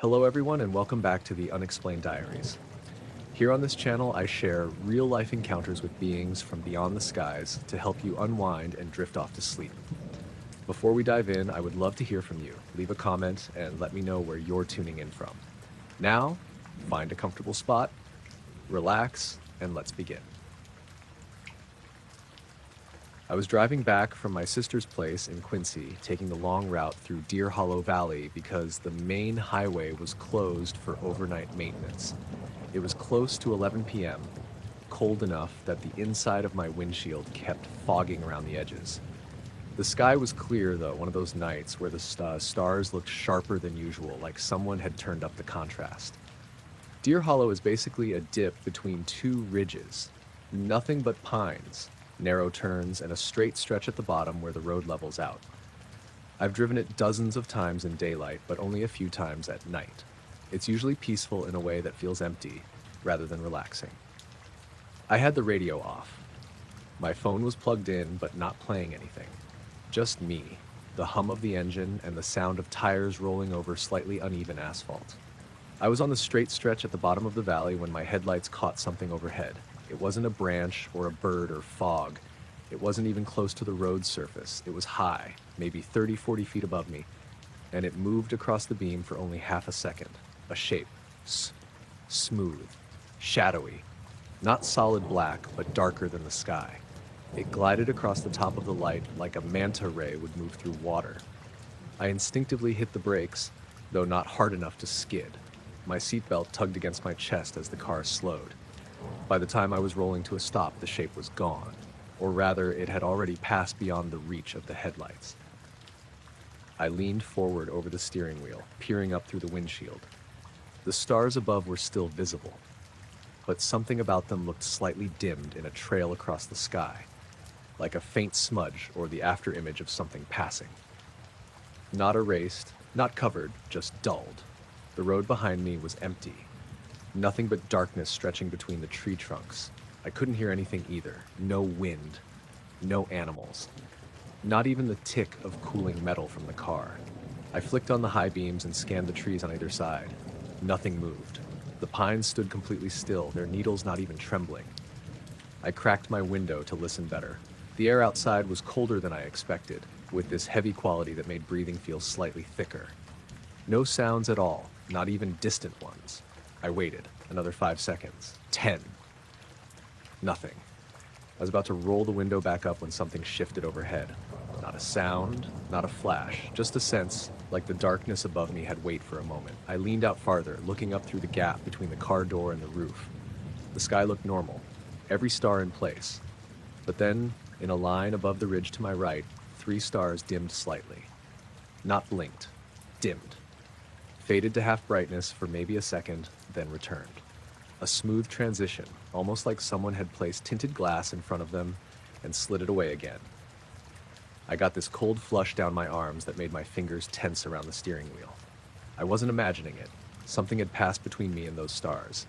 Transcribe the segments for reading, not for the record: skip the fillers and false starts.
Hello everyone and welcome back to the Unexplained Diaries. Here on this channel I share real-life encounters with beings from beyond the skies to help you unwind and drift off to sleep. Before we dive in, I would love to hear from you. Leave a comment and let me know where you're tuning in from. Now, find a comfortable spot, relax, and let's begin. I was driving back from my sister's place in Quincy, taking the long route through Deer Hollow Valley because the main highway was closed for overnight maintenance. It was close to 11 p.m., cold enough that the inside of my windshield kept fogging around the edges. The sky was clear, though, one of those nights where the stars looked sharper than usual, like someone had turned up the contrast. Deer Hollow is basically a dip between two ridges, nothing but pines, narrow turns, and a straight stretch at the bottom where the road levels out. I've driven it dozens of times in daylight, but only a few times at night. It's usually peaceful in a way that feels empty, rather than relaxing. I had the radio off. My phone was plugged in, but not playing anything. Just me, the hum of the engine, and the sound of tires rolling over slightly uneven asphalt. I was on the straight stretch at the bottom of the valley when my headlights caught something overhead. It wasn't a branch or a bird or fog. It wasn't even close to the road surface. It was high, maybe 30-40 feet above me, and it moved across the beam for only half a second. A shape. Smooth. Shadowy. Not solid black, but darker than the sky. It glided across the top of the light like a manta ray would move through water. I instinctively hit the brakes, though not hard enough to skid. My seatbelt tugged against my chest as the car slowed. By the time I was rolling to a stop, the shape was gone. Or rather, it had already passed beyond the reach of the headlights. I leaned forward over the steering wheel, peering up through the windshield. The stars above were still visible, but something about them looked slightly dimmed in a trail across the sky, like a faint smudge or the afterimage of something passing. Not erased, not covered, just dulled. The road behind me was empty. Nothing but darkness stretching between the tree trunks. I couldn't hear anything either. No wind. No animals. Not even the tick of cooling metal from the car. I flicked on the high beams and scanned the trees on either side. Nothing moved. The pines stood completely still, their needles not even trembling. I cracked my window to listen better. The air outside was colder than I expected, with this heavy quality that made breathing feel slightly thicker. No sounds at all, not even distant ones. I waited. Another 5 seconds. 10. Nothing. I was about to roll the window back up when something shifted overhead. Not a sound, not a flash, just a sense like the darkness above me had wait for a moment. I leaned out farther, looking up through the gap between the car door and the roof. The sky looked normal, every star in place. But then, in a line above the ridge to my right, 3 stars dimmed slightly. Not blinked. Dimmed. Faded to half brightness for maybe a second, then returned. A smooth transition, almost like someone had placed tinted glass in front of them and slid it away again. I got this cold flush down my arms that made my fingers tense around the steering wheel. I wasn't imagining it. Something had passed between me and those stars.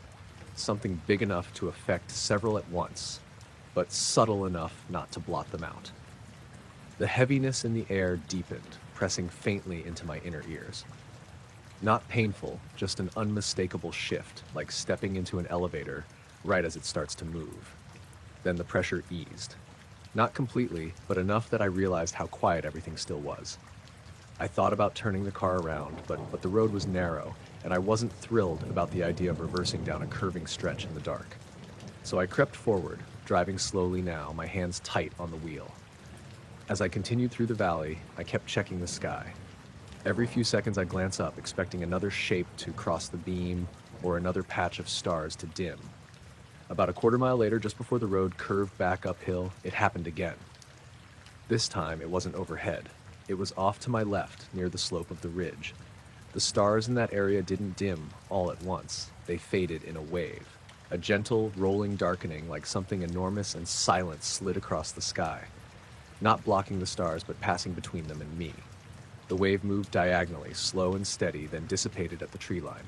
Something big enough to affect several at once, but subtle enough not to blot them out. The heaviness in the air deepened, pressing faintly into my inner ears. Not painful, just an unmistakable shift, like stepping into an elevator right as it starts to move. Then the pressure eased. Not completely, but enough that I realized how quiet everything still was. I thought about turning the car around, but the road was narrow, and I wasn't thrilled about the idea of reversing down a curving stretch in the dark. So I crept forward, driving slowly now, my hands tight on the wheel. As I continued through the valley, I kept checking the sky. Every few seconds I glance up, expecting another shape to cross the beam or another patch of stars to dim. About a quarter mile later, just before the road curved back uphill, it happened again. This time, it wasn't overhead. It was off to my left, near the slope of the ridge. The stars in that area didn't dim all at once. They faded in a wave. A gentle, rolling darkening like something enormous and silent slid across the sky. Not blocking the stars, but passing between them and me. The wave moved diagonally, slow and steady, then dissipated at the tree line.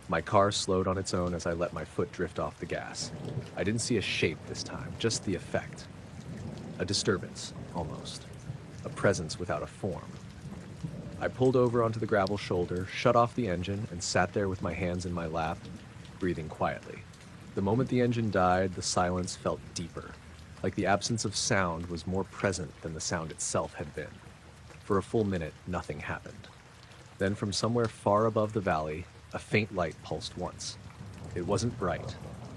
My car slowed on its own as I let my foot drift off the gas. I didn't see a shape this time, just the effect. A disturbance, almost. A presence without a form. I pulled over onto the gravel shoulder, shut off the engine, and sat there with my hands in my lap, breathing quietly. The moment the engine died, the silence felt deeper, like the absence of sound was more present than the sound itself had been. For a full minute, nothing happened. Then from somewhere far above the valley, a faint light pulsed once. It wasn't bright,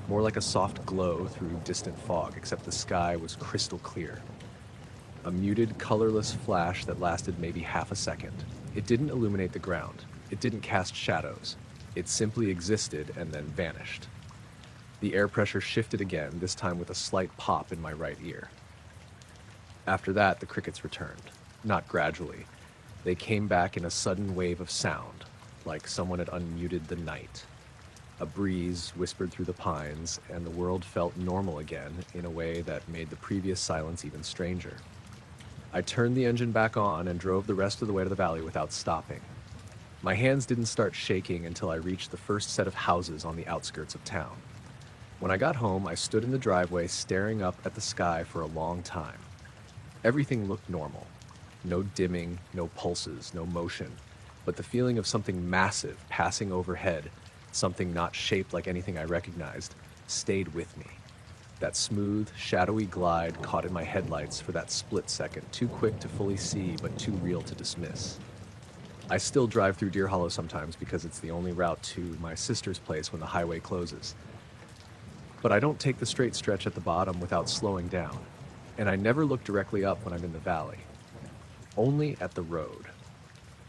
more like a soft glow through distant fog, except the sky was crystal clear. A muted, colorless flash that lasted maybe half a second. It didn't illuminate the ground. It didn't cast shadows. It simply existed and then vanished. The air pressure shifted again, this time with a slight pop in my right ear. After that, the crickets returned. Not gradually. They came back in a sudden wave of sound, like someone had unmuted the night. A breeze whispered through the pines, and the world felt normal again in a way that made the previous silence even stranger. I turned the engine back on and drove the rest of the way to the valley without stopping. My hands didn't start shaking until I reached the first set of houses on the outskirts of town. When I got home, I stood in the driveway staring up at the sky for a long time. Everything looked normal. No dimming, no pulses, no motion, but the feeling of something massive passing overhead, something not shaped like anything I recognized, stayed with me. That smooth, shadowy glide caught in my headlights for that split second, too quick to fully see, but too real to dismiss. I still drive through Deer Hollow sometimes because it's the only route to my sister's place when the highway closes. But I don't take the straight stretch at the bottom without slowing down, and I never look directly up when I'm in the valley. Only at the road.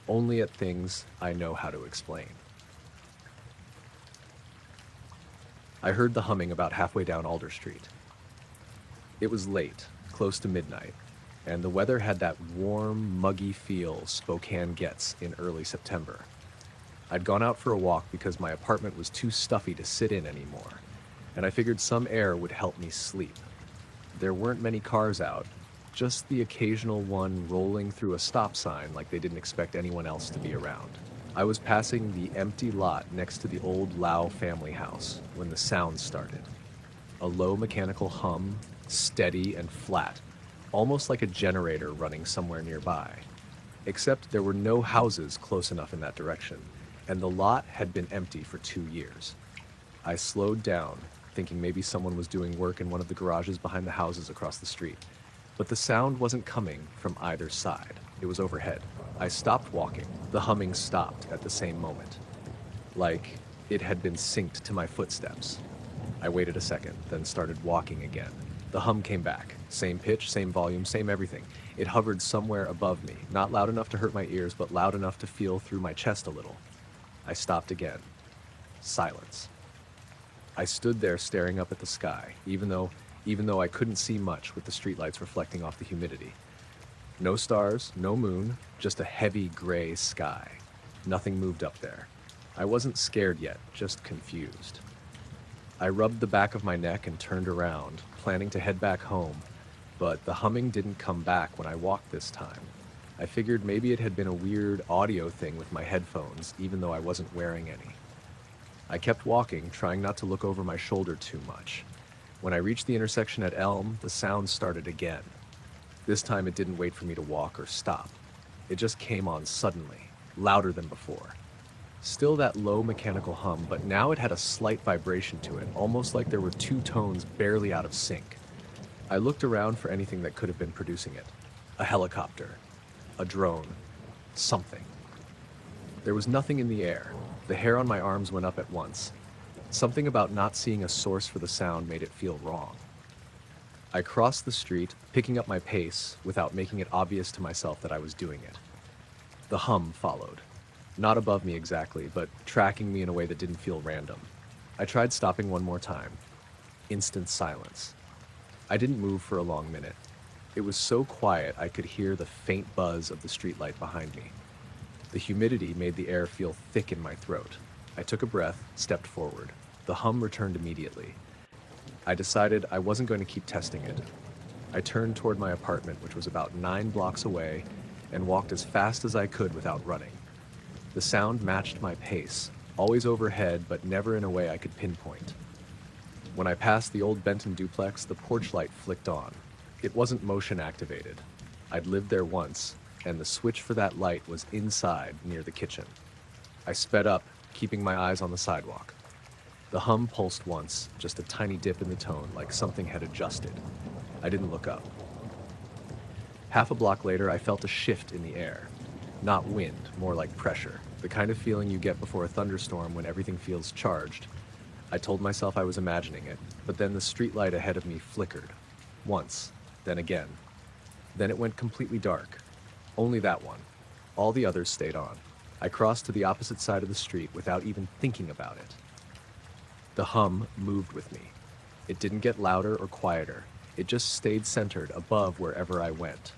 Only at things I know how to explain. I heard the humming about halfway down Alder Street. It was late, close to midnight, and the weather had that warm, muggy feel Spokane gets in early September. I'd gone out for a walk because my apartment was too stuffy to sit in anymore, and I figured some air would help me sleep. There weren't many cars out, just the occasional one rolling through a stop sign like they didn't expect anyone else to be around. I was passing the empty lot next to the old Lau family house when the sound started. A low mechanical hum, steady and flat, almost like a generator running somewhere nearby. Except there were no houses close enough in that direction, and the lot had been empty for 2 years. I slowed down, thinking maybe someone was doing work in one of the garages behind the houses across the street. But the sound wasn't coming from either side. It was overhead. I stopped walking. The humming stopped at the same moment, like it had been synced to my footsteps. I waited a second, then started walking again. The hum came back. Same pitch, same volume, same everything. It hovered somewhere above me, not loud enough to hurt my ears, but loud enough to feel through my chest a little. I stopped again. Silence. I stood there staring up at the sky, even though I couldn't see much with the streetlights reflecting off the humidity. No stars, no moon, just a heavy gray sky. Nothing moved up there. I wasn't scared yet, just confused. I rubbed the back of my neck and turned around, planning to head back home, but the humming didn't come back when I walked this time. I figured maybe it had been a weird audio thing with my headphones, even though I wasn't wearing any. I kept walking, trying not to look over my shoulder too much. When I reached the intersection at Elm, the sound started again. This time it didn't wait for me to walk or stop. It just came on suddenly, louder than before. Still that low mechanical hum, but now it had a slight vibration to it, almost like there were two tones barely out of sync. I looked around for anything that could have been producing it. A helicopter, a drone, something. There was nothing in the air. The hair on my arms went up at once. Something about not seeing a source for the sound made it feel wrong. I crossed the street, picking up my pace without making it obvious to myself that I was doing it. The hum followed. Not above me exactly, but tracking me in a way that didn't feel random. I tried stopping one more time. Instant silence. I didn't move for a long minute. It was so quiet I could hear the faint buzz of the streetlight behind me. The humidity made the air feel thick in my throat. I took a breath, stepped forward. The hum returned immediately. I decided I wasn't going to keep testing it. I turned toward my apartment, which was about 9 blocks away, and walked as fast as I could without running. The sound matched my pace, always overhead, but never in a way I could pinpoint. When I passed the old Benton duplex, the porch light flicked on. It wasn't motion activated. I'd lived there once, and the switch for that light was inside near the kitchen. I sped up, keeping my eyes on the sidewalk. The hum pulsed once, just a tiny dip in the tone, like something had adjusted. I didn't look up. Half a block later, I felt a shift in the air. Not wind, more like pressure, the kind of feeling you get before a thunderstorm when everything feels charged. I told myself I was imagining it, but then the streetlight ahead of me flickered. Once, then again. Then it went completely dark. Only that one. All the others stayed on. I crossed to the opposite side of the street without even thinking about it. The hum moved with me. It didn't get louder or quieter. It just stayed centered above wherever I went.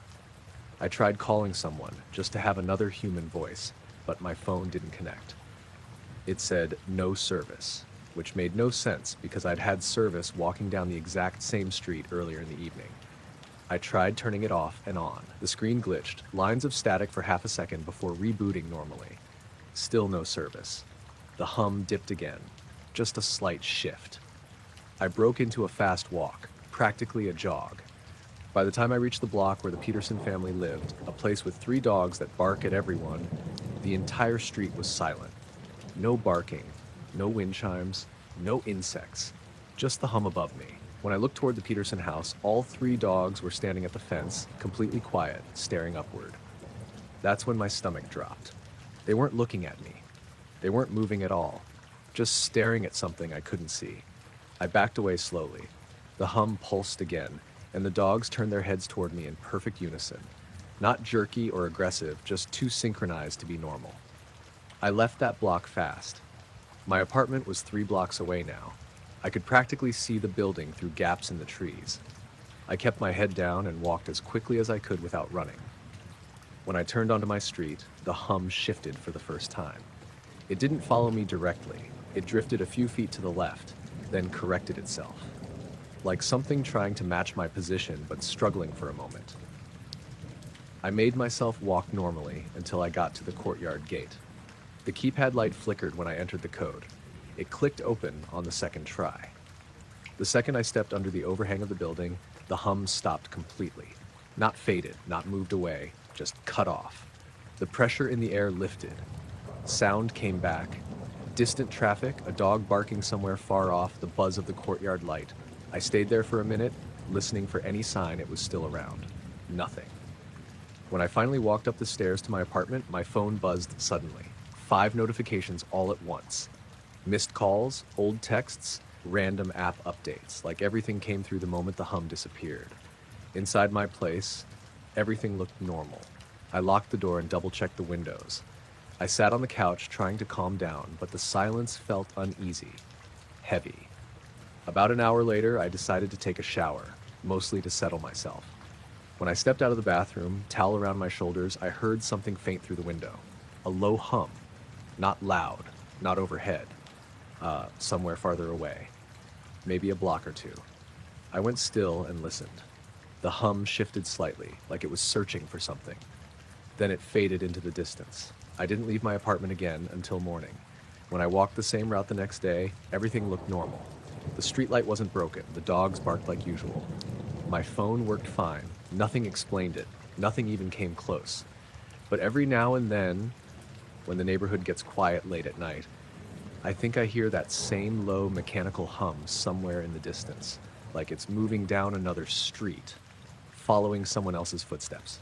I tried calling someone just to have another human voice, but my phone didn't connect. It said no service, which made no sense because I'd had service walking down the exact same street earlier in the evening. I tried turning it off and on. The screen glitched, lines of static for half a second before rebooting normally. Still no service. The hum dipped again, just a slight shift. I broke into a fast walk, practically a jog. By the time I reached the block where the Peterson family lived, a place with 3 dogs that bark at everyone, the entire street was silent. No barking, no wind chimes, no insects, just the hum above me. When I looked toward the Peterson house, all 3 dogs were standing at the fence, completely quiet, staring upward. That's when my stomach dropped. They weren't looking at me. They weren't moving at all, just staring at something I couldn't see. I backed away slowly. The hum pulsed again, and the dogs turned their heads toward me in perfect unison. Not jerky or aggressive, just too synchronized to be normal. I left that block fast. My apartment was 3 blocks away now. I could practically see the building through gaps in the trees. I kept my head down and walked as quickly as I could without running. When I turned onto my street, the hum shifted for the first time. It didn't follow me directly. It drifted a few feet to the left, then corrected itself. Like something trying to match my position but struggling for a moment. I made myself walk normally until I got to the courtyard gate. The keypad light flickered when I entered the code. It clicked open on the second try. The second I stepped under the overhang of the building, the hum stopped completely. Not faded, not moved away, just cut off. The pressure in the air lifted. Sound came back. Distant traffic, a dog barking somewhere far off, the buzz of the courtyard light. I stayed there for a minute, listening for any sign it was still around. Nothing. When I finally walked up the stairs to my apartment, my phone buzzed suddenly. 5 notifications all at once. Missed calls, old texts, random app updates, like everything came through the moment the hum disappeared. Inside my place, everything looked normal. I locked the door and double-checked the windows. I sat on the couch trying to calm down, but the silence felt uneasy, heavy. About an hour later, I decided to take a shower, mostly to settle myself. When I stepped out of the bathroom, towel around my shoulders, I heard something faint through the window. A low hum. Not loud, not overhead. Somewhere farther away. Maybe a block or 2. I went still and listened. The hum shifted slightly, like it was searching for something. Then it faded into the distance. I didn't leave my apartment again until morning. When I walked the same route the next day, everything looked normal. The streetlight wasn't broken. The dogs barked like usual. My phone worked fine. Nothing explained it. Nothing even came close. But every now and then, when the neighborhood gets quiet late at night, I think I hear that same low mechanical hum somewhere in the distance, like it's moving down another street, following someone else's footsteps.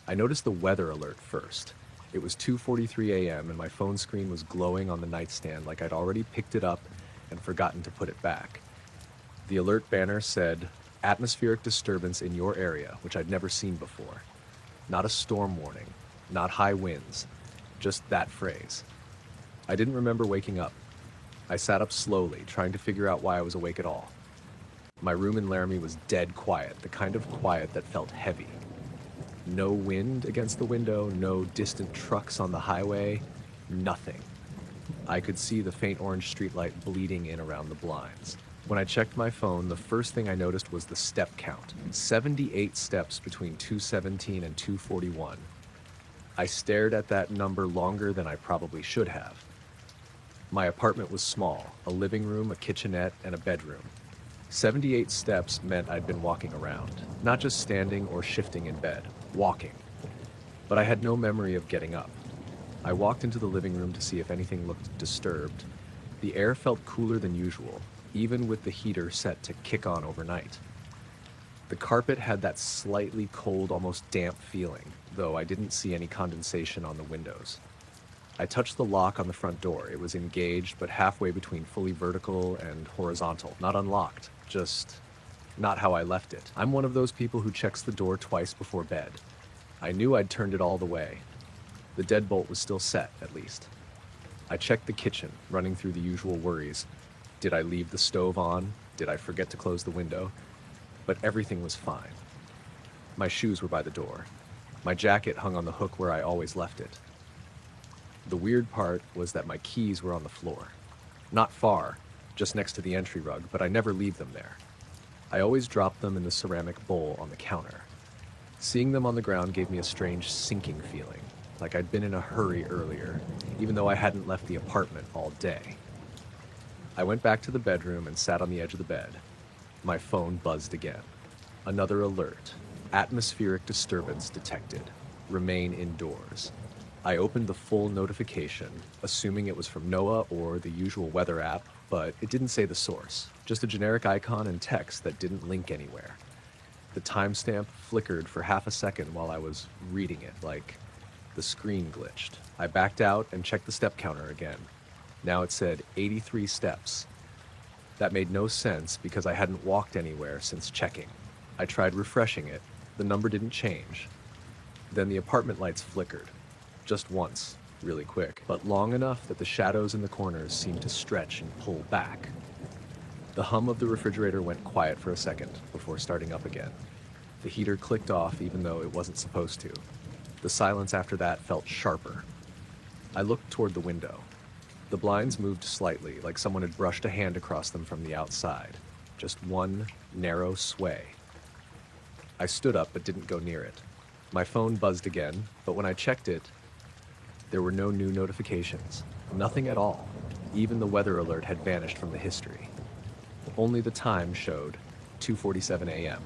I noticed the weather alert first. It was 2:43 a.m. and my phone screen was glowing on the nightstand like I'd already picked it up and forgotten to put it back. The alert banner said, "Atmospheric disturbance in your area," which I'd never seen before. Not a storm warning, not high winds, just that phrase. I didn't remember waking up. I sat up slowly, trying to figure out why I was awake at all. My room in Laramie was dead quiet, the kind of quiet that felt heavy. No wind against the window, no distant trucks on the highway, nothing. I could see the faint orange streetlight bleeding in around the blinds. When I checked my phone, the first thing I noticed was the step count. 78 steps between 2:17 and 2:41. I stared at that number longer than I probably should have. My apartment was small, a living room, a kitchenette, and a bedroom. 78 steps meant I'd been walking around, not just standing or shifting in bed. walking. But I had no memory of getting up. I walked into the living room to see if anything looked disturbed. The air felt cooler than usual, even with the heater set to kick on overnight. The carpet had that slightly cold, almost damp feeling, though I didn't see any condensation on the windows. I touched the lock on the front door. It was engaged, but halfway between fully vertical and horizontal. Not unlocked, just not how I left it. I'm one of those people who checks the door twice before bed. I knew I'd turned it all the way. The deadbolt was still set, at least. I checked the kitchen, running through the usual worries. Did I leave the stove on? Did I forget to close the window? But everything was fine. My shoes were by the door. My jacket hung on the hook where I always left it. The weird part was that my keys were on the floor. Not far, just next to the entry rug, but I never leave them there. I always drop them in the ceramic bowl on the counter. Seeing them on the ground gave me a strange sinking feeling, like I'd been in a hurry earlier, even though I hadn't left the apartment all day. I went back to the bedroom and sat on the edge of the bed. My phone buzzed again. Another alert. Atmospheric disturbance detected. Remain indoors. I opened the full notification, assuming it was from NOAA or the usual weather app, but it didn't say the source. Just a generic icon and text that didn't link anywhere. The timestamp flickered for half a second while I was reading it, like the screen glitched. I backed out and checked the step counter again. Now it said 83 steps. That made no sense because I hadn't walked anywhere since checking. I tried refreshing it. The number didn't change. Then the apartment lights flickered. Just once, really quick, but long enough that the shadows in the corners seemed to stretch and pull back. The hum of the refrigerator went quiet for a second before starting up again. The heater clicked off even though it wasn't supposed to. The silence after that felt sharper. I looked toward the window. The blinds moved slightly, like someone had brushed a hand across them from the outside. Just one narrow sway. I stood up but didn't go near it. My phone buzzed again, but when I checked it, there were no new notifications. Nothing at all. Even the weather alert had vanished from the history. Only the time showed 2:47 a.m.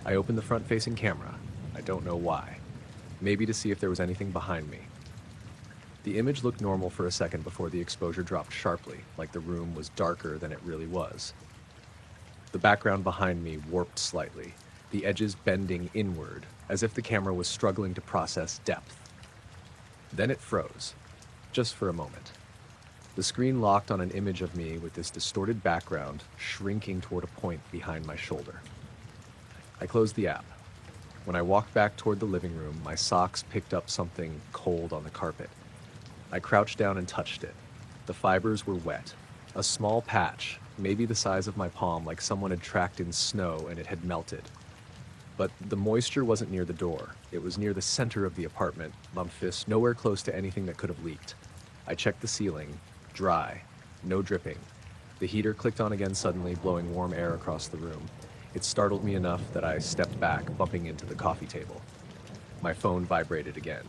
I opened the front-facing camera. I don't know why. Maybe to see if there was anything behind me. The image looked normal for a second before the exposure dropped sharply, like the room was darker than it really was. The background behind me warped slightly, the edges bending inward, as if the camera was struggling to process depth. Then it froze, just for a moment. The screen locked on an image of me with this distorted background shrinking toward a point behind my shoulder. I closed the app. When I walked back toward the living room, my socks picked up something cold on the carpet. I crouched down and touched it. The fibers were wet. A small patch, maybe the size of my palm, like someone had tracked in snow and it had melted. But the moisture wasn't near the door. It was near the center of the apartment, Memphis, nowhere close to anything that could have leaked. I checked the ceiling. Dry. No dripping. The heater clicked on again suddenly, blowing warm air across the room. It startled me enough that I stepped back, bumping into the coffee table. My phone vibrated again.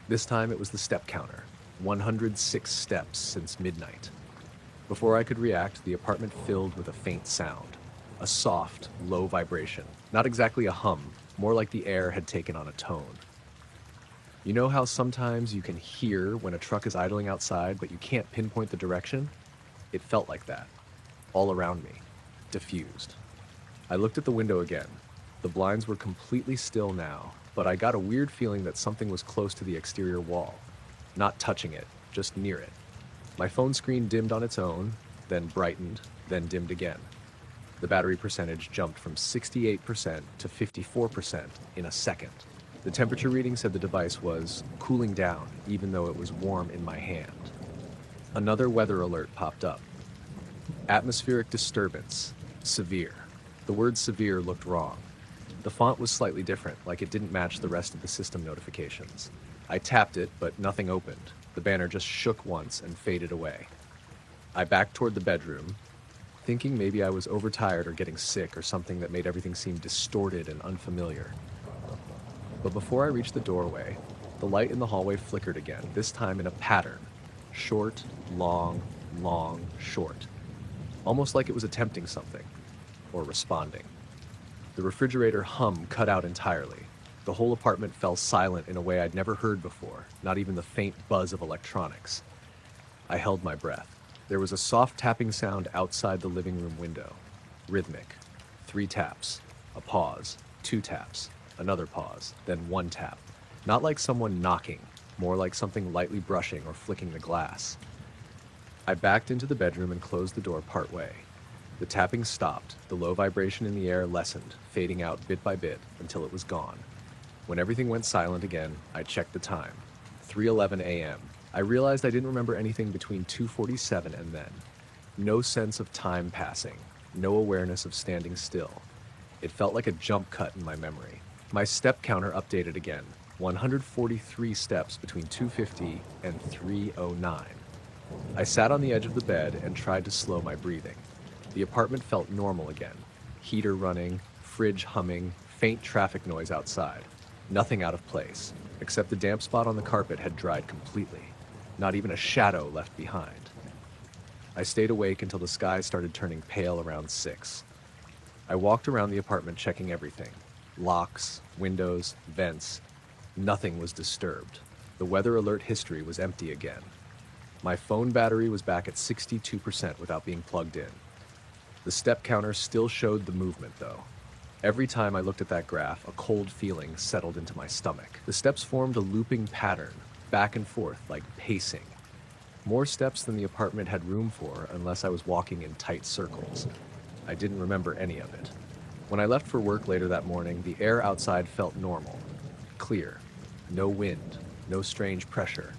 This time it was the step counter. 106 steps since midnight. Before I could react, the apartment filled with a faint sound. A soft, low vibration. Not exactly a hum, more like the air had taken on a tone. You know how sometimes you can hear when a truck is idling outside, but you can't pinpoint the direction? It felt like that. All around me. Diffused. I looked at the window again. The blinds were completely still now, but I got a weird feeling that something was close to the exterior wall. Not touching it, just near it. My phone screen dimmed on its own, then brightened, then dimmed again. The battery percentage jumped from 68% to 54% in a second. The temperature reading said the device was cooling down, even though it was warm in my hand. Another weather alert popped up. Atmospheric disturbance. Severe. The word severe looked wrong. The font was slightly different, like it didn't match the rest of the system notifications. I tapped it, but nothing opened. The banner just shook once and faded away. I backed toward the bedroom, thinking maybe I was overtired or getting sick or something that made everything seem distorted and unfamiliar. But before I reached the doorway, the light in the hallway flickered again, this time in a pattern. Short, long, long, short. Almost like it was attempting something, or responding. The refrigerator hum cut out entirely. The whole apartment fell silent in a way I'd never heard before, not even the faint buzz of electronics. I held my breath. There was a soft tapping sound outside the living room window. Rhythmic. 3 taps. A pause. 2 taps. Another pause. Then 1 tap. Not like someone knocking, more like something lightly brushing or flicking the glass. I backed into the bedroom and closed the door partway. The tapping stopped, the low vibration in the air lessened, fading out bit by bit until it was gone. When everything went silent again, I checked the time. 3:11 a.m. I realized I didn't remember anything between 2:47 and then. No sense of time passing, no awareness of standing still. It felt like a jump cut in my memory. My step counter updated again, 143 steps between 2:50 and 3:09. I sat on the edge of the bed and tried to slow my breathing. The apartment felt normal again. Heater running, fridge humming, faint traffic noise outside. Nothing out of place, except the damp spot on the carpet had dried completely. Not even a shadow left behind. I stayed awake until the sky started turning pale around 6. I walked around the apartment checking everything. Locks, windows, vents. Nothing was disturbed. The weather alert history was empty again. My phone battery was back at 62% without being plugged in. The step counter still showed the movement, though. Every time I looked at that graph, a cold feeling settled into my stomach. The steps formed a looping pattern, back and forth, like pacing. More steps than the apartment had room for, unless I was walking in tight circles. I didn't remember any of it. When I left for work later that morning, the air outside felt normal. Clear. No wind. No strange pressure.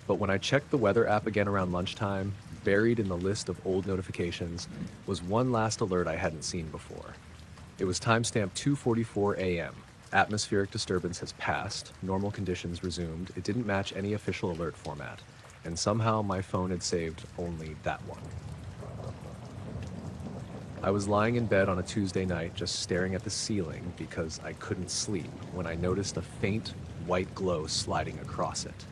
But when I checked the weather app again around lunchtime, buried in the list of old notifications, was one last alert I hadn't seen before. It was timestamped 2:44 a.m. Atmospheric disturbance has passed, normal conditions resumed. It didn't match any official alert format, and somehow my phone had saved only that one. I was lying in bed on a Tuesday night just staring at the ceiling because I couldn't sleep when I noticed a faint white glow sliding across it.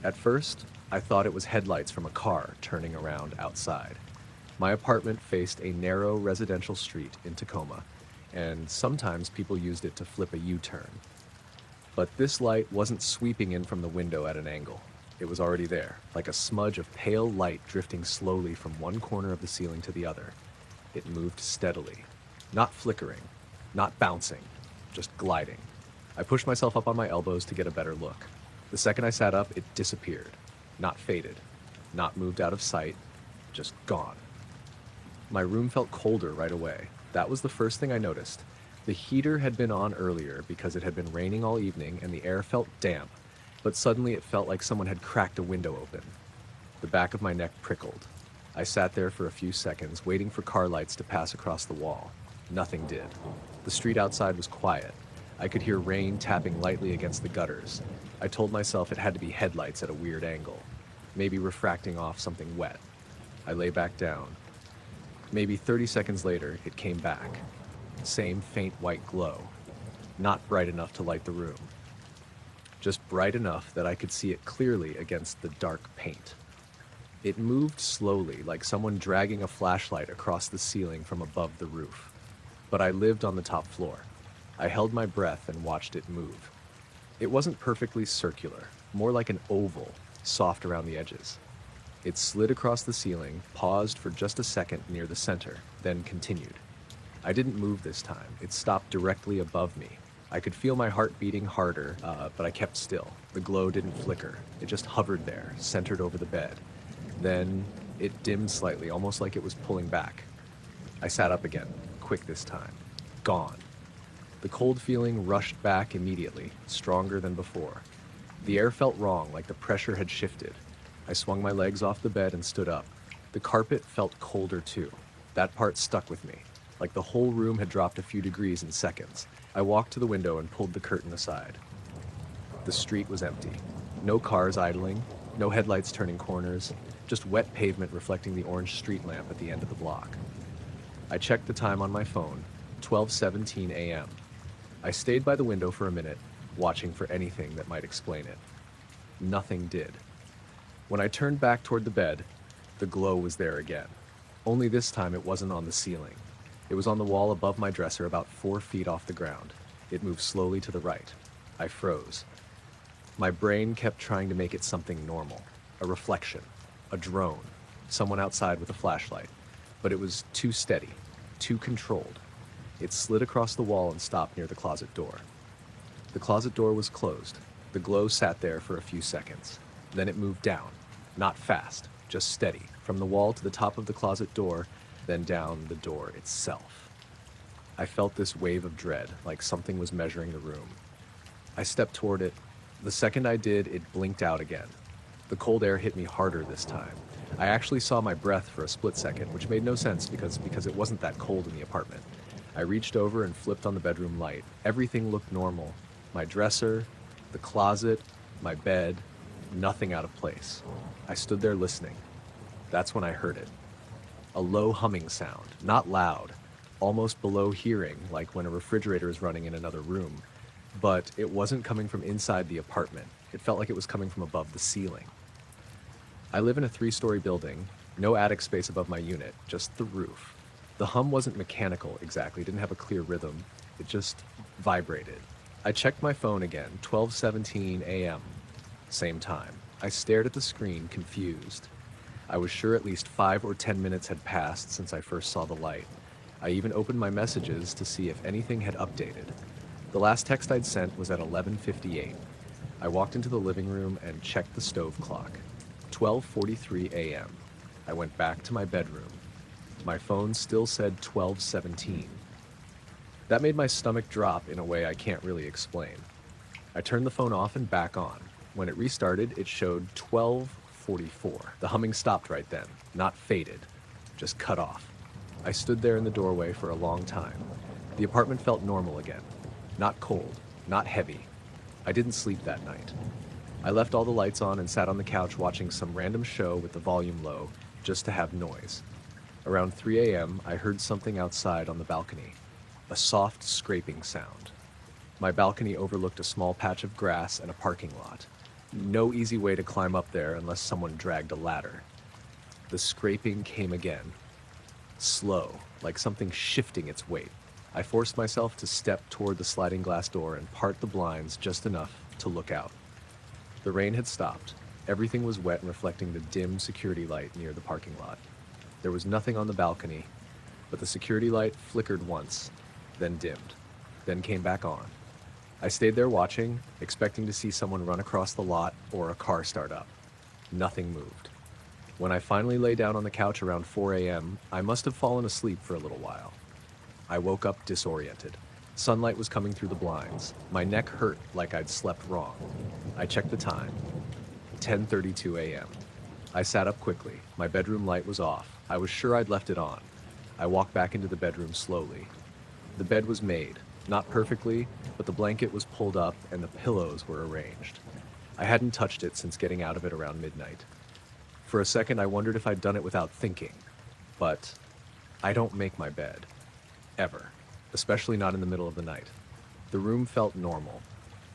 At first, I thought it was headlights from a car turning around outside. My apartment faced a narrow residential street in Tacoma, and sometimes people used it to flip a U-turn. But this light wasn't sweeping in from the window at an angle. It was already there, like a smudge of pale light drifting slowly from one corner of the ceiling to the other. It moved steadily, not flickering, not bouncing, just gliding. I pushed myself up on my elbows to get a better look. The second I sat up, it disappeared. Not faded, not moved out of sight, just gone. My room felt colder right away. That was the first thing I noticed. The heater had been on earlier because it had been raining all evening and the air felt damp, but suddenly it felt like someone had cracked a window open. The back of my neck prickled. I sat there for a few seconds, waiting for car lights to pass across the wall. Nothing did. The street outside was quiet. I could hear rain tapping lightly against the gutters. I told myself it had to be headlights at a weird angle, maybe refracting off something wet. I lay back down. Maybe 30 seconds later, it came back. Same faint white glow. Not bright enough to light the room. Just bright enough that I could see it clearly against the dark paint. It moved slowly, like someone dragging a flashlight across the ceiling from above the roof. But I lived on the top floor. I held my breath and watched it move. It wasn't perfectly circular, more like an oval, soft around the edges. It slid across the ceiling, paused for just a second near the center, then continued. I didn't move this time. It stopped directly above me. I could feel my heart beating harder, but I kept still. The glow didn't flicker. It just hovered there, centered over the bed. Then it dimmed slightly, almost like it was pulling back. I sat up again, quick this time. Gone. The cold feeling rushed back immediately, stronger than before. The air felt wrong, like the pressure had shifted. I swung my legs off the bed and stood up. The carpet felt colder too. That part stuck with me, like the whole room had dropped a few degrees in seconds. I walked to the window and pulled the curtain aside. The street was empty. No cars idling, no headlights turning corners, just wet pavement reflecting the orange street lamp at the end of the block. I checked the time on my phone, 12:17 a.m. I stayed by the window for a minute, watching for anything that might explain it. Nothing did. When I turned back toward the bed, the glow was there again. Only this time it wasn't on the ceiling. It was on the wall above my dresser about 4 feet off the ground. It moved slowly to the right. I froze. My brain kept trying to make it something normal. A reflection. A drone. Someone outside with a flashlight. But it was too steady. Too controlled. It slid across the wall and stopped near the closet door. The closet door was closed. The glow sat there for a few seconds. Then it moved down. Not fast, just steady. From the wall to the top of the closet door, then down the door itself. I felt this wave of dread, like something was measuring the room. I stepped toward it. The second I did, it blinked out again. The cold air hit me harder this time. I actually saw my breath for a split second, which made no sense because it wasn't that cold in the apartment. I reached over and flipped on the bedroom light. Everything looked normal. My dresser, the closet, my bed, nothing out of place. I stood there listening. That's when I heard it. A low humming sound, not loud, almost below hearing, like when a refrigerator is running in another room. But it wasn't coming from inside the apartment. It felt like it was coming from above the ceiling. I live in a 3-story building, no attic space above my unit, just the roof. The hum wasn't mechanical exactly, didn't have a clear rhythm, it just vibrated. I checked my phone again, 12:17 a.m. Same time. I stared at the screen, confused. I was sure at least 5 or 10 minutes had passed since I first saw the light. I even opened my messages to see if anything had updated. The last text I'd sent was at 11:58. I walked into the living room and checked the stove clock. 12:43 a.m. I went back to my bedroom. My phone still said 12:17. That made my stomach drop in a way I can't really explain. I turned the phone off and back on. When it restarted, it showed 12:44. The humming stopped right then, not faded, just cut off. I stood there in the doorway for a long time. The apartment felt normal again. Not cold, not heavy. I didn't sleep that night. I left all the lights on and sat on the couch watching some random show with the volume low, just to have noise. Around 3 a.m., I heard something outside on the balcony. A soft scraping sound. My balcony overlooked a small patch of grass and a parking lot. No easy way to climb up there unless someone dragged a ladder. The scraping came again. Slow, like something shifting its weight. I forced myself to step toward the sliding glass door and part the blinds just enough to look out. The rain had stopped. Everything was wet and reflecting the dim security light near the parking lot. There was nothing on the balcony, but the security light flickered once, then dimmed, then came back on. I stayed there watching, expecting to see someone run across the lot or a car start up. Nothing moved. When I finally lay down on the couch around 4 a.m., I must have fallen asleep for a little while. I woke up disoriented. Sunlight was coming through the blinds. My neck hurt like I'd slept wrong. I checked the time. 10:32 a.m. I sat up quickly. My bedroom light was off. I was sure I'd left it on. I walked back into the bedroom slowly. The bed was made, not perfectly, but the blanket was pulled up and the pillows were arranged. I hadn't touched it since getting out of it around midnight. For a second, I wondered if I'd done it without thinking. But I don't make my bed. Ever. Especially not in the middle of the night. The room felt normal.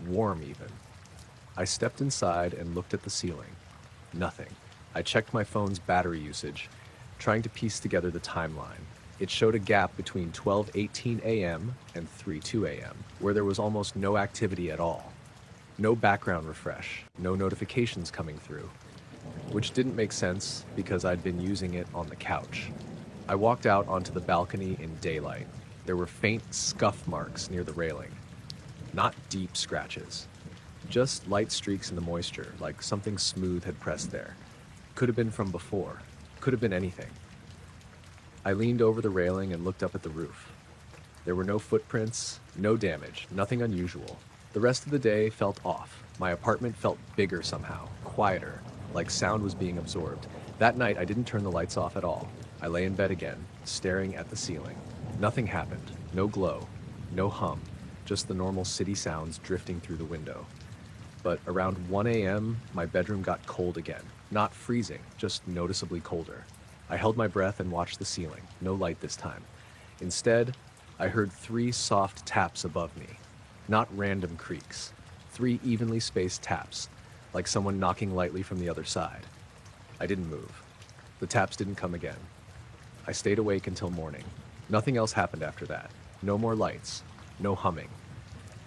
Warm, even. I stepped inside and looked at the ceiling. Nothing. I checked my phone's battery usage, trying to piece together the timeline. It showed a gap between 12:18 a.m. and 3:02 a.m., where there was almost no activity at all. No background refresh, no notifications coming through, which didn't make sense because I'd been using it on the couch. I walked out onto the balcony in daylight. There were faint scuff marks near the railing. Not deep scratches. Just light streaks in the moisture, like something smooth had pressed there. Could have been from before. Could have been anything. I leaned over the railing and looked up at the roof. There were no footprints, no damage, nothing unusual. The rest of the day felt off. My apartment felt bigger somehow, quieter, like sound was being absorbed. That night, I didn't turn the lights off at all. I lay in bed again, staring at the ceiling. Nothing happened. No glow, no hum, just the normal city sounds drifting through the window. But around 1 a.m., my bedroom got cold again. Not freezing, just noticeably colder. I held my breath and watched the ceiling. No light this time. Instead, I heard 3 soft taps above me. Not random creaks. 3 evenly spaced taps, like someone knocking lightly from the other side. I didn't move. The taps didn't come again. I stayed awake until morning. Nothing else happened after that. No more lights. No humming.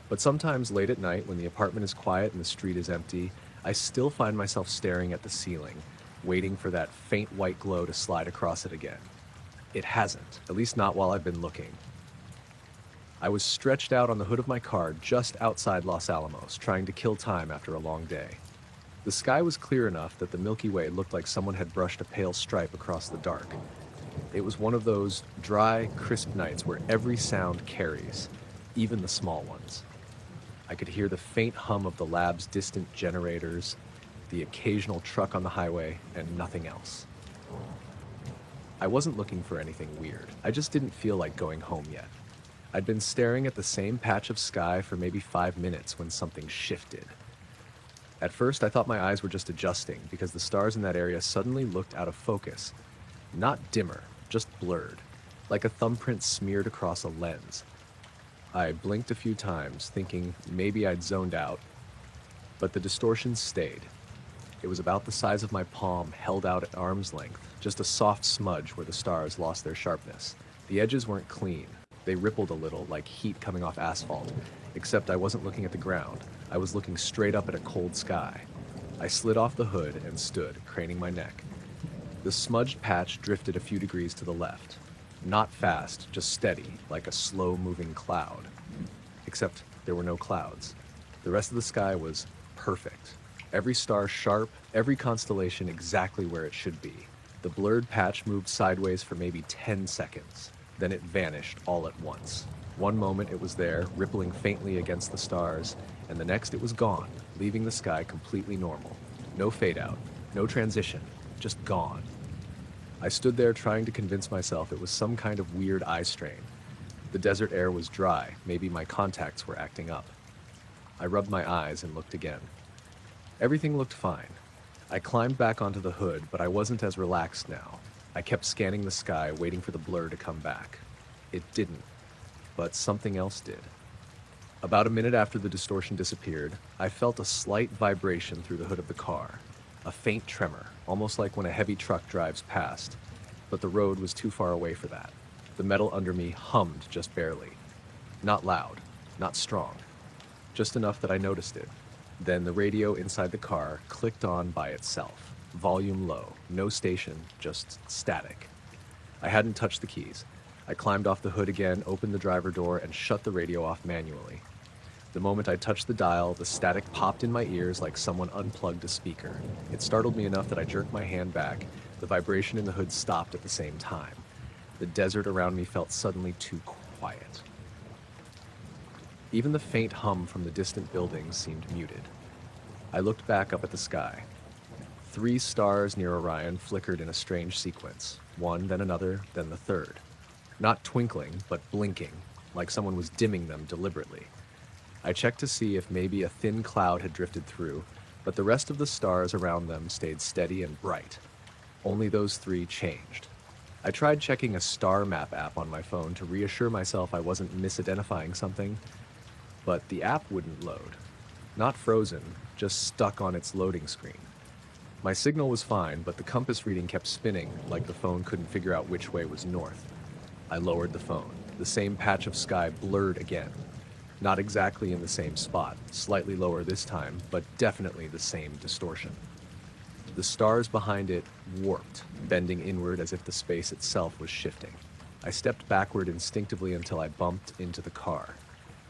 But sometimes late at night, when the apartment is quiet and the street is empty, I still find myself staring at the ceiling, waiting for that faint white glow to slide across it again. It hasn't, at least not while I've been looking. I was stretched out on the hood of my car just outside Los Alamos, trying to kill time after a long day. The sky was clear enough that the Milky Way looked like someone had brushed a pale stripe across the dark. It was one of those dry, crisp nights where every sound carries, even the small ones. I could hear the faint hum of the lab's distant generators, the occasional truck on the highway, and nothing else. I wasn't looking for anything weird. I just didn't feel like going home yet. I'd been staring at the same patch of sky for maybe 5 minutes when something shifted. At first, I thought my eyes were just adjusting because the stars in that area suddenly looked out of focus. Not dimmer, just blurred, like a thumbprint smeared across a lens. I blinked a few times, thinking maybe I'd zoned out, but the distortion stayed. It was about the size of my palm, held out at arm's length, just a soft smudge where the stars lost their sharpness. The edges weren't clean. They rippled a little, like heat coming off asphalt, except I wasn't looking at the ground. I was looking straight up at a cold sky. I slid off the hood and stood, craning my neck. The smudged patch drifted a few degrees to the left. Not fast, just steady, like a slow-moving cloud. Except there were no clouds. The rest of the sky was perfect. Every star sharp, every constellation exactly where it should be. The blurred patch moved sideways for maybe 10 seconds. Then it vanished all at once. One moment it was there, rippling faintly against the stars, and the next it was gone, leaving the sky completely normal. No fade out, no transition, just gone. I stood there trying to convince myself it was some kind of weird eye strain. The desert air was dry, maybe my contacts were acting up. I rubbed my eyes and looked again. Everything looked fine. I climbed back onto the hood, but I wasn't as relaxed now. I kept scanning the sky, waiting for the blur to come back. It didn't, but something else did. About a minute after the distortion disappeared, I felt a slight vibration through the hood of the car. A faint tremor, almost like when a heavy truck drives past, but the road was too far away for that. The metal under me hummed just barely. Not loud, not strong, just enough that I noticed it. Then the radio inside the car clicked on by itself. Volume low, no station, just static. I hadn't touched the keys. I climbed off the hood again, opened the driver door, and shut the radio off manually. The moment I touched the dial, the static popped in my ears like someone unplugged a speaker. It startled me enough that I jerked my hand back. The vibration in the hood stopped at the same time. The desert around me felt suddenly too quiet. Even the faint hum from the distant buildings seemed muted. I looked back up at the sky. 3 stars near Orion flickered in a strange sequence, one, then another, then the third. Not twinkling, but blinking, like someone was dimming them deliberately. I checked to see if maybe a thin cloud had drifted through, but the rest of the stars around them stayed steady and bright. Only those 3 changed. I tried checking a star map app on my phone to reassure myself I wasn't misidentifying something, but the app wouldn't load. Not frozen, just stuck on its loading screen. My signal was fine, but the compass reading kept spinning, like the phone couldn't figure out which way was north. I lowered the phone. The same patch of sky blurred again. Not exactly in the same spot, slightly lower this time, but definitely the same distortion. The stars behind it warped, bending inward as if the space itself was shifting. I stepped backward instinctively until I bumped into the car.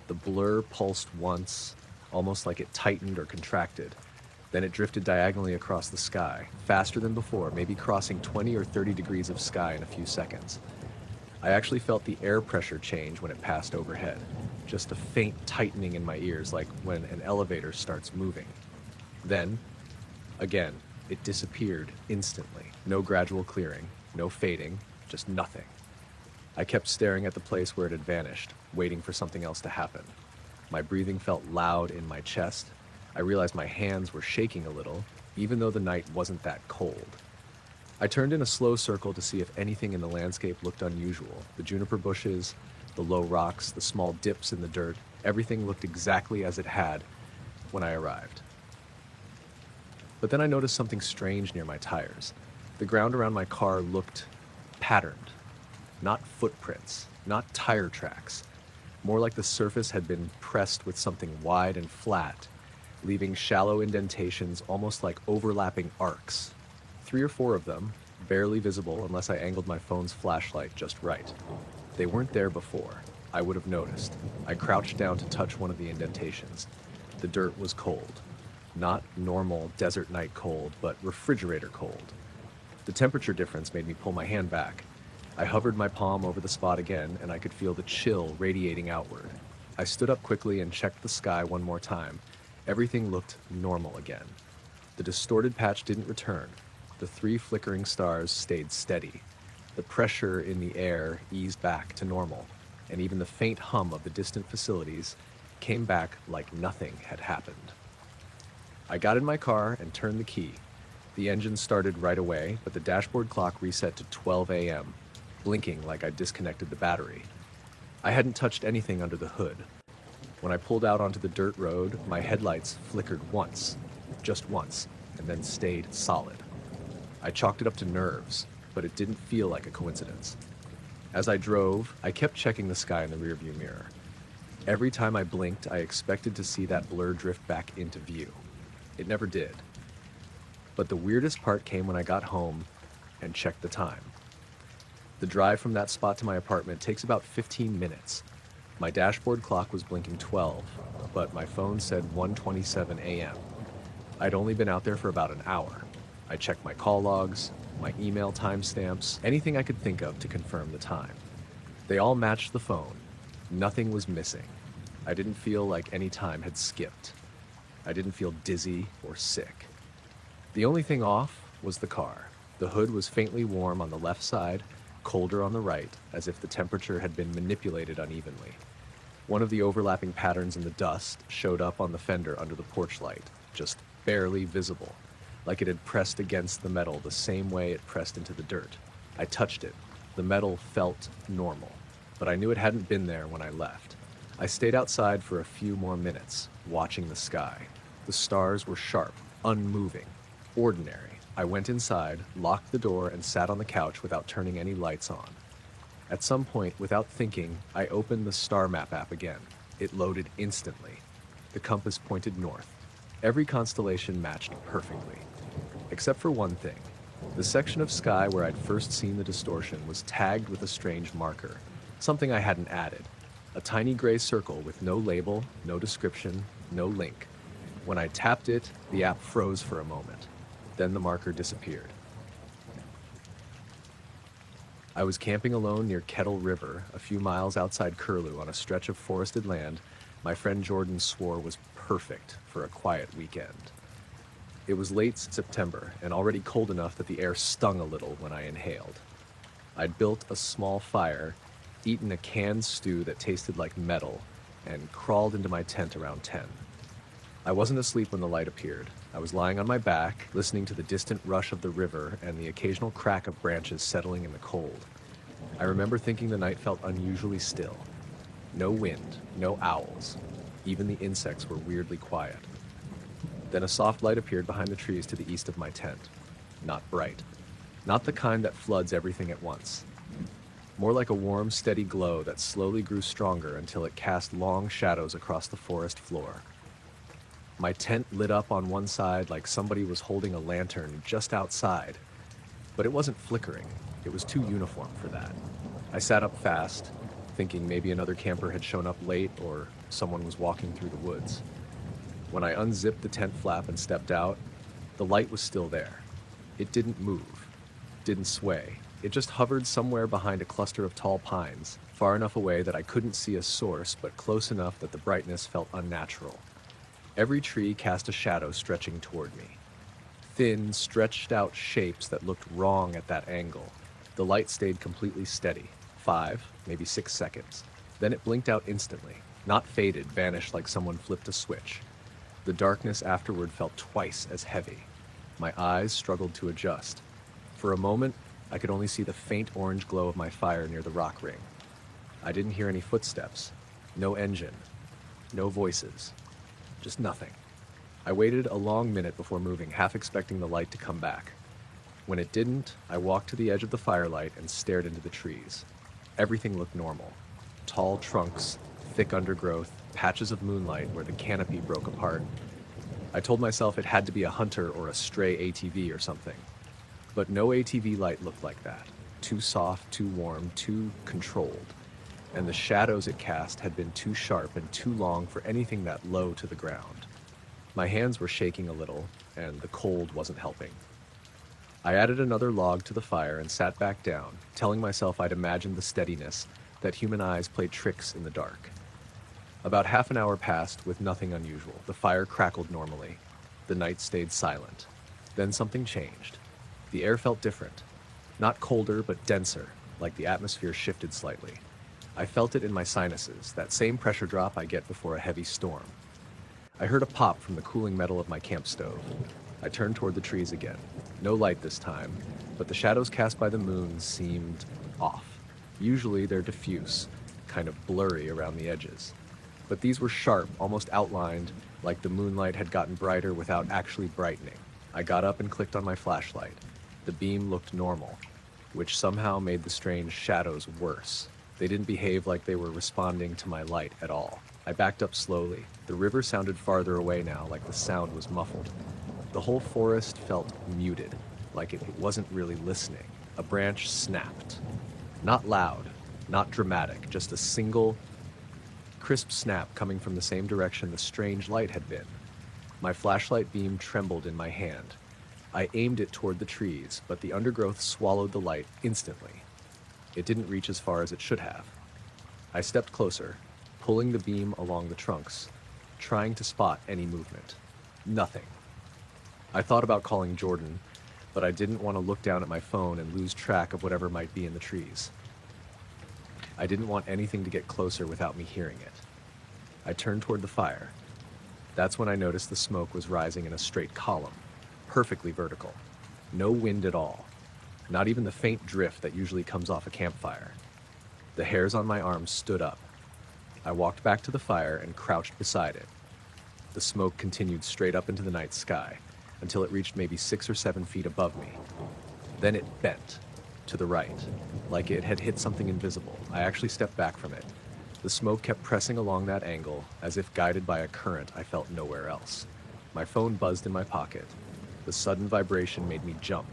The blur pulsed once, almost like it tightened or contracted. Then it drifted diagonally across the sky, faster than before, maybe crossing 20 or 30 degrees of sky in a few seconds. I actually felt the air pressure change when it passed overhead, just a faint tightening in my ears, like when an elevator starts moving. Then, again, it disappeared instantly. No gradual clearing, no fading, just nothing. I kept staring at the place where it had vanished, waiting for something else to happen. My breathing felt loud in my chest. I realized my hands were shaking a little, even though the night wasn't that cold. I turned in a slow circle to see if anything in the landscape looked unusual. The juniper bushes, the low rocks, the small dips in the dirt, everything looked exactly as it had when I arrived. But then I noticed something strange near my tires. The ground around my car looked patterned. Not footprints, not tire tracks, more like the surface had been pressed with something wide and flat, leaving shallow indentations almost like overlapping arcs. 3 or 4 of them, barely visible unless I angled my phone's flashlight just right. They weren't there before. I would have noticed. I crouched down to touch one of the indentations. The dirt was cold. Not normal desert night cold, but refrigerator cold. The temperature difference made me pull my hand back. I hovered my palm over the spot again, and I could feel the chill radiating outward. I stood up quickly and checked the sky one more time. Everything looked normal again. The distorted patch didn't return. The 3 flickering stars stayed steady. The pressure in the air eased back to normal, and even the faint hum of the distant facilities came back like nothing had happened. I got in my car and turned the key. The engine started right away, but the dashboard clock reset to 12 a.m., blinking like I'd disconnected the battery. I hadn't touched anything under the hood. When I pulled out onto the dirt road, my headlights flickered once, just once, and then stayed solid. I chalked it up to nerves, but it didn't feel like a coincidence. As I drove, I kept checking the sky in the rearview mirror. Every time I blinked, I expected to see that blur drift back into view. It never did. But the weirdest part came when I got home and checked the time. The drive from that spot to my apartment takes about 15 minutes. My dashboard clock was blinking 12, but my phone said 1:27 a.m. I'd only been out there for about an hour. I checked my call logs, my email timestamps, anything I could think of to confirm the time. They all matched the phone. Nothing was missing. I didn't feel like any time had skipped. I didn't feel dizzy or sick. The only thing off was the car. The hood was faintly warm on the left side, colder on the right, as if the temperature had been manipulated unevenly. One of the overlapping patterns in the dust showed up on the fender under the porch light, just barely visible, like it had pressed against the metal the same way it pressed into the dirt. I touched it. The metal felt normal, but I knew it hadn't been there when I left. I stayed outside for a few more minutes, watching the sky. The stars were sharp, unmoving, ordinary. I went inside, locked the door, and sat on the couch without turning any lights on. At some point, without thinking, I opened the star map app again. It loaded instantly. The compass pointed north. Every constellation matched perfectly. Except for one thing. The section of sky where I'd first seen the distortion was tagged with a strange marker, something I hadn't added. A tiny gray circle with no label, no description, no link. When I tapped it, the app froze for a moment. Then the marker disappeared. I was camping alone near Kettle River, a few miles outside Curlew on a stretch of forested land my friend Jordan swore was perfect for a quiet weekend. It was late September and already cold enough that the air stung a little when I inhaled. I'd built a small fire, eaten a canned stew that tasted like metal, and crawled into my tent around 10. I wasn't asleep when the light appeared. I was lying on my back, listening to the distant rush of the river and the occasional crack of branches settling in the cold. I remember thinking the night felt unusually still. No wind, no owls. Even the insects were weirdly quiet. Then a soft light appeared behind the trees to the east of my tent. Not bright. Not the kind that floods everything at once. More like a warm, steady glow that slowly grew stronger until it cast long shadows across the forest floor. My tent lit up on one side like somebody was holding a lantern just outside, but it wasn't flickering. It was too uniform for that. I sat up fast, thinking maybe another camper had shown up late or someone was walking through the woods. When I unzipped the tent flap and stepped out, the light was still there. It didn't move, didn't sway. It just hovered somewhere behind a cluster of tall pines, far enough away that I couldn't see a source, but close enough that the brightness felt unnatural. Every tree cast a shadow stretching toward me. Thin, stretched-out shapes that looked wrong at that angle. The light stayed completely steady. 5, maybe 6 seconds. Then it blinked out instantly. Not faded, vanished like someone flipped a switch. The darkness afterward felt twice as heavy. My eyes struggled to adjust. For a moment, I could only see the faint orange glow of my fire near the rock ring. I didn't hear any footsteps. No engine. No voices. Just nothing. I waited a long minute before moving, half expecting the light to come back. When it didn't, I walked to the edge of the firelight and stared into the trees. Everything looked normal. Tall trunks, thick undergrowth, patches of moonlight where the canopy broke apart. I told myself it had to be a hunter or a stray ATV or something. But no ATV light looked like that. Too soft, too warm, too controlled. And the shadows it cast had been too sharp and too long for anything that low to the ground. My hands were shaking a little, and the cold wasn't helping. I added another log to the fire and sat back down, telling myself I'd imagined the steadiness, that human eyes played tricks in the dark. About half an hour passed with nothing unusual. The fire crackled normally. The night stayed silent. Then something changed. The air felt different. Not colder, but denser, like the atmosphere shifted slightly. I felt it in my sinuses, that same pressure drop I get before a heavy storm. I heard a pop from the cooling metal of my camp stove. I turned toward the trees again. No light this time, but the shadows cast by the moon seemed off. Usually they're diffuse, kind of blurry around the edges. But these were sharp, almost outlined, like the moonlight had gotten brighter without actually brightening. I got up and clicked on my flashlight. The beam looked normal, which somehow made the strange shadows worse. They didn't behave like they were responding to my light at all. I backed up slowly. The river sounded farther away now, like the sound was muffled. The whole forest felt muted, like it wasn't really listening. A branch snapped. Not loud, not dramatic, just a single, crisp snap coming from the same direction the strange light had been. My flashlight beam trembled in my hand. I aimed it toward the trees, but the undergrowth swallowed the light instantly. It didn't reach as far as it should have. I stepped closer, pulling the beam along the trunks, trying to spot any movement. Nothing. I thought about calling Jordan, but I didn't want to look down at my phone and lose track of whatever might be in the trees. I didn't want anything to get closer without me hearing it. I turned toward the fire. That's when I noticed the smoke was rising in a straight column, perfectly vertical. No wind at all, not even the faint drift that usually comes off a campfire. The hairs on my arms stood up. I walked back to the fire and crouched beside it. The smoke continued straight up into the night sky, until it reached maybe 6 or 7 feet above me. Then it bent to the right, like it had hit something invisible. I actually stepped back from it. The smoke kept pressing along that angle, as if guided by a current I felt nowhere else. My phone buzzed in my pocket. The sudden vibration made me jump.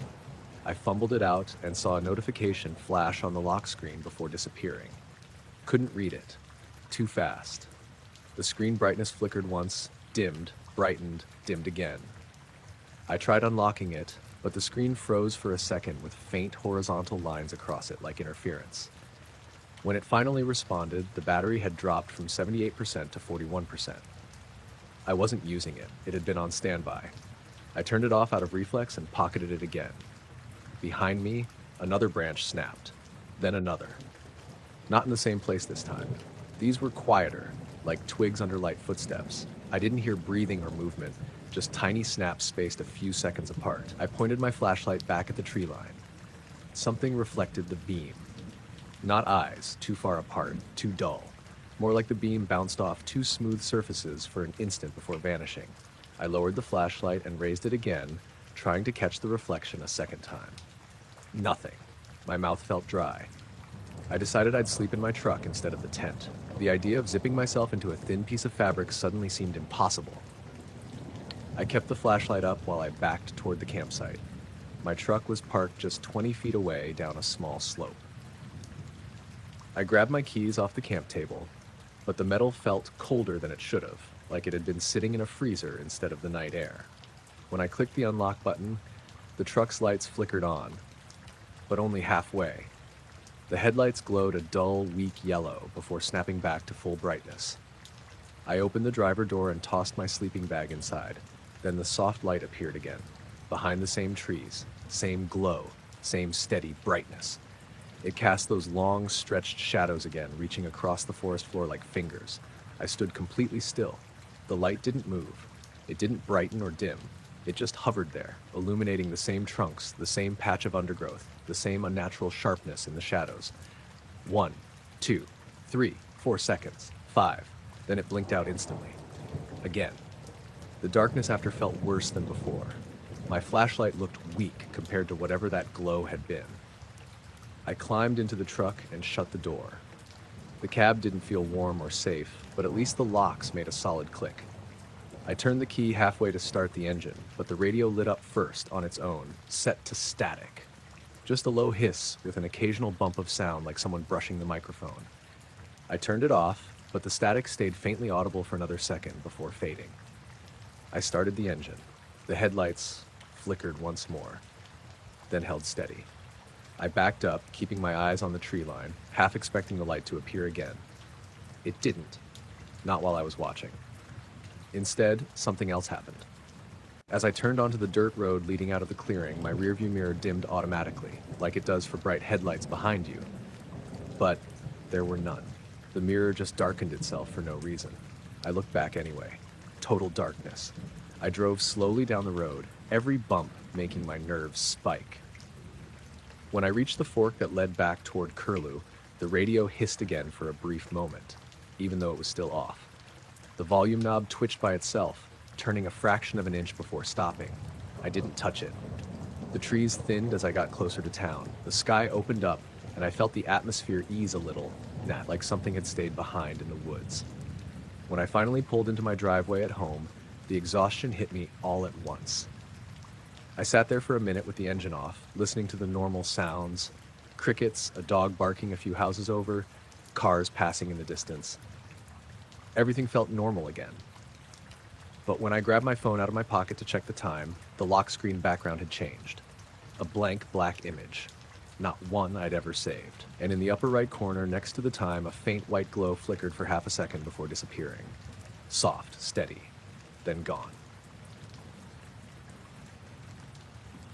I fumbled it out and saw a notification flash on the lock screen before disappearing. Couldn't read it. Too fast. The screen brightness flickered once, dimmed, brightened, dimmed again. I tried unlocking it, but the screen froze for a second with faint horizontal lines across it like interference. When it finally responded, the battery had dropped from 78% to 41%. I wasn't using it. It had been on standby. I turned it off out of reflex and pocketed it again. Behind me, another branch snapped, then another. Not in the same place this time. These were quieter, like twigs under light footsteps. I didn't hear breathing or movement, just tiny snaps spaced a few seconds apart. I pointed my flashlight back at the tree line. Something reflected the beam. Not eyes, too far apart, too dull. More like the beam bounced off two smooth surfaces for an instant before vanishing. I lowered the flashlight and raised it again, trying to catch the reflection a second time. Nothing. My mouth felt dry. I decided I'd sleep in my truck instead of the tent. The idea of zipping myself into a thin piece of fabric suddenly seemed impossible. I kept the flashlight up while I backed toward the campsite. My truck was parked just 20 feet away down a small slope. I grabbed my keys off the camp table, but the metal felt colder than it should have, like it had been sitting in a freezer instead of the night air. When I clicked the unlock button, the truck's lights flickered on, but only halfway. The headlights glowed a dull, weak yellow before snapping back to full brightness. I opened the driver door and tossed my sleeping bag inside. Then the soft light appeared again, behind the same trees, same glow, same steady brightness. It cast those long, stretched shadows again, reaching across the forest floor like fingers. I stood completely still. The light didn't move. It didn't brighten or dim. It just hovered there, illuminating the same trunks, the same patch of undergrowth, the same unnatural sharpness in the shadows. 1, 2, 3, 4 seconds, 5. Then it blinked out instantly. Again. The darkness after felt worse than before. My flashlight looked weak compared to whatever that glow had been. I climbed into the truck and shut the door. The cab didn't feel warm or safe, but at least the locks made a solid click. I turned the key halfway to start the engine, but the radio lit up first on its own, set to static. Just a low hiss with an occasional bump of sound like someone brushing the microphone. I turned it off, but the static stayed faintly audible for another second before fading. I started the engine. The headlights flickered once more, then held steady. I backed up, keeping my eyes on the tree line, half expecting the light to appear again. It didn't, not while I was watching. Instead, something else happened. As I turned onto the dirt road leading out of the clearing, my rearview mirror dimmed automatically, like it does for bright headlights behind you. But there were none. The mirror just darkened itself for no reason. I looked back anyway. Total darkness. I drove slowly down the road, every bump making my nerves spike. When I reached the fork that led back toward Curlew, the radio hissed again for a brief moment, even though it was still off. The volume knob twitched by itself, turning a fraction of an inch before stopping. I didn't touch it. The trees thinned as I got closer to town. The sky opened up, and I felt the atmosphere ease a little, like something had stayed behind in the woods. When I finally pulled into my driveway at home, the exhaustion hit me all at once. I sat there for a minute with the engine off, listening to the normal sounds: crickets, a dog barking a few houses over, cars passing in the distance. Everything felt normal again. But when I grabbed my phone out of my pocket to check the time, the lock screen background had changed. A blank black image. Not one I'd ever saved. And in the upper right corner next to the time, a faint white glow flickered for half a second before disappearing. Soft, steady, then gone.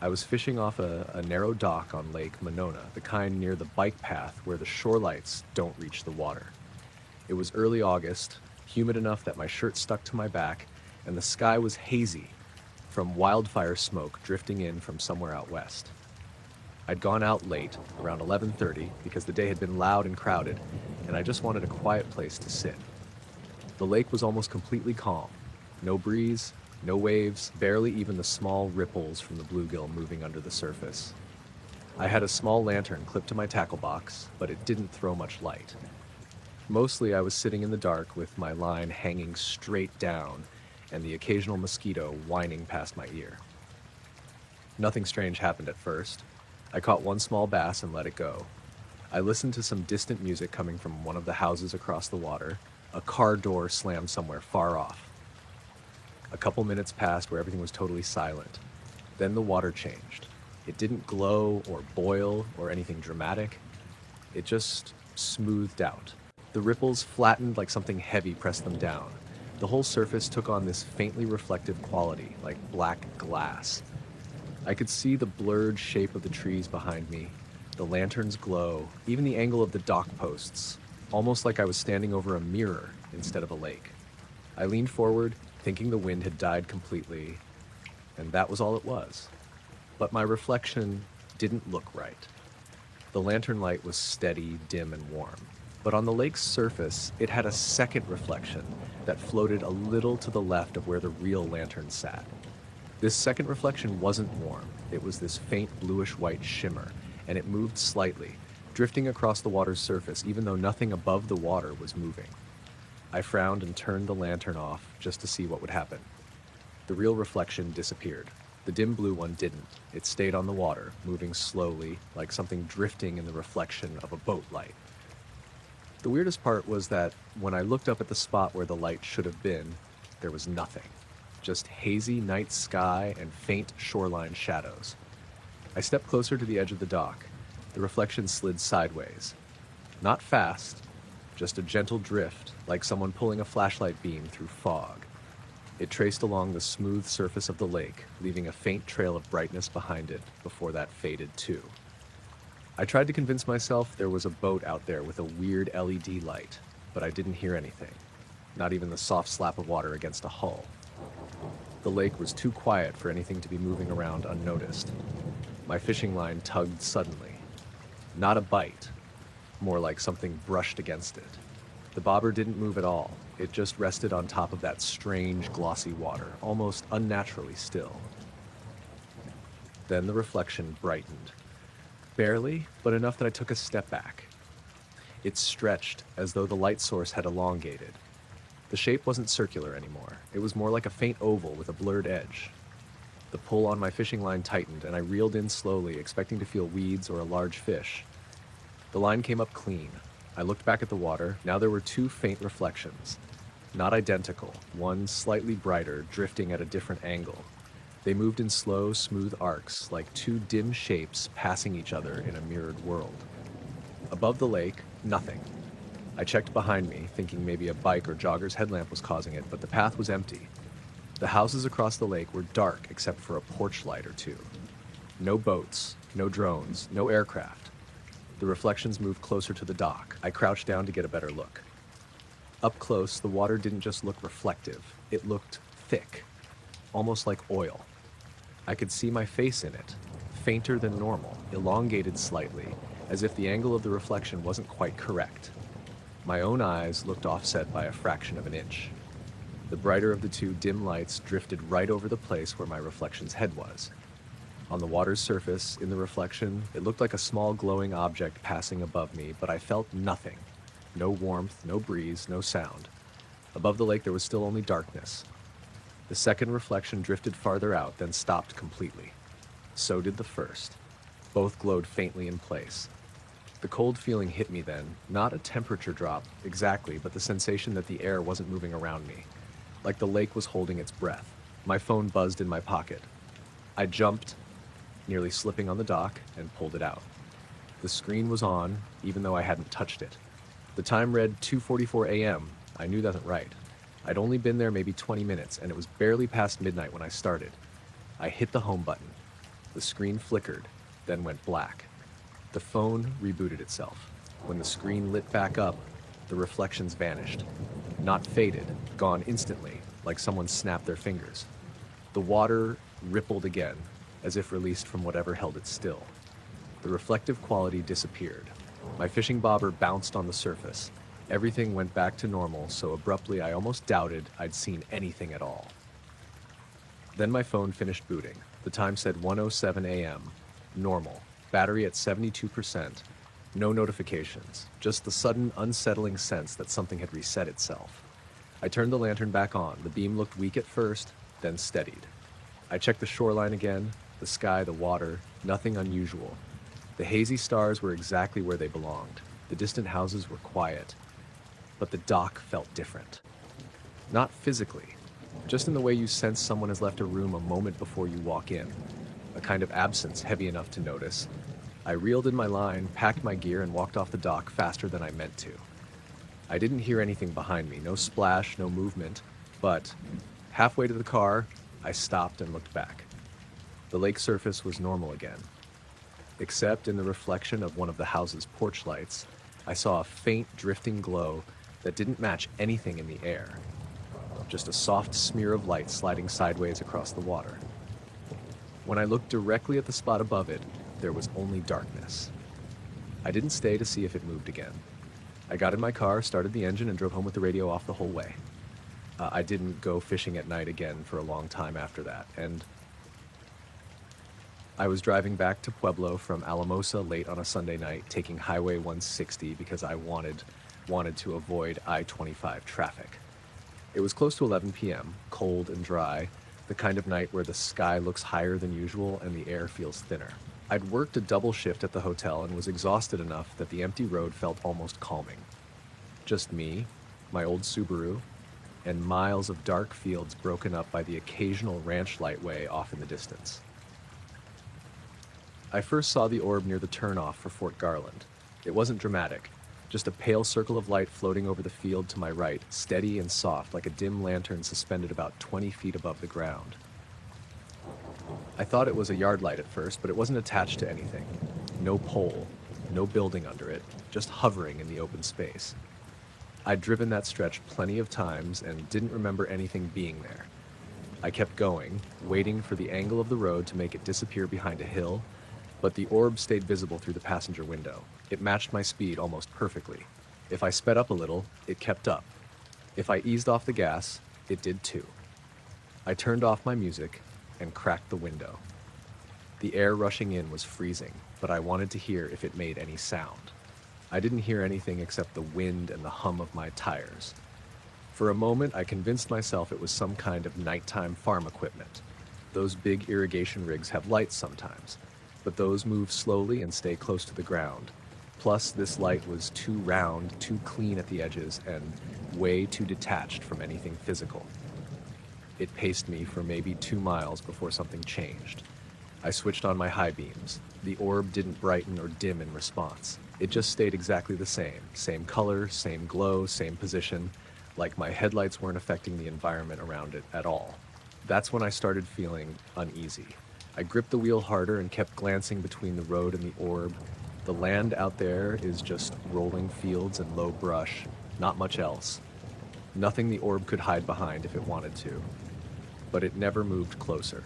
I was fishing off a narrow dock on Lake Monona, the kind near the bike path where the shore lights don't reach the water. It was early August, humid enough that my shirt stuck to my back, and the sky was hazy from wildfire smoke drifting in from somewhere out west. I'd gone out late, around 11:30, because the day had been loud and crowded, and I just wanted a quiet place to sit. The lake was almost completely calm. No breeze, no waves, barely even the small ripples from the bluegill moving under the surface. I had a small lantern clipped to my tackle box, but it didn't throw much light. Mostly I was sitting in the dark with my line hanging straight down and the occasional mosquito whining past my ear. Nothing strange happened at first. I caught one small bass and let it go. I listened to some distant music coming from one of the houses across the water. A car door slammed somewhere far off. A couple minutes passed where everything was totally silent. Then the water changed. It didn't glow or boil or anything dramatic. It just smoothed out. The ripples flattened like something heavy pressed them down. The whole surface took on this faintly reflective quality, like black glass. I could see the blurred shape of the trees behind me, the lantern's glow, even the angle of the dock posts, almost like I was standing over a mirror instead of a lake. I leaned forward, thinking the wind had died completely, and that was all it was. But my reflection didn't look right. The lantern light was steady, dim, and warm. But on the lake's surface, it had a second reflection that floated a little to the left of where the real lantern sat. This second reflection wasn't warm. It was this faint bluish-white shimmer, and it moved slightly, drifting across the water's surface even though nothing above the water was moving. I frowned and turned the lantern off just to see what would happen. The real reflection disappeared. The dim blue one didn't. It stayed on the water, moving slowly, like something drifting in the reflection of a boat light. The weirdest part was that when I looked up at the spot where the light should have been, there was nothing. Just hazy night sky and faint shoreline shadows. I stepped closer to the edge of the dock. The reflection slid sideways. Not fast, just a gentle drift, like someone pulling a flashlight beam through fog. It traced along the smooth surface of the lake, leaving a faint trail of brightness behind it before that faded too. I tried to convince myself there was a boat out there with a weird LED light, but I didn't hear anything, not even the soft slap of water against a hull. The lake was too quiet for anything to be moving around unnoticed. My fishing line tugged suddenly. Not a bite, more like something brushed against it. The bobber didn't move at all. It just rested on top of that strange, glossy water, almost unnaturally still. Then the reflection brightened. Barely, but enough that I took a step back. It stretched as though the light source had elongated. The shape wasn't circular anymore. It was more like a faint oval with a blurred edge. The pull on my fishing line tightened, and I reeled in slowly, expecting to feel weeds or a large fish. The line came up clean. I looked back at the water. Now there were two faint reflections. Not identical, one slightly brighter, drifting at a different angle. They moved in slow, smooth arcs, like two dim shapes passing each other in a mirrored world. Above the lake, nothing. I checked behind me, thinking maybe a bike or jogger's headlamp was causing it, but the path was empty. The houses across the lake were dark except for a porch light or two. No boats, no drones, no aircraft. The reflections moved closer to the dock. I crouched down to get a better look. Up close, the water didn't just look reflective. It looked thick, almost like oil. I could see my face in it, fainter than normal, elongated slightly, as if the angle of the reflection wasn't quite correct. My own eyes looked offset by a fraction of an inch. The brighter of the two dim lights drifted right over the place where my reflection's head was. On the water's surface, in the reflection, it looked like a small glowing object passing above me, but I felt nothing. No warmth, no breeze, no sound. Above the lake there was still only darkness. The second reflection drifted farther out, then stopped completely. So did the first. Both glowed faintly in place. The cold feeling hit me then, not a temperature drop exactly, but the sensation that the air wasn't moving around me, like the lake was holding its breath. My phone buzzed in my pocket. I jumped, nearly slipping on the dock, and pulled it out. The screen was on, even though I hadn't touched it. The time read 2:44 a.m. I knew that wasn't right. I'd only been there maybe 20 minutes, and it was barely past midnight when I started. I hit the home button. The screen flickered, then went black. The phone rebooted itself. When the screen lit back up, the reflections vanished. Not faded, gone instantly, like someone snapped their fingers. The water rippled again, as if released from whatever held it still. The reflective quality disappeared. My fishing bobber bounced on the surface. Everything went back to normal so abruptly I almost doubted I'd seen anything at all. Then my phone finished booting. The time said 1:07 a.m. Normal. Battery at 72%. No notifications. Just the sudden, unsettling sense that something had reset itself. I turned the lantern back on. The beam looked weak at first, then steadied. I checked the shoreline again, the sky, the water, nothing unusual. The hazy stars were exactly where they belonged. The distant houses were quiet. But the dock felt different. Not physically, just in the way you sense someone has left a room a moment before you walk in. A kind of absence heavy enough to notice. I reeled in my line, packed my gear, and walked off the dock faster than I meant to. I didn't hear anything behind me, no splash, no movement, but halfway to the car, I stopped and looked back. The lake surface was normal again. Except in the reflection of one of the house's porch lights, I saw a faint drifting glow that didn't match anything in the air. Just a soft smear of light sliding sideways across the water. When I looked directly at the spot above it, there was only darkness. I didn't stay to see if it moved again. I got in my car, started the engine, and drove home with the radio off the whole way. I didn't go fishing at night again for a long time after that, and I was driving back to Pueblo from Alamosa late on a Sunday night, taking Highway 160 because I wanted to avoid I-25 traffic. It was close to 11 p.m., cold and dry, the kind of night where the sky looks higher than usual and the air feels thinner. I'd worked a double shift at the hotel and was exhausted enough that the empty road felt almost calming. Just me, my old Subaru, and miles of dark fields broken up by the occasional ranch lightway off in the distance. I first saw the orb near the turnoff for Fort Garland. It wasn't dramatic, just a pale circle of light floating over the field to my right, steady and soft like a dim lantern suspended about 20 feet above the ground. I thought it was a yard light at first, but it wasn't attached to anything. No pole, no building under it, just hovering in the open space. I'd driven that stretch plenty of times and didn't remember anything being there. I kept going, waiting for the angle of the road to make it disappear behind a hill, but the orb stayed visible through the passenger window. It matched my speed almost perfectly. If I sped up a little, it kept up. If I eased off the gas, it did too. I turned off my music and cracked the window. The air rushing in was freezing, but I wanted to hear if it made any sound. I didn't hear anything except the wind and the hum of my tires. For a moment, I convinced myself it was some kind of nighttime farm equipment. Those big irrigation rigs have lights sometimes, but those move slowly and stay close to the ground. Plus, this light was too round, too clean at the edges, and way too detached from anything physical. It paced me for maybe 2 miles before something changed. I switched on my high beams. The orb didn't brighten or dim in response. It just stayed exactly the same. Same color, same glow, same position, like my headlights weren't affecting the environment around it at all. That's when I started feeling uneasy. I gripped the wheel harder and kept glancing between the road and the orb. The land out there is just rolling fields and low brush, not much else. Nothing the orb could hide behind if it wanted to. But it never moved closer.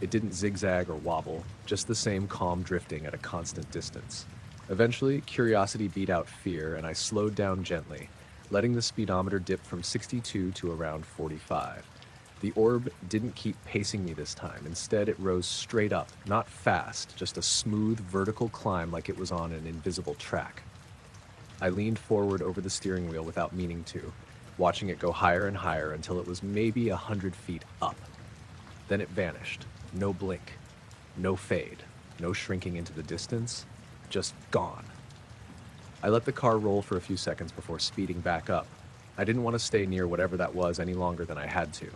It didn't zigzag or wobble, just the same calm drifting at a constant distance. Eventually, curiosity beat out fear, and I slowed down gently, letting the speedometer dip from 62 to around 45. The orb didn't keep pacing me this time. Instead, it rose straight up, not fast, just a smooth vertical climb like it was on an invisible track. I leaned forward over the steering wheel without meaning to, watching it go higher and higher until it was maybe 100 feet up. Then it vanished. No blink, no fade, no shrinking into the distance, just gone. I let the car roll for a few seconds before speeding back up. I didn't want to stay near whatever that was any longer than I had to.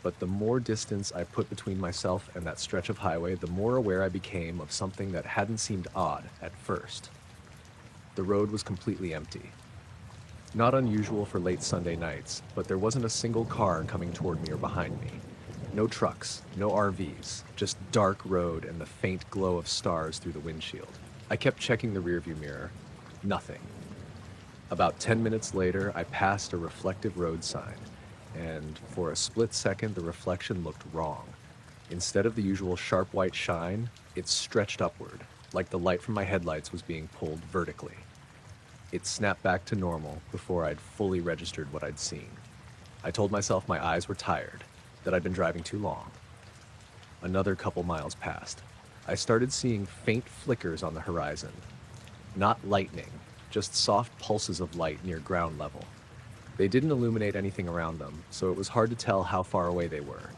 But the more distance I put between myself and that stretch of highway, the more aware I became of something that hadn't seemed odd at first. The road was completely empty. Not unusual for late Sunday nights, but there wasn't a single car coming toward me or behind me. No trucks, no RVs, just dark road and the faint glow of stars through the windshield. I kept checking the rearview mirror. Nothing. About 10 minutes later, I passed a reflective road sign, and for a split second, the reflection looked wrong. Instead of the usual sharp white shine, it stretched upward, like the light from my headlights was being pulled vertically. It snapped back to normal before I'd fully registered what I'd seen. I told myself my eyes were tired, that I'd been driving too long. Another couple miles passed. I started seeing faint flickers on the horizon. Not lightning, just soft pulses of light near ground level. They didn't illuminate anything around them, so it was hard to tell how far away they were.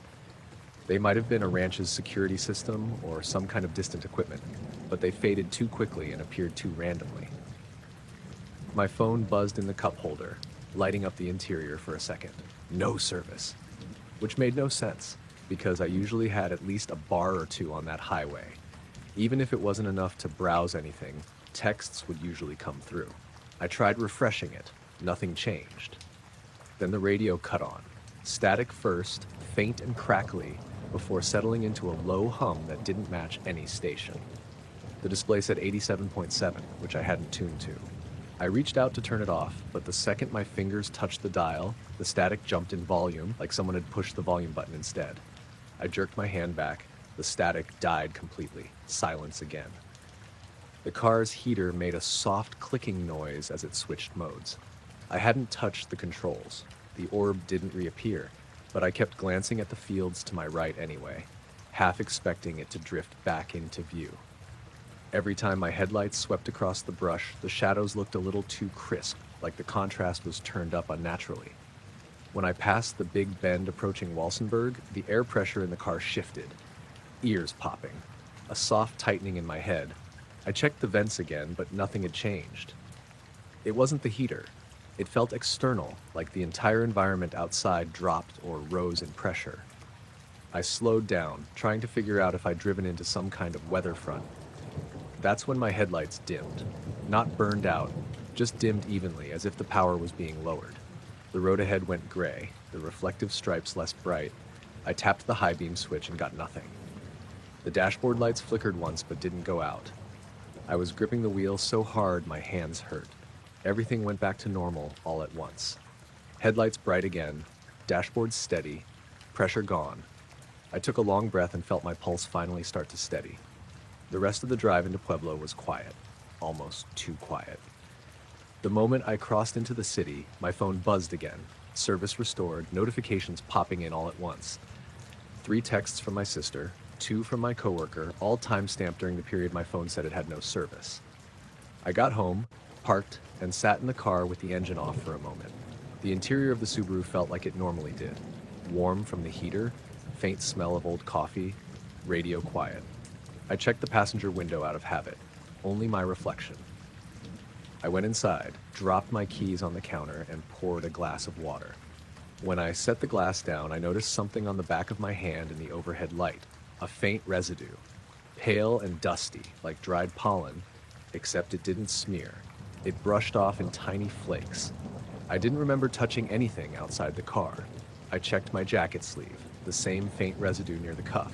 They might have been a ranch's security system or some kind of distant equipment, but they faded too quickly and appeared too randomly. My phone buzzed in the cup holder, lighting up the interior for a second. No service. Which made no sense, because I usually had at least a bar or two on that highway. Even if it wasn't enough to browse anything, texts would usually come through. I tried refreshing it. Nothing changed. Then the radio cut on. Static first, faint and crackly, before settling into a low hum that didn't match any station. The display said 87.7, which I hadn't tuned to. I reached out to turn it off, but the second my fingers touched the dial, the static jumped in volume, like someone had pushed the volume button instead. I jerked my hand back. The static died completely. Silence again. The car's heater made a soft clicking noise as it switched modes. I hadn't touched the controls. The orb didn't reappear, but I kept glancing at the fields to my right anyway, half expecting it to drift back into view. Every time my headlights swept across the brush, the shadows looked a little too crisp, like the contrast was turned up unnaturally. When I passed the big bend approaching Walsenburg, the air pressure in the car shifted, ears popping, a soft tightening in my head. I checked the vents again, but nothing had changed. It wasn't the heater. It felt external, like the entire environment outside dropped or rose in pressure. I slowed down, trying to figure out if I'd driven into some kind of weather front. That's when my headlights dimmed. Not burned out, just dimmed evenly, as if the power was being lowered. The road ahead went gray, the reflective stripes less bright. I tapped the high beam switch and got nothing. The dashboard lights flickered once but didn't go out. I was gripping the wheel so hard my hands hurt. Everything went back to normal all at once. Headlights bright again, dashboard steady, pressure gone. I took a long breath and felt my pulse finally start to steady. The rest of the drive into Pueblo was quiet, almost too quiet. The moment I crossed into the city, my phone buzzed again, service restored, notifications popping in all at once. 3 texts from my sister, 2 from my coworker, all time-stamped during the period my phone said it had no service. I got home, Parked and sat in the car with the engine off for a moment. The interior of the Subaru felt like it normally did. Warm from the heater, faint smell of old coffee, radio quiet. I checked the passenger window out of habit. Only my reflection. I went inside, dropped my keys on the counter, and poured a glass of water. When I set the glass down, I noticed something on the back of my hand in the overhead light. A faint residue. Pale and dusty, like dried pollen, except it didn't smear. It brushed off in tiny flakes. I didn't remember touching anything outside the car. I checked my jacket sleeve, the same faint residue near the cuff.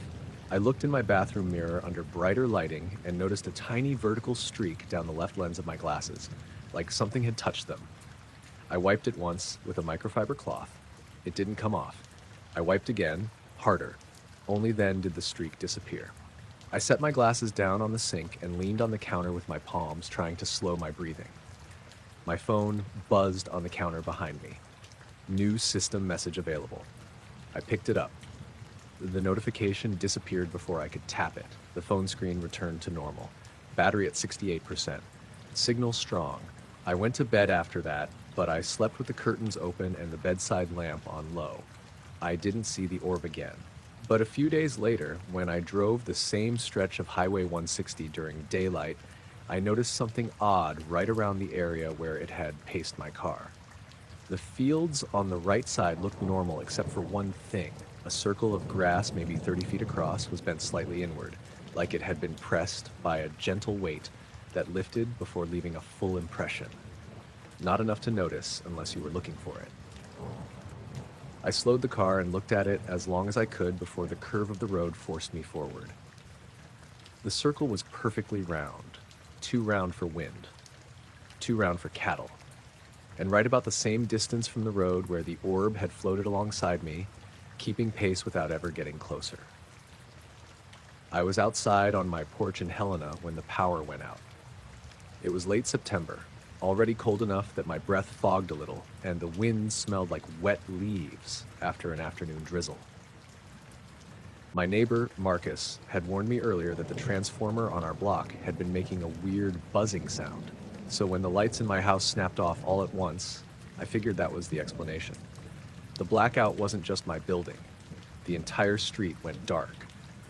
I looked in my bathroom mirror under brighter lighting and noticed a tiny vertical streak down the left lens of my glasses, like something had touched them. I wiped it once with a microfiber cloth. It didn't come off. I wiped again, harder. Only then did the streak disappear. I set my glasses down on the sink and leaned on the counter with my palms, trying to slow my breathing. My phone buzzed on the counter behind me. New system message available. I picked it up. The notification disappeared before I could tap it. The phone screen returned to normal. Battery at 68%. Signal strong. I went to bed after that, but I slept with the curtains open and the bedside lamp on low. I didn't see the orb again. But a few days later, when I drove the same stretch of Highway 160 during daylight, I noticed something odd right around the area where it had paced my car. The fields on the right side looked normal except for one thing. A circle of grass, maybe 30 feet across, was bent slightly inward, like it had been pressed by a gentle weight that lifted before leaving a full impression. Not enough to notice unless you were looking for it. I slowed the car and looked at it as long as I could before the curve of the road forced me forward. The circle was perfectly round, too round for wind, too round for cattle, and right about the same distance from the road where the orb had floated alongside me, keeping pace without ever getting closer. I was outside on my porch in Helena when the power went out. It was late September, already cold enough that my breath fogged a little, and the wind smelled like wet leaves after an afternoon drizzle. My neighbor, Marcus, had warned me earlier that the transformer on our block had been making a weird buzzing sound, so when the lights in my house snapped off all at once, I figured that was the explanation. The blackout wasn't just my building. The entire street went dark.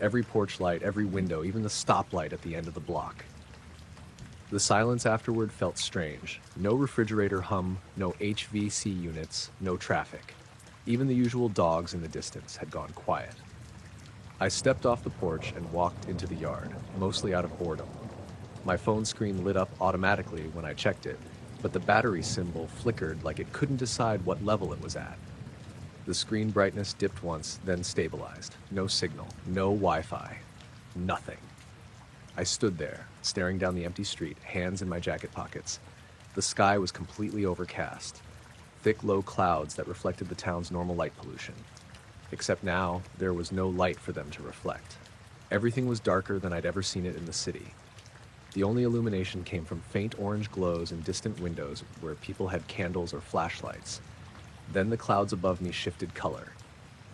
Every porch light, every window, even the stoplight at the end of the block. The silence afterward felt strange. No refrigerator hum, no HVC units, no traffic. Even the usual dogs in the distance had gone quiet. I stepped off the porch and walked into the yard, mostly out of boredom. My phone screen lit up automatically when I checked it, but the battery symbol flickered like it couldn't decide what level it was at. The screen brightness dipped once, then stabilized. No signal, no Wi-Fi, nothing. I stood there, staring down the empty street, hands in my jacket pockets. The sky was completely overcast. Thick, low clouds that reflected the town's normal light pollution. Except now, there was no light for them to reflect. Everything was darker than I'd ever seen it in the city. The only illumination came from faint orange glows in distant windows where people had candles or flashlights. Then the clouds above me shifted color.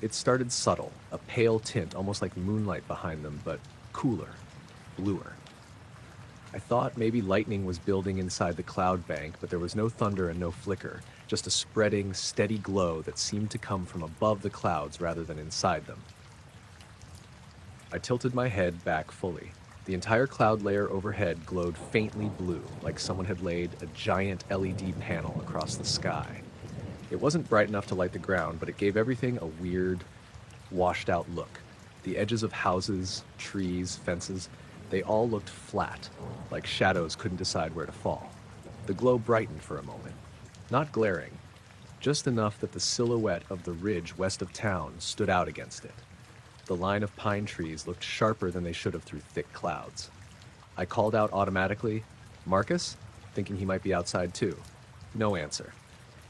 It started subtle, a pale tint, almost like moonlight behind them, but cooler. Bluer. I thought maybe lightning was building inside the cloud bank, but there was no thunder and no flicker, just a spreading, steady glow that seemed to come from above the clouds rather than inside them. I tilted my head back fully. The entire cloud layer overhead glowed faintly blue, like someone had laid a giant LED panel across the sky. It wasn't bright enough to light the ground, but it gave everything a weird, washed-out look. The edges of houses, trees, fences, they all looked flat, like shadows couldn't decide where to fall. The glow brightened for a moment. Not glaring, just enough that the silhouette of the ridge west of town stood out against it. The line of pine trees looked sharper than they should have through thick clouds. I called out automatically, "Marcus?" thinking he might be outside too. No answer.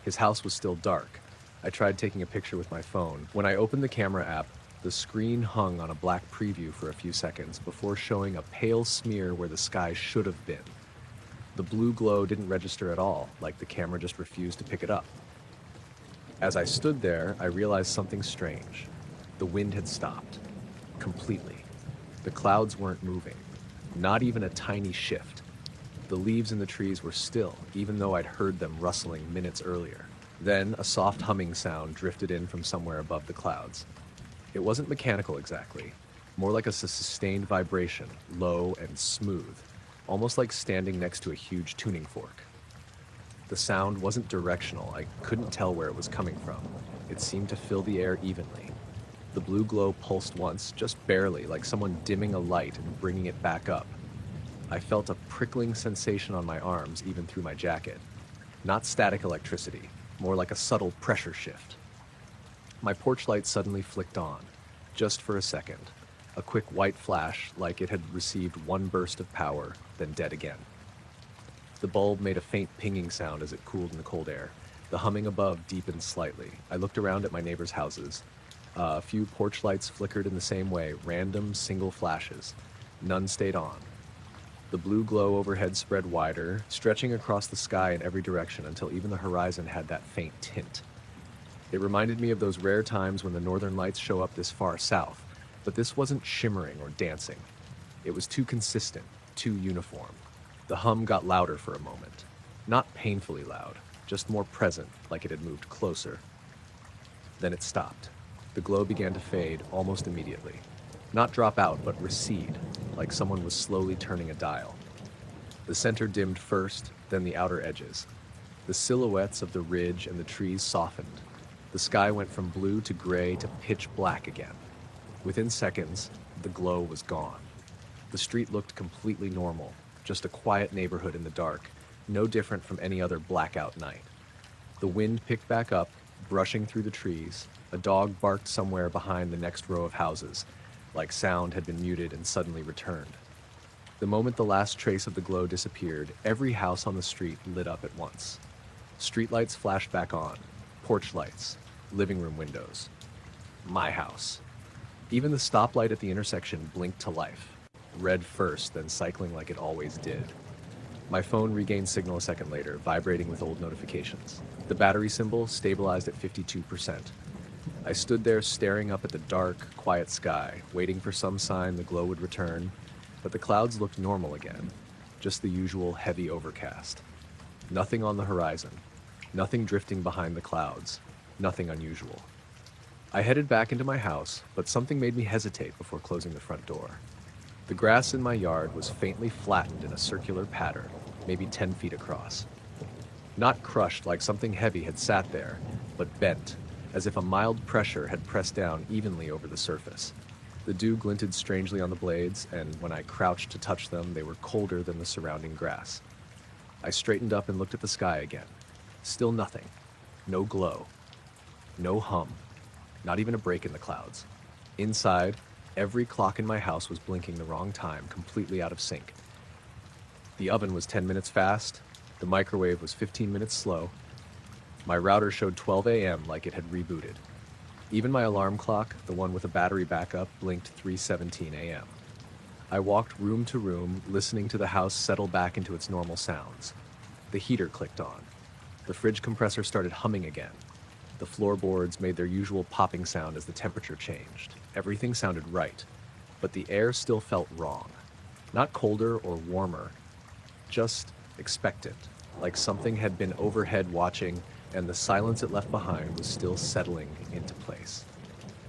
His house was still dark. I tried taking a picture with my phone. When I opened the camera app, the screen hung on a black preview for a few seconds before showing a pale smear where the sky should have been. The blue glow didn't register at all, like the camera just refused to pick it up. As I stood there, I realized something strange. The wind had stopped. Completely. The clouds weren't moving. Not even a tiny shift. The leaves in the trees were still, even though I'd heard them rustling minutes earlier. Then a soft humming sound drifted in from somewhere above the clouds. It wasn't mechanical exactly, more like a sustained vibration, low and smooth, almost like standing next to a huge tuning fork. The sound wasn't directional. I couldn't tell where it was coming from. It seemed to fill the air evenly. The blue glow pulsed once, just barely, like someone dimming a light and bringing it back up. I felt a prickling sensation on my arms, even through my jacket. Not static electricity, more like a subtle pressure shift. My porch light suddenly flicked on, just for a second. A quick white flash, like it had received one burst of power, then dead again. The bulb made a faint pinging sound as it cooled in the cold air. The humming above deepened slightly. I looked around at my neighbors' houses. A few porch lights flickered in the same way, random single flashes. None stayed on. The blue glow overhead spread wider, stretching across the sky in every direction until even the horizon had that faint tint. It reminded me of those rare times when the northern lights show up this far south, but this wasn't shimmering or dancing. It was too consistent, too uniform. The hum got louder for a moment. Not painfully loud, just more present, like it had moved closer. Then it stopped. The glow began to fade almost immediately. Not drop out, but recede, like someone was slowly turning a dial. The center dimmed first, then the outer edges. The silhouettes of the ridge and the trees softened. The sky went from blue to gray to pitch black again. Within seconds, the glow was gone. The street looked completely normal, just a quiet neighborhood in the dark, no different from any other blackout night. The wind picked back up, brushing through the trees. A dog barked somewhere behind the next row of houses, like sound had been muted and suddenly returned. The moment the last trace of the glow disappeared, every house on the street lit up at once. Streetlights flashed back on, porch lights, living room windows. My house. Even the stoplight at the intersection blinked to life, red first, then cycling like it always did. My phone regained signal a second later, vibrating with old notifications. The battery symbol stabilized at 52%. I stood there staring up at the dark, quiet sky, waiting for some sign the glow would return, but the clouds looked normal again, just the usual heavy overcast. Nothing on the horizon, nothing drifting behind the clouds, nothing unusual. I headed back into my house, but something made me hesitate before closing the front door. The grass in my yard was faintly flattened in a circular pattern, maybe 10 feet across. Not crushed like something heavy had sat there, but bent, as if a mild pressure had pressed down evenly over the surface. The dew glinted strangely on the blades, and when I crouched to touch them, they were colder than the surrounding grass. I straightened up and looked at the sky again. Still nothing. No glow. No hum. Not even a break in the clouds. Inside, every clock in my house was blinking the wrong time, completely out of sync. The oven was 10 minutes fast. The microwave was 15 minutes slow. My router showed 12 a.m. like it had rebooted. Even my alarm clock, the one with a battery backup, blinked 3:17 a.m. I walked room to room, listening to the house settle back into its normal sounds. The heater clicked on. The fridge compressor started humming again. The floorboards made their usual popping sound as the temperature changed. Everything sounded right, but the air still felt wrong. Not colder or warmer, just expectant, like something had been overhead watching, and the silence it left behind was still settling into place.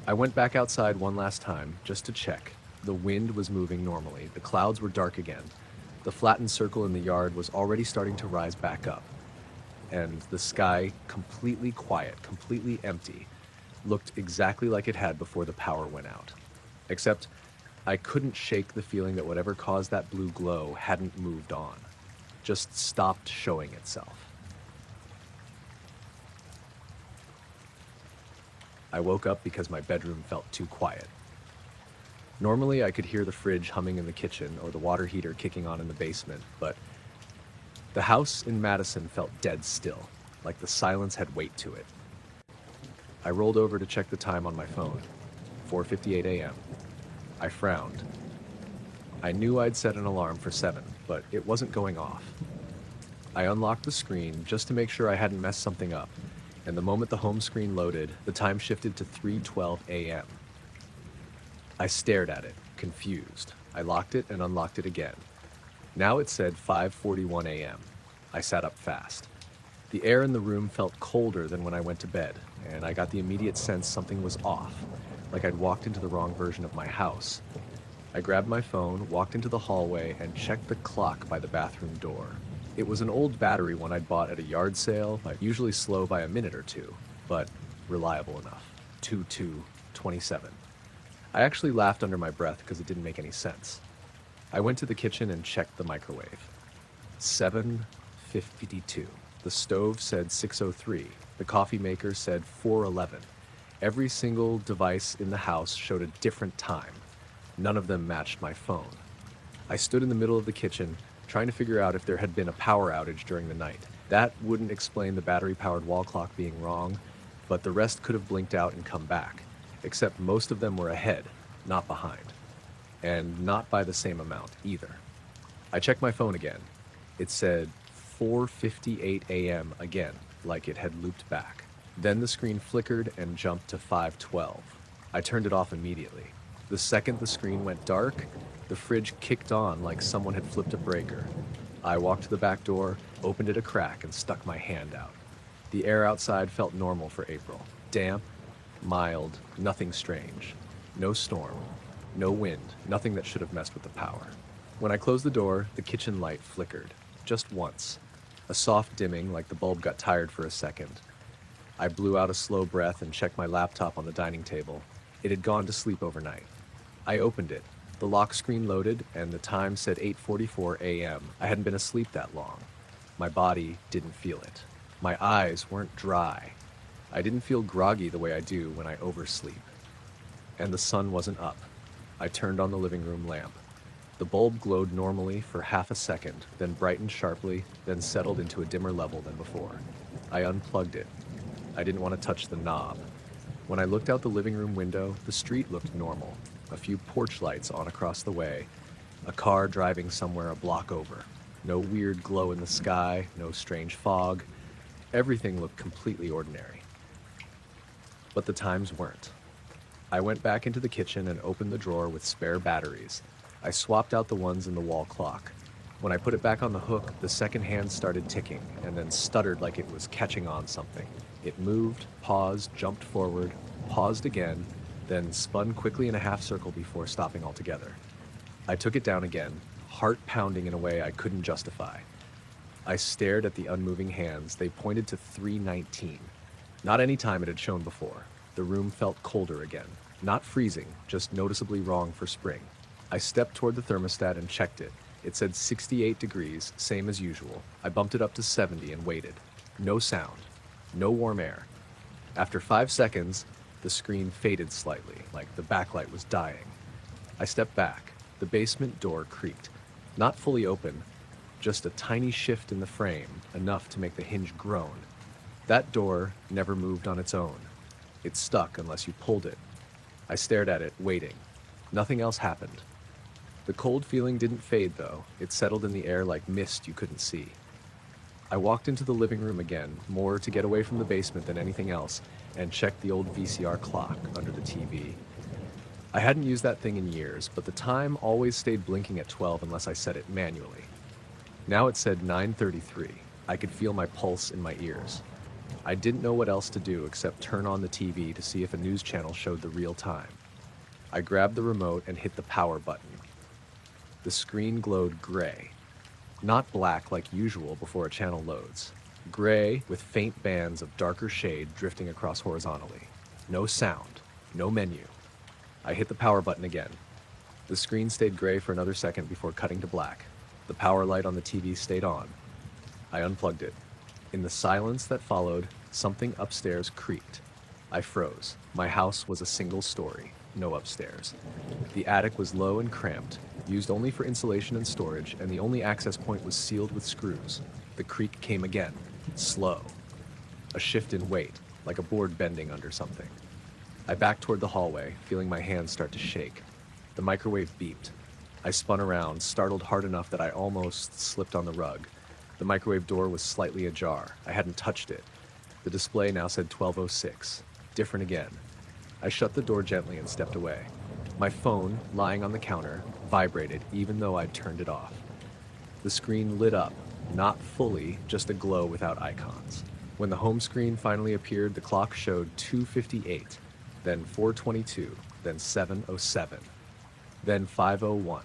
I went back outside one last time, just to check. The wind was moving normally. The clouds were dark again. The flattened circle in the yard was already starting to rise back up. And the sky, completely quiet, completely empty, looked exactly like it had before the power went out. Except, I couldn't shake the feeling that whatever caused that blue glow hadn't moved on, just stopped showing itself. I woke up because my bedroom felt too quiet. Normally, I could hear the fridge humming in the kitchen or the water heater kicking on in the basement, but the house in Madison felt dead still, like the silence had weight to it. I rolled over to check the time on my phone, 4:58 a.m. I frowned. I knew I'd set an alarm for 7, but it wasn't going off. I unlocked the screen just to make sure I hadn't messed something up, and the moment the home screen loaded, the time shifted to 3:12 a.m. I stared at it, confused. I locked it and unlocked it again. Now it said 5:41 a.m. I sat up fast. The air in the room felt colder than when I went to bed, and I got the immediate sense something was off, like I'd walked into the wrong version of my house. I grabbed my phone, walked into the hallway, and checked the clock by the bathroom door. It was an old battery one I'd bought at a yard sale, usually slow by a minute or two, but reliable enough. 22:27. I actually laughed under my breath because it didn't make any sense. I went to the kitchen and checked the microwave. 7:52. The stove said 6:03. The coffee maker said 4:11. Every single device in the house showed a different time. None of them matched my phone. I stood in the middle of the kitchen, trying to figure out if there had been a power outage during the night. That wouldn't explain the battery-powered wall clock being wrong, but the rest could have blinked out and come back, except most of them were ahead, not behind. And not by the same amount, either. I checked my phone again. It said 4:58 a.m. again, like it had looped back. Then the screen flickered and jumped to 5:12. I turned it off immediately. The second the screen went dark, the fridge kicked on like someone had flipped a breaker. I walked to the back door, opened it a crack, and stuck my hand out. The air outside felt normal for April. Damp, mild, nothing strange. No storm, no wind, nothing that should have messed with the power. When I closed the door, the kitchen light flickered. Just once. A soft dimming, like the bulb got tired for a second. I blew out a slow breath and checked my laptop on the dining table. It had gone to sleep overnight. I opened it. The lock screen loaded, and the time said 8:44 a.m. I hadn't been asleep that long. My body didn't feel it. My eyes weren't dry. I didn't feel groggy the way I do when I oversleep. And the sun wasn't up. I turned on the living room lamp. The bulb glowed normally for half a second, then brightened sharply, then settled into a dimmer level than before. I unplugged it. I didn't want to touch the knob. When I looked out the living room window, the street looked normal. A few porch lights on across the way. A car driving somewhere a block over. No weird glow in the sky, no strange fog. Everything looked completely ordinary. But the times weren't. I went back into the kitchen and opened the drawer with spare batteries. I swapped out the ones in the wall clock. When I put it back on the hook, the second hand started ticking and then stuttered like it was catching on something. It moved, paused, jumped forward, paused again, then spun quickly in a half circle before stopping altogether. I took it down again, heart pounding in a way I couldn't justify. I stared at the unmoving hands. They pointed to 3:19. Not any time it had shown before. The room felt colder again. Not freezing, just noticeably wrong for spring. I stepped toward the thermostat and checked it. It said 68 degrees, same as usual. I bumped it up to 70 and waited. No sound. No warm air. After 5 seconds, the screen faded slightly, like the backlight was dying. I stepped back. The basement door creaked. Not fully open, just a tiny shift in the frame, enough to make the hinge groan. That door never moved on its own. It stuck unless you pulled it. I stared at it, waiting. Nothing else happened. The cold feeling didn't fade, though. It settled in the air like mist you couldn't see. I walked into the living room again, more to get away from the basement than anything else, and checked the old VCR clock under the TV. I hadn't used that thing in years, but the time always stayed blinking at 12 unless I set it manually. Now it said 9:33. I could feel my pulse in my ears. I didn't know what else to do except turn on the TV to see if a news channel showed the real time. I grabbed the remote and hit the power button. The screen glowed gray. Not black like usual before a channel loads. Gray with faint bands of darker shade drifting across horizontally. No sound. No menu. I hit the power button again. The screen stayed gray for another second before cutting to black. The power light on the TV stayed on. I unplugged it. In the silence that followed, something upstairs creaked. I froze. My house was a single story, no upstairs. The attic was low and cramped, used only for insulation and storage, and the only access point was sealed with screws. The creak came again, slow. A shift in weight, like a board bending under something. I backed toward the hallway, feeling my hands start to shake. The microwave beeped. I spun around, startled hard enough that I almost slipped on the rug. The microwave door was slightly ajar. I hadn't touched it. The display now said 12:06. Different again. I shut the door gently and stepped away. My phone, lying on the counter, vibrated even though I'd turned it off. The screen lit up, not fully, just a glow without icons. When the home screen finally appeared, the clock showed 2:58, then 4:22, then 7:07, then 5:01.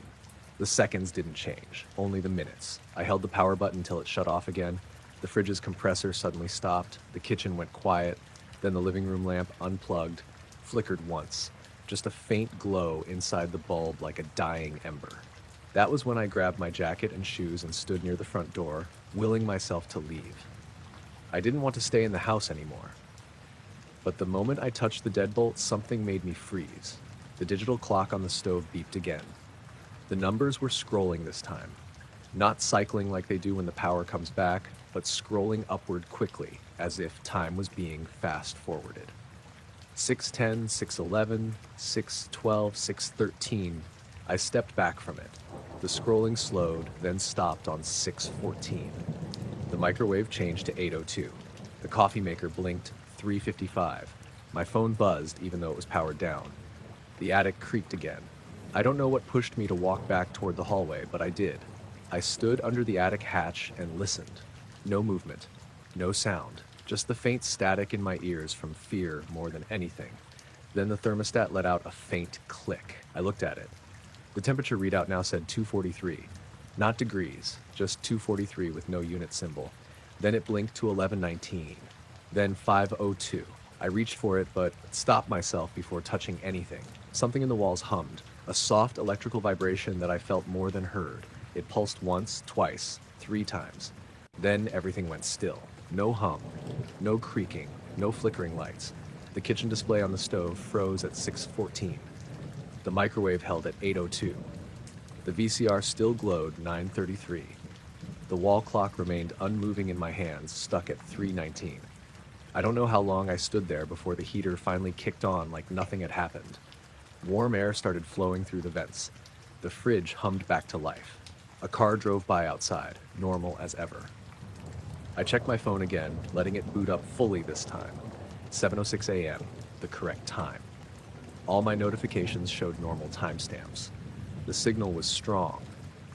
The seconds didn't change, only the minutes. I held the power button till it shut off again. The fridge's compressor suddenly stopped. The kitchen went quiet. Then the living room lamp unplugged, flickered once. Just a faint glow inside the bulb like a dying ember. That was when I grabbed my jacket and shoes and stood near the front door, willing myself to leave. I didn't want to stay in the house anymore. But the moment I touched the deadbolt, something made me freeze. The digital clock on the stove beeped again. The numbers were scrolling this time. Not cycling like they do when the power comes back, but scrolling upward quickly, as if time was being fast-forwarded. 6:10, 6:11, 6:12, 6:13. I stepped back from it. The scrolling slowed, then stopped on 6:14. The microwave changed to 8:02. The coffee maker blinked 3:55. My phone buzzed even though it was powered down. The attic creaked again. I don't know what pushed me to walk back toward the hallway, but I did. I stood under the attic hatch and listened. No movement, no sound, just the faint static in my ears from fear more than anything. Then the thermostat let out a faint click. I looked at it. The temperature readout now said 243. Not degrees, just 243 with no unit symbol. Then it blinked to 11:19. Then 5:02. I reached for it, but stopped myself before touching anything. Something in the walls hummed, a soft electrical vibration that I felt more than heard. It pulsed once, twice, 3 times. Then everything went still. No hum, no creaking, no flickering lights. The kitchen display on the stove froze at 6:14. The microwave held at 8:02. The VCR still glowed 9:33. The wall clock remained unmoving in my hands, stuck at 3:19. I don't know how long I stood there before the heater finally kicked on like nothing had happened. Warm air started flowing through the vents. The fridge hummed back to life. A car drove by outside, normal as ever. I checked my phone again, letting it boot up fully this time. 7:06 a.m., the correct time. All my notifications showed normal timestamps. The signal was strong.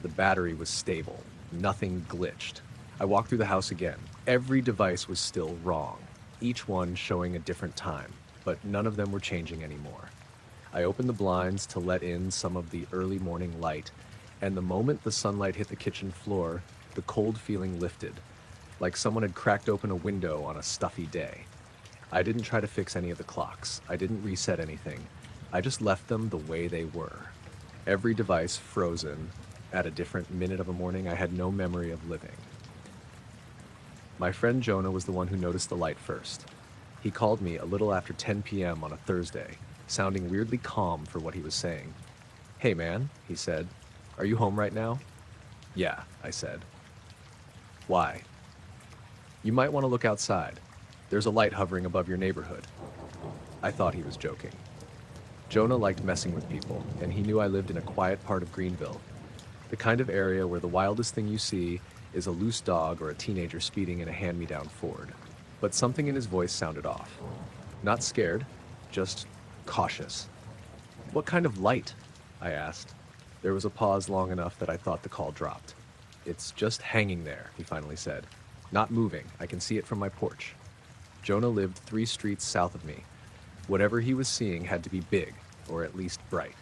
The battery was stable. Nothing glitched. I walked through the house again. Every device was still wrong, each one showing a different time, but none of them were changing anymore. I opened the blinds to let in some of the early morning light, and the moment the sunlight hit the kitchen floor, the cold feeling lifted, like someone had cracked open a window on a stuffy day. I didn't try to fix any of the clocks. I didn't reset anything. I just left them the way they were. Every device frozen at a different minute of a morning I had no memory of living. My friend Jonah was the one who noticed the light first. He called me a little after 10 p.m. on a Thursday, sounding weirdly calm for what he was saying. "Hey man," he said, "are you home right now?" "Yeah," I said. "Why?" "You might want to look outside. There's a light hovering above your neighborhood." I thought he was joking. Jonah liked messing with people, and he knew I lived in a quiet part of Greenville, the kind of area where the wildest thing you see is a loose dog or a teenager speeding in a hand-me-down Ford. But something in his voice sounded off. Not scared, just cautious. "What kind of light?" I asked. There was a pause long enough that I thought the call dropped. "It's just hanging there," he finally said. "Not moving. I can see it from my porch." Jonah lived 3 streets south of me. Whatever he was seeing had to be big, or at least bright.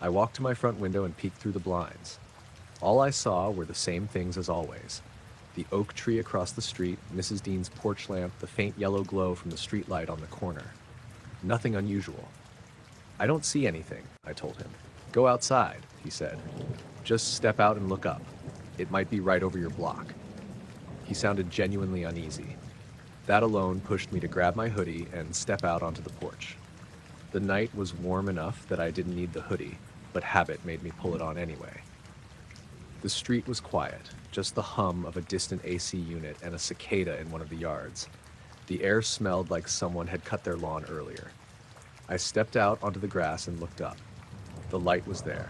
I walked to my front window and peeked through the blinds. All I saw were the same things as always. The oak tree across the street, Mrs. Dean's porch lamp, the faint yellow glow from the street light on the corner. Nothing unusual. "I don't see anything," I told him. "Go outside," he said. "Just step out and look up. It might be right over your block." He sounded genuinely uneasy. That alone pushed me to grab my hoodie and step out onto the porch. The night was warm enough that I didn't need the hoodie, but habit made me pull it on anyway. The street was quiet, just the hum of a distant AC unit and a cicada in one of the yards. The air smelled like someone had cut their lawn earlier. I stepped out onto the grass and looked up. The light was there.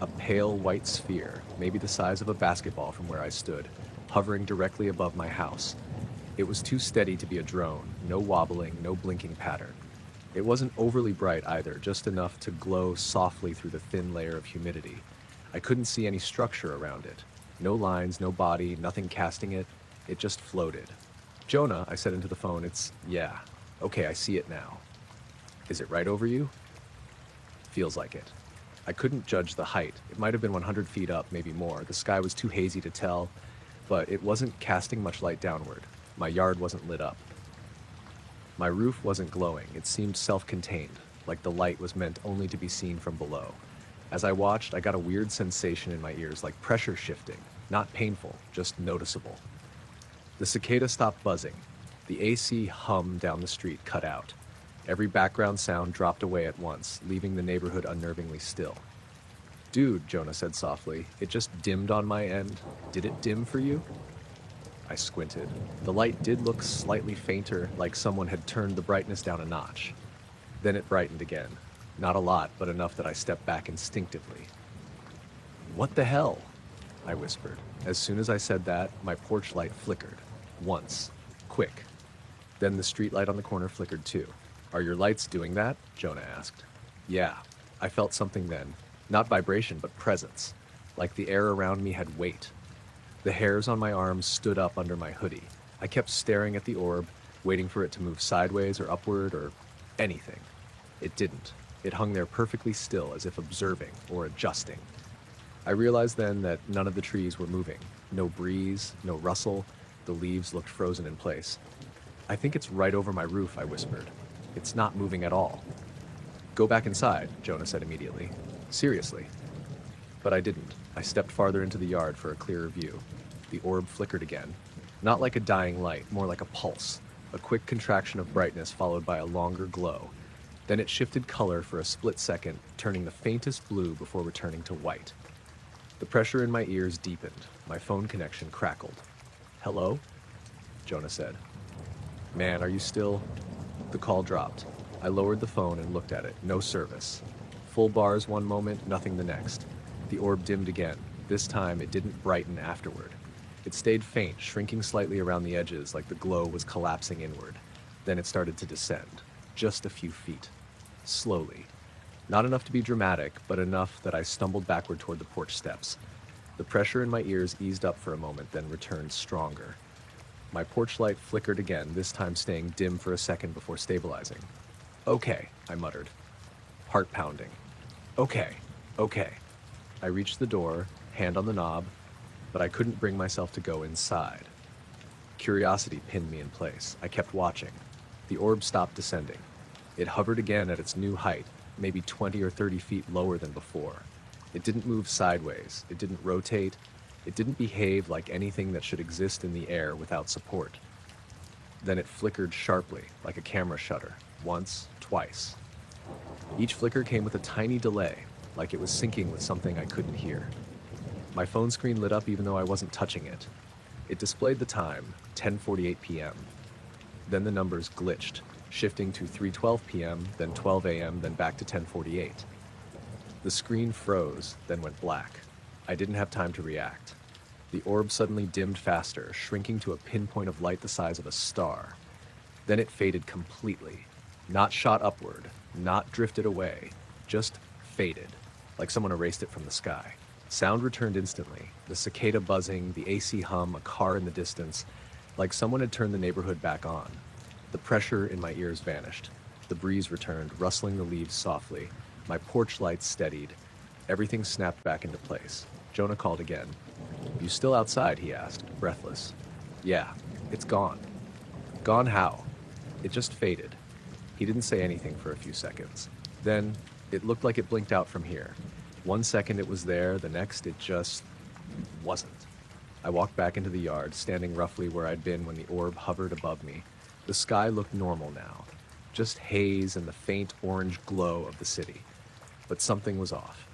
A pale white sphere, maybe the size of a basketball from where I stood, hovering directly above my house. It was too steady to be a drone, no wobbling, no blinking pattern. It wasn't overly bright either, just enough to glow softly through the thin layer of humidity. I couldn't see any structure around it. No lines, no body, nothing casting it. It just floated. Jonah, I said into the phone, yeah. Okay, I see it now. Is it right over you? Feels like it. I couldn't judge the height. It might have been 100 feet up, maybe more. The sky was too hazy to tell, but it wasn't casting much light downward. My yard wasn't lit up. My roof wasn't glowing. It seemed self-contained, like the light was meant only to be seen from below. As I watched, I got a weird sensation in my ears, like pressure shifting. Not painful, just noticeable. The cicada stopped buzzing. The AC hum down the street cut out. Every background sound dropped away at once, leaving the neighborhood unnervingly still. Dude, Jonah said softly, it just dimmed on my end. Did it dim for you? I squinted. The light did look slightly fainter, like someone had turned the brightness down a notch. Then it brightened again. Not a lot, but enough that I stepped back instinctively. What the hell? I whispered. As soon as I said that, my porch light flickered. Once. Quick. Then the street light on the corner flickered too. Are your lights doing that? Jonah asked. Yeah. I felt something then. Not vibration, but presence. Like the air around me had weight. The hairs on my arms stood up under my hoodie. I kept staring at the orb, waiting for it to move sideways or upward or anything. It didn't. It hung there perfectly still, as if observing or adjusting. I realized then that none of the trees were moving. No breeze, no rustle. The leaves looked frozen in place. I think it's right over my roof, I whispered. It's not moving at all. Go back inside, Jonah said immediately. Seriously. But I didn't. I stepped farther into the yard for a clearer view. The orb flickered again. Not like a dying light, more like a pulse. A quick contraction of brightness followed by a longer glow. Then it shifted color for a split second, turning the faintest blue before returning to white. The pressure in my ears deepened. My phone connection crackled. Hello? Jonah said. Man, are you still? The call dropped. I lowered the phone and looked at it. No service. Full bars one moment, nothing the next. The orb dimmed again. This time it didn't brighten afterward. It stayed faint, shrinking slightly around the edges like the glow was collapsing inward. Then it started to descend. Just a few feet. Slowly. Not enough to be dramatic, but enough that I stumbled backward toward the porch steps. The pressure in my ears eased up for a moment, then returned stronger. My porch light flickered again, this time staying dim for a second before stabilizing. Okay, I muttered. Heart pounding. Okay. I reached the door, hand on the knob, but I couldn't bring myself to go inside. Curiosity pinned me in place. I kept watching. The orb stopped descending. It hovered again at its new height, maybe 20 or 30 feet lower than before. It didn't move sideways. It didn't rotate. It didn't behave like anything that should exist in the air without support. Then it flickered sharply, like a camera shutter. Once, twice. Each flicker came with a tiny delay, like it was syncing with something I couldn't hear. My phone screen lit up even though I wasn't touching it. It displayed the time, 10:48 p.m. Then the numbers glitched, shifting to 3:12 p.m., then 12 a.m., then back to 10:48. The screen froze, then went black. I didn't have time to react. The orb suddenly dimmed faster, shrinking to a pinpoint of light the size of a star. Then it faded completely. Not shot upward, not drifted away, just faded, like someone erased it from the sky. Sound returned instantly, the cicada buzzing, the AC hum, a car in the distance, like someone had turned the neighborhood back on. The pressure in my ears vanished. The breeze returned, rustling the leaves softly. My porch lights steadied. Everything snapped back into place. Jonah called again. You still outside? He asked, breathless. Yeah, it's gone. Gone how? It just faded. He didn't say anything for a few seconds. Then, it looked like it blinked out from here. 1 second it was there, the next it just wasn't. I walked back into the yard, standing roughly where I'd been when the orb hovered above me. The sky looked normal now, just haze and the faint orange glow of the city. But something was off.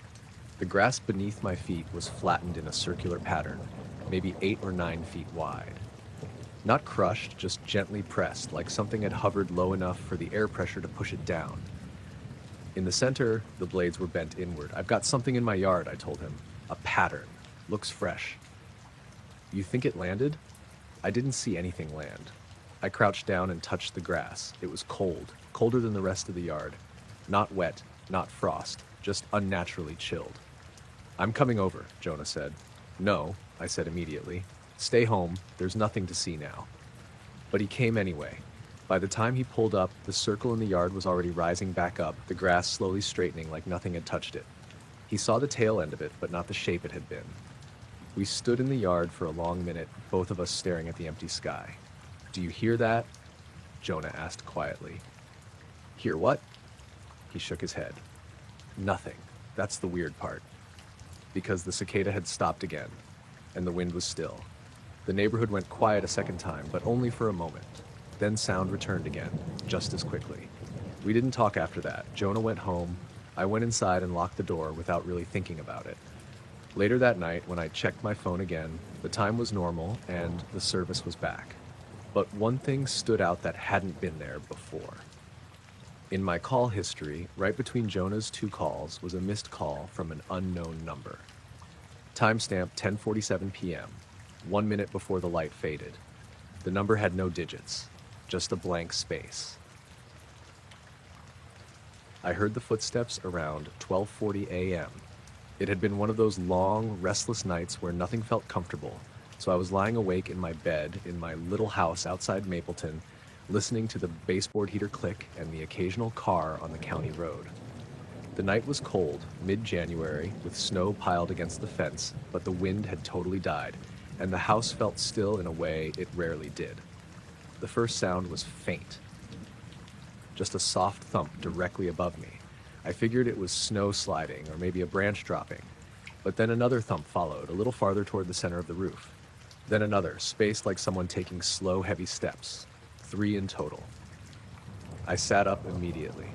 The grass beneath my feet was flattened in a circular pattern, maybe 8 or 9 feet wide. Not crushed, just gently pressed, like something had hovered low enough for the air pressure to push it down. In the center, the blades were bent inward. I've got something in my yard, I told him. A pattern. Looks fresh. You think it landed? I didn't see anything land. I crouched down and touched the grass. It was cold, colder than the rest of the yard. Not wet, not frost, just unnaturally chilled. I'm coming over, Jonah said. No, I said immediately. "Stay home, there's nothing to see now." But he came anyway. By the time he pulled up, the circle in the yard was already rising back up, the grass slowly straightening like nothing had touched it. He saw the tail end of it, but not the shape it had been. We stood in the yard for a long minute, both of us staring at the empty sky. "Do you hear that?" Jonah asked quietly. "Hear what?" He shook his head. "Nothing. That's the weird part." Because the cicada had stopped again, and the wind was still. The neighborhood went quiet a second time, but only for a moment. Then sound returned again, just as quickly. We didn't talk after that. Jonah went home. I went inside and locked the door without really thinking about it. Later that night, when I checked my phone again, the time was normal and the service was back. But one thing stood out that hadn't been there before. In my call history, right between Jonah's two calls was a missed call from an unknown number. Timestamp 10:47 p.m., 1 minute before the light faded. The number had no digits, just a blank space. I heard the footsteps around 12:40 a.m. It had been one of those long, restless nights where nothing felt comfortable, so I was lying awake in my bed in my little house outside Mapleton, listening to the baseboard heater click and the occasional car on the county road. The night was cold, mid-January, with snow piled against the fence, but the wind had totally died, and the house felt still in a way it rarely did. The first sound was faint. Just a soft thump directly above me. I figured it was snow sliding or maybe a branch dropping. But then another thump followed, a little farther toward the center of the roof. Then another, spaced like someone taking slow, heavy steps. 3 in total. I sat up immediately.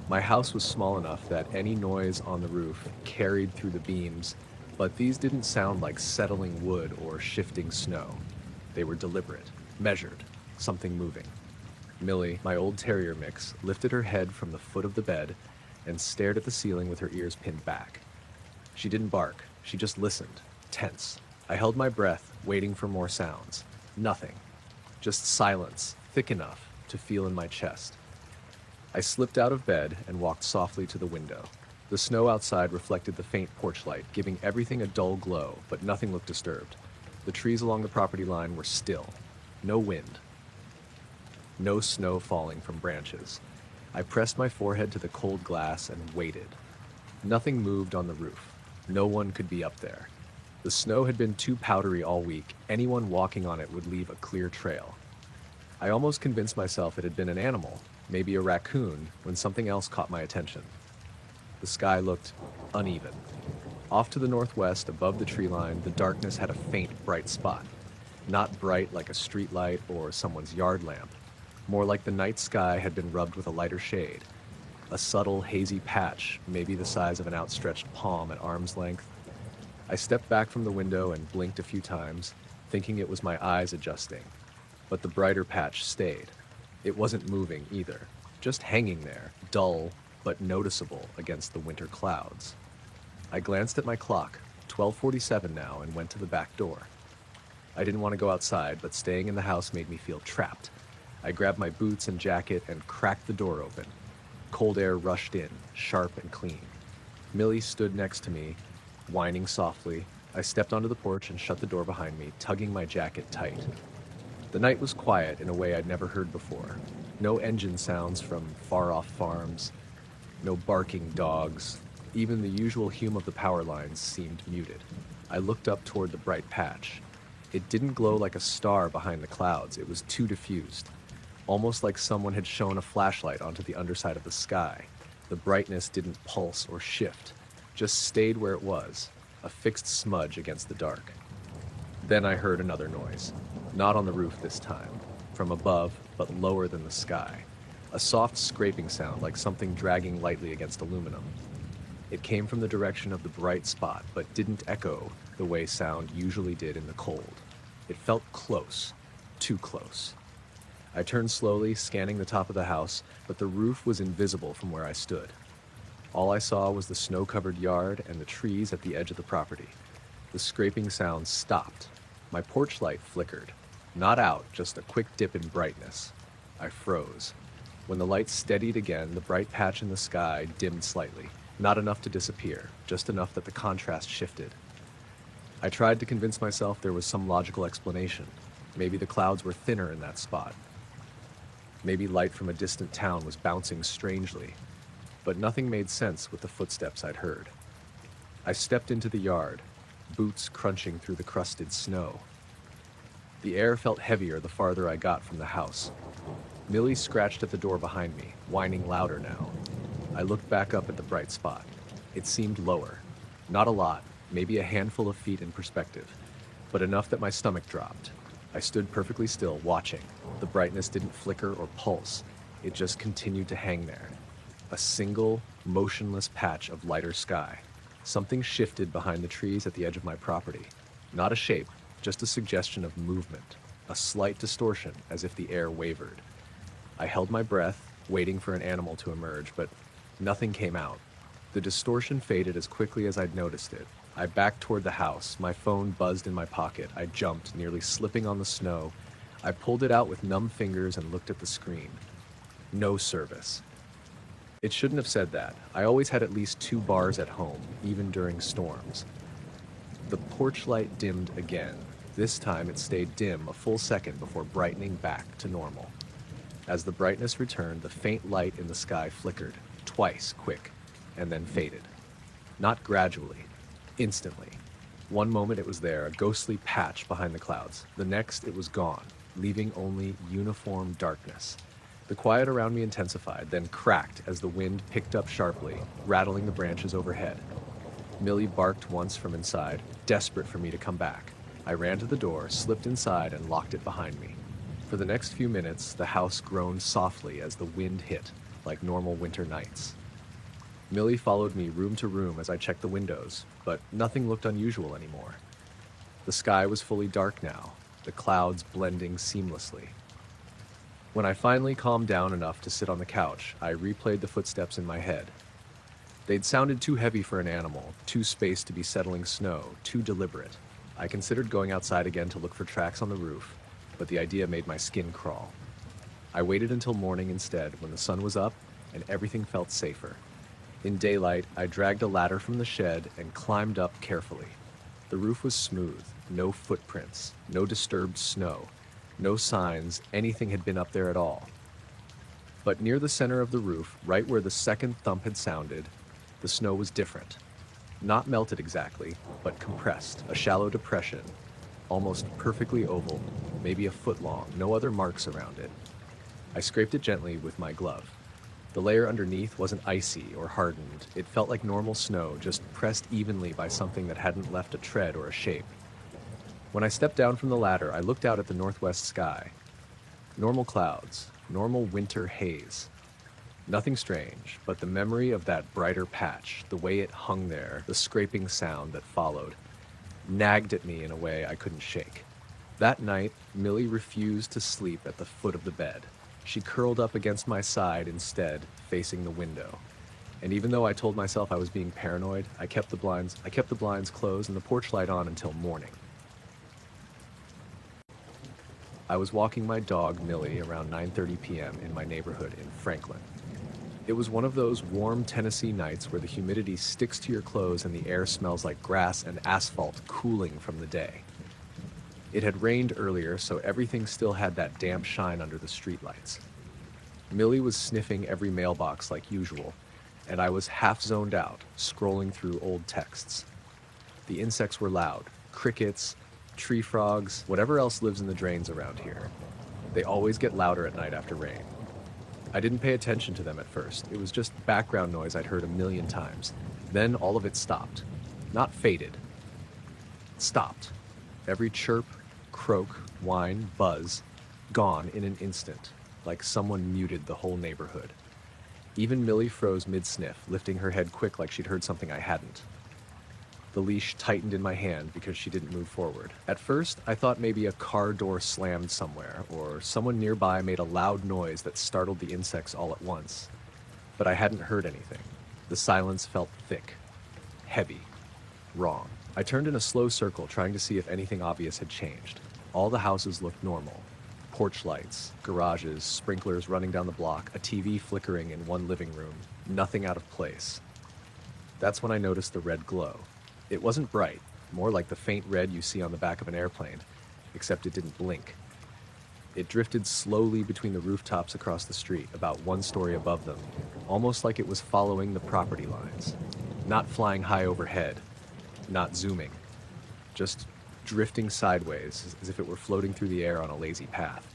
My house was small enough that any noise on the roof carried through the beams, but these didn't sound like settling wood or shifting snow. They were deliberate, measured, something moving. Millie, my old terrier mix, lifted her head from the foot of the bed and stared at the ceiling with her ears pinned back. She didn't bark, she just listened, tense. I held my breath, waiting for more sounds. Nothing. Just silence, thick enough to feel in my chest. I slipped out of bed and walked softly to the window. The snow outside reflected the faint porch light, giving everything a dull glow, but nothing looked disturbed. The trees along the property line were still. No wind. No snow falling from branches. I pressed my forehead to the cold glass and waited. Nothing moved on the roof. No one could be up there. The snow had been too powdery all week. Anyone walking on it would leave a clear trail. I almost convinced myself it had been an animal, maybe a raccoon, when something else caught my attention. The sky looked uneven. Off to the northwest, above the tree line, the darkness had a faint, bright spot. Not bright like a street light or someone's yard lamp. More like the night sky had been rubbed with a lighter shade. A subtle, hazy patch, maybe the size of an outstretched palm at arm's length. I stepped back from the window and blinked a few times, thinking it was my eyes adjusting. But the brighter patch stayed. It wasn't moving either, just hanging there, dull but noticeable against the winter clouds. I glanced at my clock, 12:47 now, and went to the back door. I didn't want to go outside, but staying in the house made me feel trapped. I grabbed my boots and jacket and cracked the door open. Cold air rushed in, sharp and clean. Millie stood next to me, whining softly. I stepped onto the porch and shut the door behind me, tugging my jacket tight. The night was quiet in a way I'd never heard before. No engine sounds from far-off farms, no barking dogs. Even the usual hum of the power lines seemed muted. I looked up toward the bright patch. It didn't glow like a star behind the clouds. It was too diffused, almost like someone had shone a flashlight onto the underside of the sky. The brightness didn't pulse or shift, just stayed where it was, a fixed smudge against the dark. Then I heard another noise. Not on the roof this time, from above, but lower than the sky. A soft scraping sound like something dragging lightly against aluminum. It came from the direction of the bright spot, but didn't echo the way sound usually did in the cold. It felt close, too close. I turned slowly, scanning the top of the house, but the roof was invisible from where I stood. All I saw was the snow-covered yard and the trees at the edge of the property. The scraping sound stopped. My porch light flickered. Not out, just a quick dip in brightness. I froze. When the light steadied again, the bright patch in the sky dimmed slightly. Not enough to disappear, just enough that the contrast shifted. I tried to convince myself there was some logical explanation. Maybe the clouds were thinner in that spot. Maybe light from a distant town was bouncing strangely. But nothing made sense with the footsteps I'd heard. I stepped into the yard, boots crunching through the crusted snow. The air felt heavier the farther I got from the house. Millie scratched at the door behind me, whining louder now. I looked back up at the bright spot. It seemed lower. Not a lot, maybe a handful of feet in perspective, but enough that my stomach dropped. I stood perfectly still, watching. The brightness didn't flicker or pulse. It just continued to hang there. A single, motionless patch of lighter sky. Something shifted behind the trees at the edge of my property. Not a shape, just a suggestion of movement. A slight distortion, as if the air wavered. I held my breath, waiting for an animal to emerge, but nothing came out. The distortion faded as quickly as I'd noticed it. I backed toward the house. My phone buzzed in my pocket. I jumped, nearly slipping on the snow. I pulled it out with numb fingers and looked at the screen. No service. It shouldn't have said that. I always had at least 2 bars at home, even during storms. The porch light dimmed again. This time it stayed dim a full second before brightening back to normal. As the brightness returned, the faint light in the sky flickered, twice quick, and then faded. Not gradually, instantly. One moment it was there, a ghostly patch behind the clouds. The next it was gone, leaving only uniform darkness. The quiet around me intensified, then cracked as the wind picked up sharply, rattling the branches overhead. Millie barked once from inside, desperate for me to come back. I ran to the door, slipped inside, and locked it behind me. For the next few minutes, the house groaned softly as the wind hit, like normal winter nights. Millie followed me room to room as I checked the windows, but nothing looked unusual anymore. The sky was fully dark now, the clouds blending seamlessly. When I finally calmed down enough to sit on the couch, I replayed the footsteps in my head. They'd sounded too heavy for an animal, too spaced to be settling snow, too deliberate. I considered going outside again to look for tracks on the roof, but the idea made my skin crawl. I waited until morning instead, when the sun was up and everything felt safer. In daylight, I dragged a ladder from the shed and climbed up carefully. The roof was smooth, no footprints, no disturbed snow, no signs anything had been up there at all. But near the center of the roof, right where the second thump had sounded, the snow was different. Not melted exactly, but compressed, a shallow depression, almost perfectly oval, maybe a foot long, no other marks around it. I scraped it gently with my glove. The layer underneath wasn't icy or hardened. It felt like normal snow, just pressed evenly by something that hadn't left a tread or a shape. When I stepped down from the ladder, I looked out at the northwest sky. Normal clouds, normal winter haze. Nothing strange, but the memory of that brighter patch, the way it hung there, the scraping sound that followed, nagged at me in a way I couldn't shake. That night, Millie refused to sleep at the foot of the bed. She curled up against my side instead, facing the window. And even though I told myself I was being paranoid, I kept the blinds closed and the porch light on until morning. I was walking my dog, Millie, around 9:30 p.m. in my neighborhood in Franklin. It was one of those warm Tennessee nights where the humidity sticks to your clothes and the air smells like grass and asphalt cooling from the day. It had rained earlier, so everything still had that damp shine under the streetlights. Millie was sniffing every mailbox like usual, and I was half zoned out, scrolling through old texts. The insects were loud, crickets, tree frogs, whatever else lives in the drains around here. They always get louder at night after rain. I didn't pay attention to them at first. It was just background noise I'd heard a million times. Then all of it stopped. Not faded. Stopped. Every chirp, croak, whine, buzz, gone in an instant, like someone muted the whole neighborhood. Even Millie froze mid-sniff, lifting her head quick like she'd heard something I hadn't. The leash tightened in my hand because she didn't move forward. At first, I thought maybe a car door slammed somewhere, or someone nearby made a loud noise that startled the insects all at once. But I hadn't heard anything. The silence felt thick, heavy, wrong. I turned in a slow circle, trying to see if anything obvious had changed. All the houses looked normal. Porch lights, garages, sprinklers running down the block, a TV flickering in one living room. Nothing out of place. That's when I noticed the red glow. It wasn't bright, more like the faint red you see on the back of an airplane, except it didn't blink. It drifted slowly between the rooftops across the street, about 1 story above them, almost like it was following the property lines. Not flying high overhead, not zooming, just drifting sideways as if it were floating through the air on a lazy path.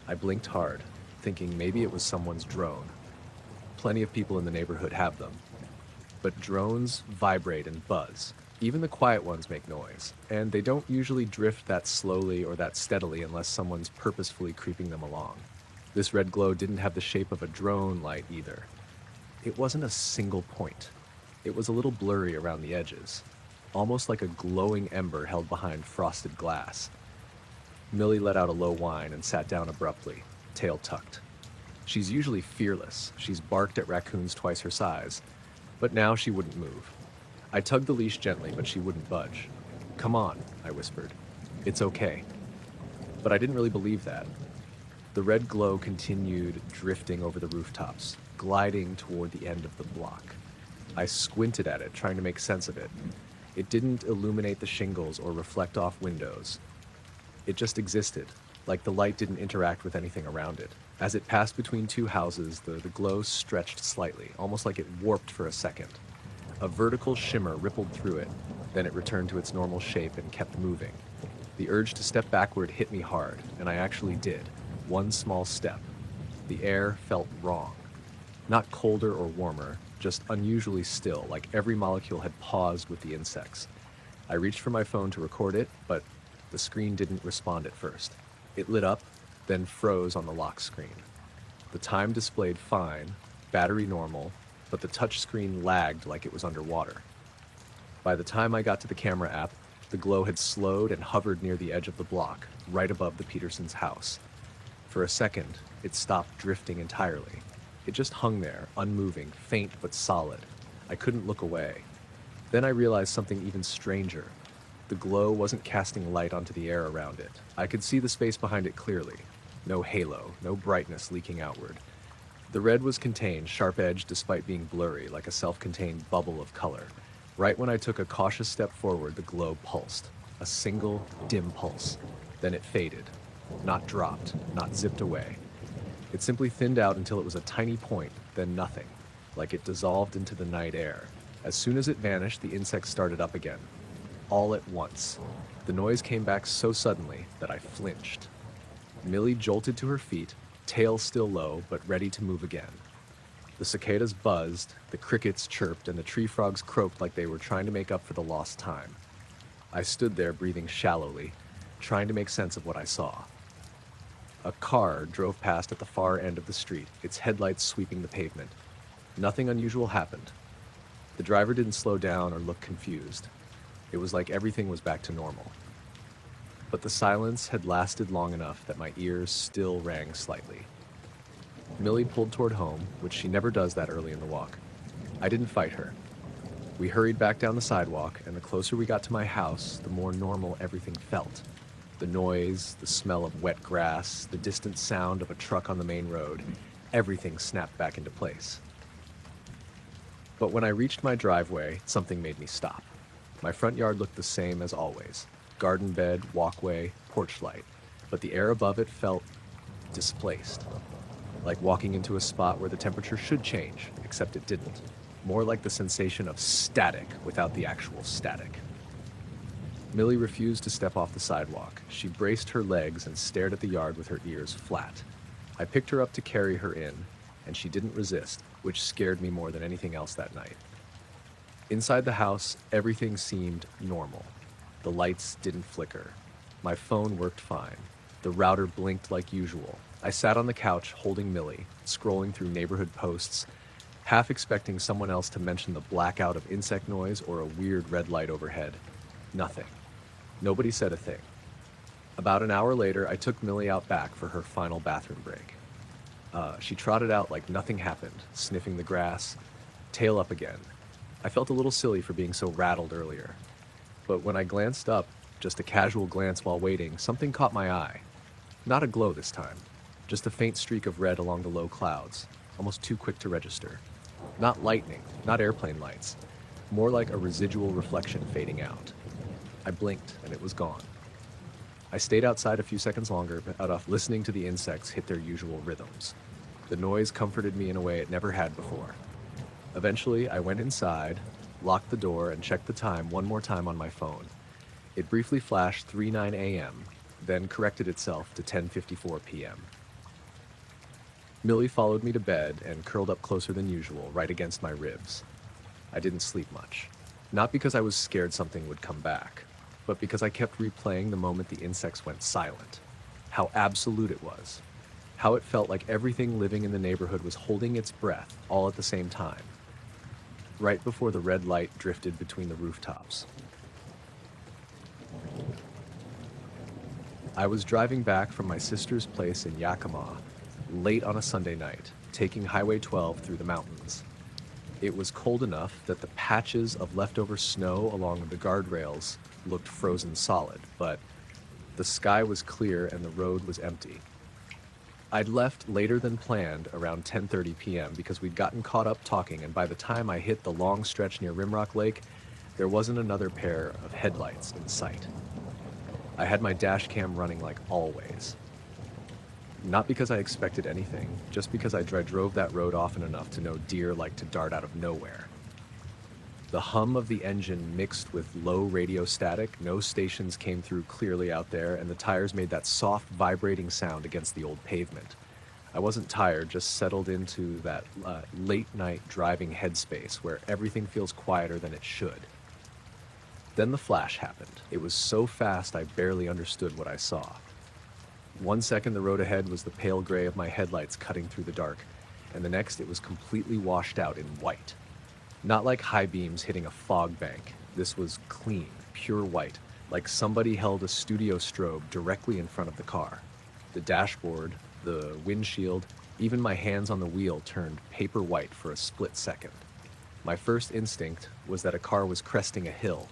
I blinked hard, thinking maybe it was someone's drone. Plenty of people in the neighborhood have them. But drones vibrate and buzz. Even the quiet ones make noise, and they don't usually drift that slowly or that steadily unless someone's purposefully creeping them along. This red glow didn't have the shape of a drone light either. It wasn't a single point. It was a little blurry around the edges, almost like a glowing ember held behind frosted glass. Millie let out a low whine and sat down abruptly, tail tucked. She's usually fearless. She's barked at raccoons twice her size, but now she wouldn't move. I tugged the leash gently, but she wouldn't budge. "Come on," I whispered. "It's okay." But I didn't really believe that. The red glow continued drifting over the rooftops, gliding toward the end of the block. I squinted at it, trying to make sense of it. It didn't illuminate the shingles or reflect off windows. It just existed, like the light didn't interact with anything around it. As it passed between 2 houses, the glow stretched slightly, almost like it warped for a second. A vertical shimmer rippled through it, then it returned to its normal shape and kept moving. The urge to step backward hit me hard, and I actually did. One small step. The air felt wrong. Not colder or warmer, just unusually still, like every molecule had paused with the insects. I reached for my phone to record it, but the screen didn't respond at first. It lit up, then froze on the lock screen. The time displayed fine, battery normal, but the touch screen lagged like it was underwater. By the time I got to the camera app, the glow had slowed and hovered near the edge of the block, right above the Petersons' house. For a second, it stopped drifting entirely. It just hung there, unmoving, faint but solid. I couldn't look away. Then I realized something even stranger. The glow wasn't casting light onto the air around it. I could see the space behind it clearly. No halo, no brightness leaking outward. The red was contained, sharp-edged despite being blurry, like a self-contained bubble of color. Right when I took a cautious step forward, the glow pulsed. A single, dim pulse. Then it faded. Not dropped, not zipped away. It simply thinned out until it was a tiny point, then nothing, like it dissolved into the night air. As soon as it vanished, the insects started up again. All at once. The noise came back so suddenly that I flinched. Millie jolted to her feet, tail still low, but ready to move again. The cicadas buzzed, the crickets chirped, and the tree frogs croaked like they were trying to make up for the lost time. I stood there breathing shallowly, trying to make sense of what I saw. A car drove past at the far end of the street, its headlights sweeping the pavement. Nothing unusual happened. The driver didn't slow down or look confused. It was like everything was back to normal. But the silence had lasted long enough that my ears still rang slightly. Millie pulled toward home, which she never does that early in the walk. I didn't fight her. We hurried back down the sidewalk, and the closer we got to my house, the more normal everything felt. The noise, the smell of wet grass, the distant sound of a truck on the main road, everything snapped back into place. But when I reached my driveway, something made me stop. My front yard looked the same as always. Garden bed, walkway, porch light. But the air above it felt displaced. Like walking into a spot where the temperature should change, except it didn't. More like the sensation of static without the actual static. Millie refused to step off the sidewalk. She braced her legs and stared at the yard with her ears flat. I picked her up to carry her in, and she didn't resist, which scared me more than anything else that night. Inside the house, everything seemed normal. The lights didn't flicker. My phone worked fine. The router blinked like usual. I sat on the couch holding Millie, scrolling through neighborhood posts, half expecting someone else to mention the blackout of insect noise or a weird red light overhead. Nothing. Nobody said a thing. About an hour later, I took Millie out back for her final bathroom break. She trotted out like nothing happened, sniffing the grass, tail up again. I felt a little silly for being so rattled earlier. But when I glanced up, just a casual glance while waiting, something caught my eye. Not a glow this time, just a faint streak of red along the low clouds, almost too quick to register. Not lightning, not airplane lights, more like a residual reflection fading out. I blinked and it was gone. I stayed outside a few seconds longer, listening to the insects hit their usual rhythms. The noise comforted me in a way it never had before. Eventually, I went inside, locked the door, and checked the time one more time on my phone. It briefly flashed 3:09 a.m., then corrected itself to 10:54 p.m. Millie followed me to bed and curled up closer than usual, right against my ribs. I didn't sleep much. Not because I was scared something would come back, but because I kept replaying the moment the insects went silent. How absolute it was. How it felt like everything living in the neighborhood was holding its breath all at the same time. Right before the red light drifted between the rooftops. I was driving back from my sister's place in Yakima, late on a Sunday night, taking Highway 12 through the mountains. It was cold enough that the patches of leftover snow along the guardrails looked frozen solid, but the sky was clear and the road was empty. I'd left later than planned, around 10:30 p.m., because we'd gotten caught up talking, and by the time I hit the long stretch near Rimrock Lake, there wasn't another pair of headlights in sight. I had my dash cam running like always. Not because I expected anything, just because I drove that road often enough to know deer like to dart out of nowhere. The hum of the engine mixed with low radio static, no stations came through clearly out there, and the tires made that soft, vibrating sound against the old pavement. I wasn't tired, just settled into that late-night driving headspace where everything feels quieter than it should. Then the flash happened. It was so fast I barely understood what I saw. 1 second the road ahead was the pale gray of my headlights cutting through the dark, and the next it was completely washed out in white. Not like high beams hitting a fog bank. This was clean, pure white, like somebody held a studio strobe directly in front of the car. The dashboard, the windshield, even my hands on the wheel turned paper white for a split second. My first instinct was that a car was cresting a hill,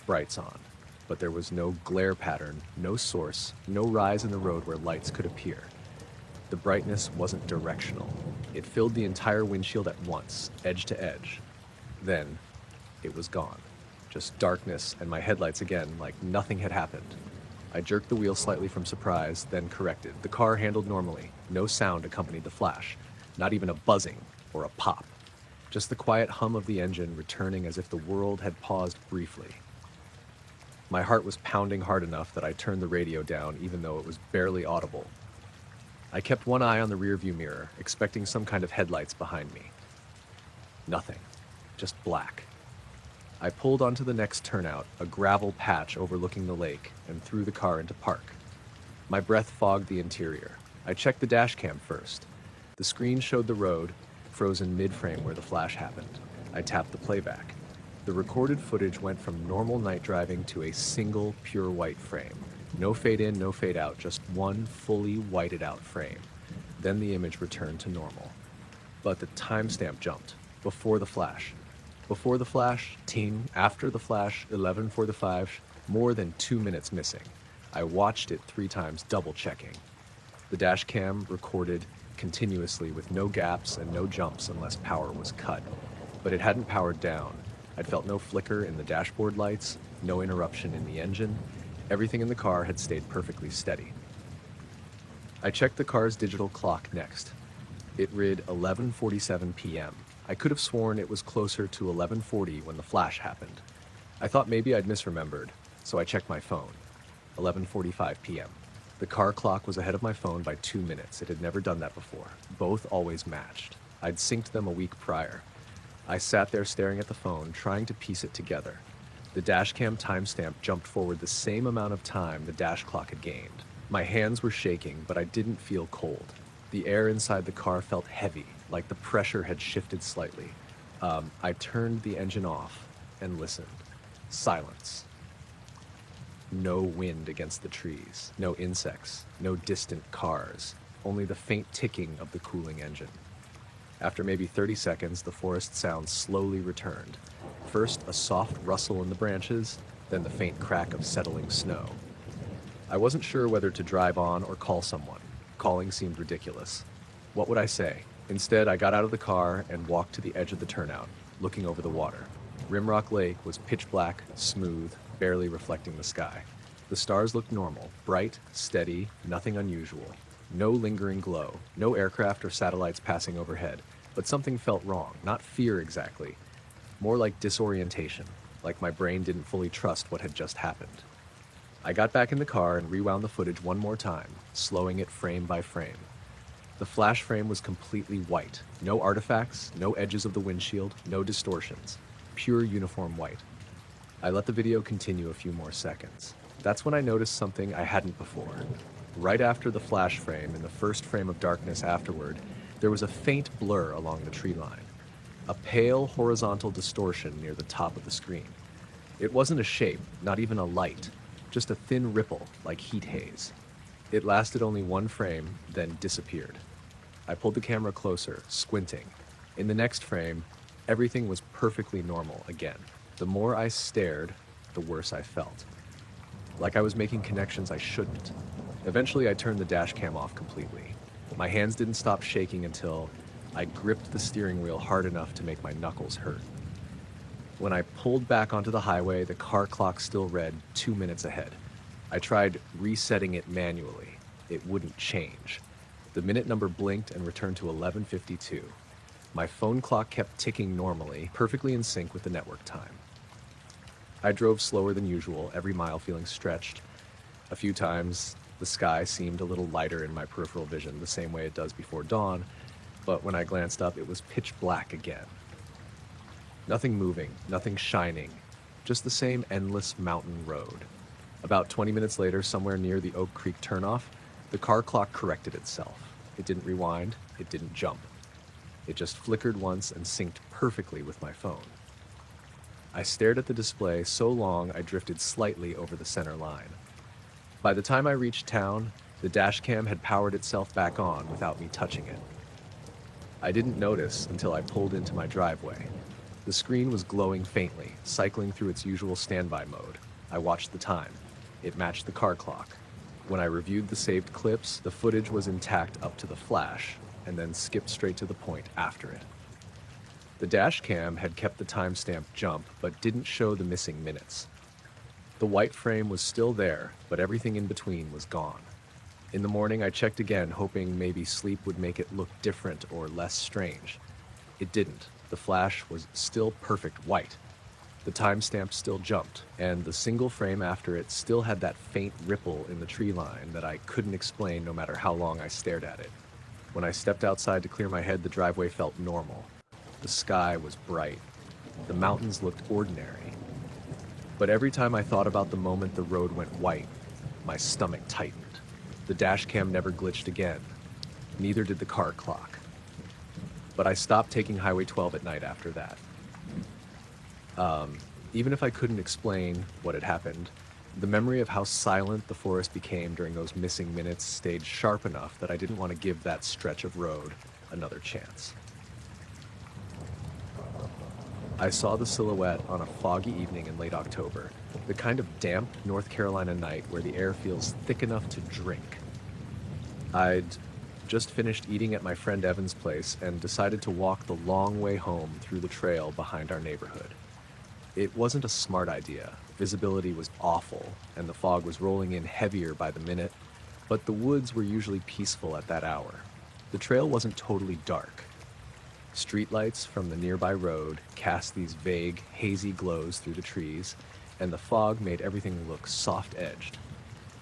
brights on, but there was no glare pattern, no source, no rise in the road where lights could appear. The brightness wasn't directional. It filled the entire windshield at once, edge to edge. Then, it was gone. Just darkness and my headlights again, like nothing had happened. I jerked the wheel slightly from surprise, then corrected. The car handled normally. No sound accompanied the flash. Not even a buzzing or a pop. Just the quiet hum of the engine returning as if the world had paused briefly. My heart was pounding hard enough that I turned the radio down even though it was barely audible. I kept one eye on the rearview mirror, expecting some kind of headlights behind me. Nothing. Just black. I pulled onto the next turnout, a gravel patch overlooking the lake, and threw the car into park. My breath fogged the interior. I checked the dash cam first. The screen showed the road, frozen mid-frame where the flash happened. I tapped the playback. The recorded footage went from normal night driving to a single pure white frame. No fade in, no fade out, just one fully whited out frame. Then the image returned to normal. But the timestamp jumped. Before the flash. Before the flash, teen. After the flash, 11:45. More than 2 minutes missing. I watched it 3 times, double checking. The dash cam recorded continuously with no gaps and no jumps unless power was cut. But it hadn't powered down. I'd felt no flicker in the dashboard lights, no interruption in the engine. Everything in the car had stayed perfectly steady. I checked the car's digital clock next. It read 11:47 p.m. I could have sworn it was closer to 11:40 when the flash happened. I thought maybe I'd misremembered, so I checked my phone. 11:45 p.m. The car clock was ahead of my phone by 2 minutes. It had never done that before. Both always matched. I'd synced them a week prior. I sat there staring at the phone, trying to piece it together. The dashcam timestamp jumped forward the same amount of time the dash clock had gained. My hands were shaking, but I didn't feel cold. The air inside the car felt heavy, like the pressure had shifted slightly. I turned the engine off and listened. Silence. No wind against the trees, no insects, no distant cars, only the faint ticking of the cooling engine. After maybe 30 seconds, the forest sounds slowly returned. First, a soft rustle in the branches, then the faint crack of settling snow. I wasn't sure whether to drive on or call someone. Calling seemed ridiculous. What would I say? Instead, I got out of the car and walked to the edge of the turnout, looking over the water. Rimrock Lake was pitch black, smooth, barely reflecting the sky. The stars looked normal, bright, steady, nothing unusual. No lingering glow, no aircraft or satellites passing overhead, but something felt wrong, not fear exactly, more like disorientation, like my brain didn't fully trust what had just happened. I got back in the car and rewound the footage one more time, slowing it frame by frame. The flash frame was completely white, no artifacts, no edges of the windshield, no distortions, pure uniform white. I let the video continue a few more seconds. That's when I noticed something I hadn't before. Right after the flash frame, in the first frame of darkness afterward, there was a faint blur along the tree line. A pale horizontal distortion near the top of the screen. It wasn't a shape, not even a light, just a thin ripple like heat haze. It lasted only one frame, then disappeared. I pulled the camera closer, squinting. In the next frame, everything was perfectly normal again. The more I stared, the worse I felt. Like I was making connections I shouldn't. Eventually, I turned the dash cam off completely. My hands didn't stop shaking until I gripped the steering wheel hard enough to make my knuckles hurt. When I pulled back onto the highway, the car clock still read 2 minutes ahead. I tried resetting it manually. It wouldn't change. The minute number blinked and returned to 11:52. My phone clock kept ticking normally, perfectly in sync with the network time. I drove slower than usual, every mile feeling stretched. A few times, the sky seemed a little lighter in my peripheral vision, the same way it does before dawn, but when I glanced up, it was pitch black again. Nothing moving, nothing shining, just the same endless mountain road. About 20 minutes later, somewhere near the Oak Creek turnoff, the car clock corrected itself. It didn't rewind, it didn't jump. It just flickered once and synced perfectly with my phone. I stared at the display so long I drifted slightly over the center line. By the time I reached town, the dash cam had powered itself back on without me touching it. I didn't notice until I pulled into my driveway. The screen was glowing faintly, cycling through its usual standby mode. I watched the time. It matched the car clock. When I reviewed the saved clips, the footage was intact up to the flash, and then skipped straight to the point after it. The dash cam had kept the timestamp jump, but didn't show the missing minutes. The white frame was still there, but everything in between was gone. In the morning, I checked again, hoping maybe sleep would make it look different or less strange. It didn't. The flash was still perfect white. The timestamp still jumped, and the single frame after it still had that faint ripple in the tree line that I couldn't explain no matter how long I stared at it. When I stepped outside to clear my head, the driveway felt normal. The sky was bright. The mountains looked ordinary. But every time I thought about the moment the road went white, my stomach tightened. The dash cam never glitched again. Neither did the car clock. But I stopped taking Highway 12 at night after that. Even if I couldn't explain what had happened, the memory of how silent the forest became during those missing minutes stayed sharp enough that I didn't want to give that stretch of road another chance. I saw the silhouette on a foggy evening in late October, the kind of damp North Carolina night where the air feels thick enough to drink. I'd just finished eating at my friend Evan's place and decided to walk the long way home through the trail behind our neighborhood. It wasn't a smart idea. Visibility was awful, and the fog was rolling in heavier by the minute, but the woods were usually peaceful at that hour. The trail wasn't totally dark. Streetlights from the nearby road cast these vague, hazy glows through the trees, and the fog made everything look soft-edged.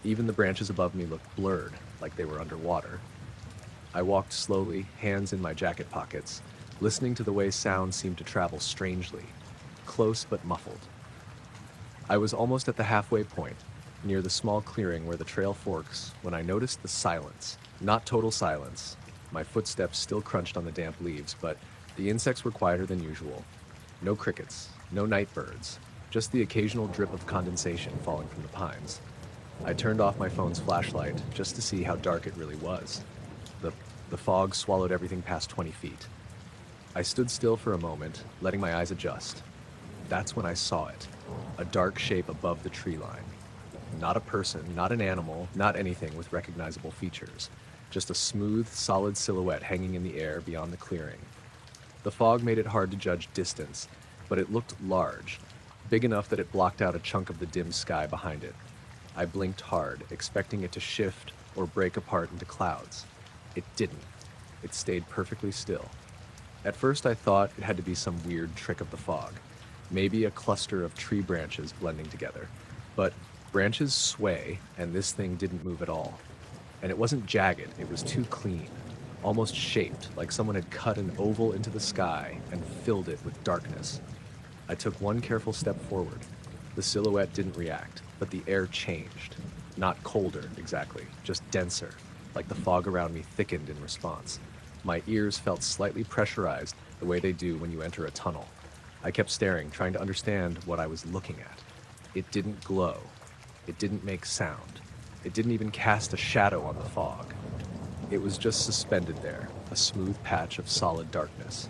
Even the branches above me looked blurred, like they were underwater. I walked slowly, hands in my jacket pockets, listening to the way sound seemed to travel strangely, close but muffled. I was almost at the halfway point, near the small clearing where the trail forks, when I noticed the silence. Not total silence. My footsteps still crunched on the damp leaves, but the insects were quieter than usual. No crickets, no night birds, just the occasional drip of condensation falling from the pines. I turned off my phone's flashlight just to see how dark it really was. The fog swallowed everything past 20 feet. I stood still for a moment, letting my eyes adjust. That's when I saw it, a dark shape above the tree line. Not a person, not an animal, not anything with recognizable features. Just a smooth, solid silhouette hanging in the air beyond the clearing. The fog made it hard to judge distance, but it looked large. big enough that it blocked out a chunk of the dim sky behind it. I blinked hard, expecting it to shift or break apart into clouds. It didn't. It stayed perfectly still. At first I thought it had to be some weird trick of the fog, maybe a cluster of tree branches blending together. But branches sway, and this thing didn't move at all. And it wasn't jagged, it was too clean, almost shaped, like someone had cut an oval into the sky and filled it with darkness. I took one careful step forward. The silhouette didn't react, but the air changed. Not colder, exactly, just denser, like the fog around me thickened in response. My ears felt slightly pressurized, the way they do when you enter a tunnel. I kept staring, trying to understand what I was looking at. It didn't glow. It didn't make sound. It didn't even cast a shadow on the fog. It was just suspended there, a smooth patch of solid darkness.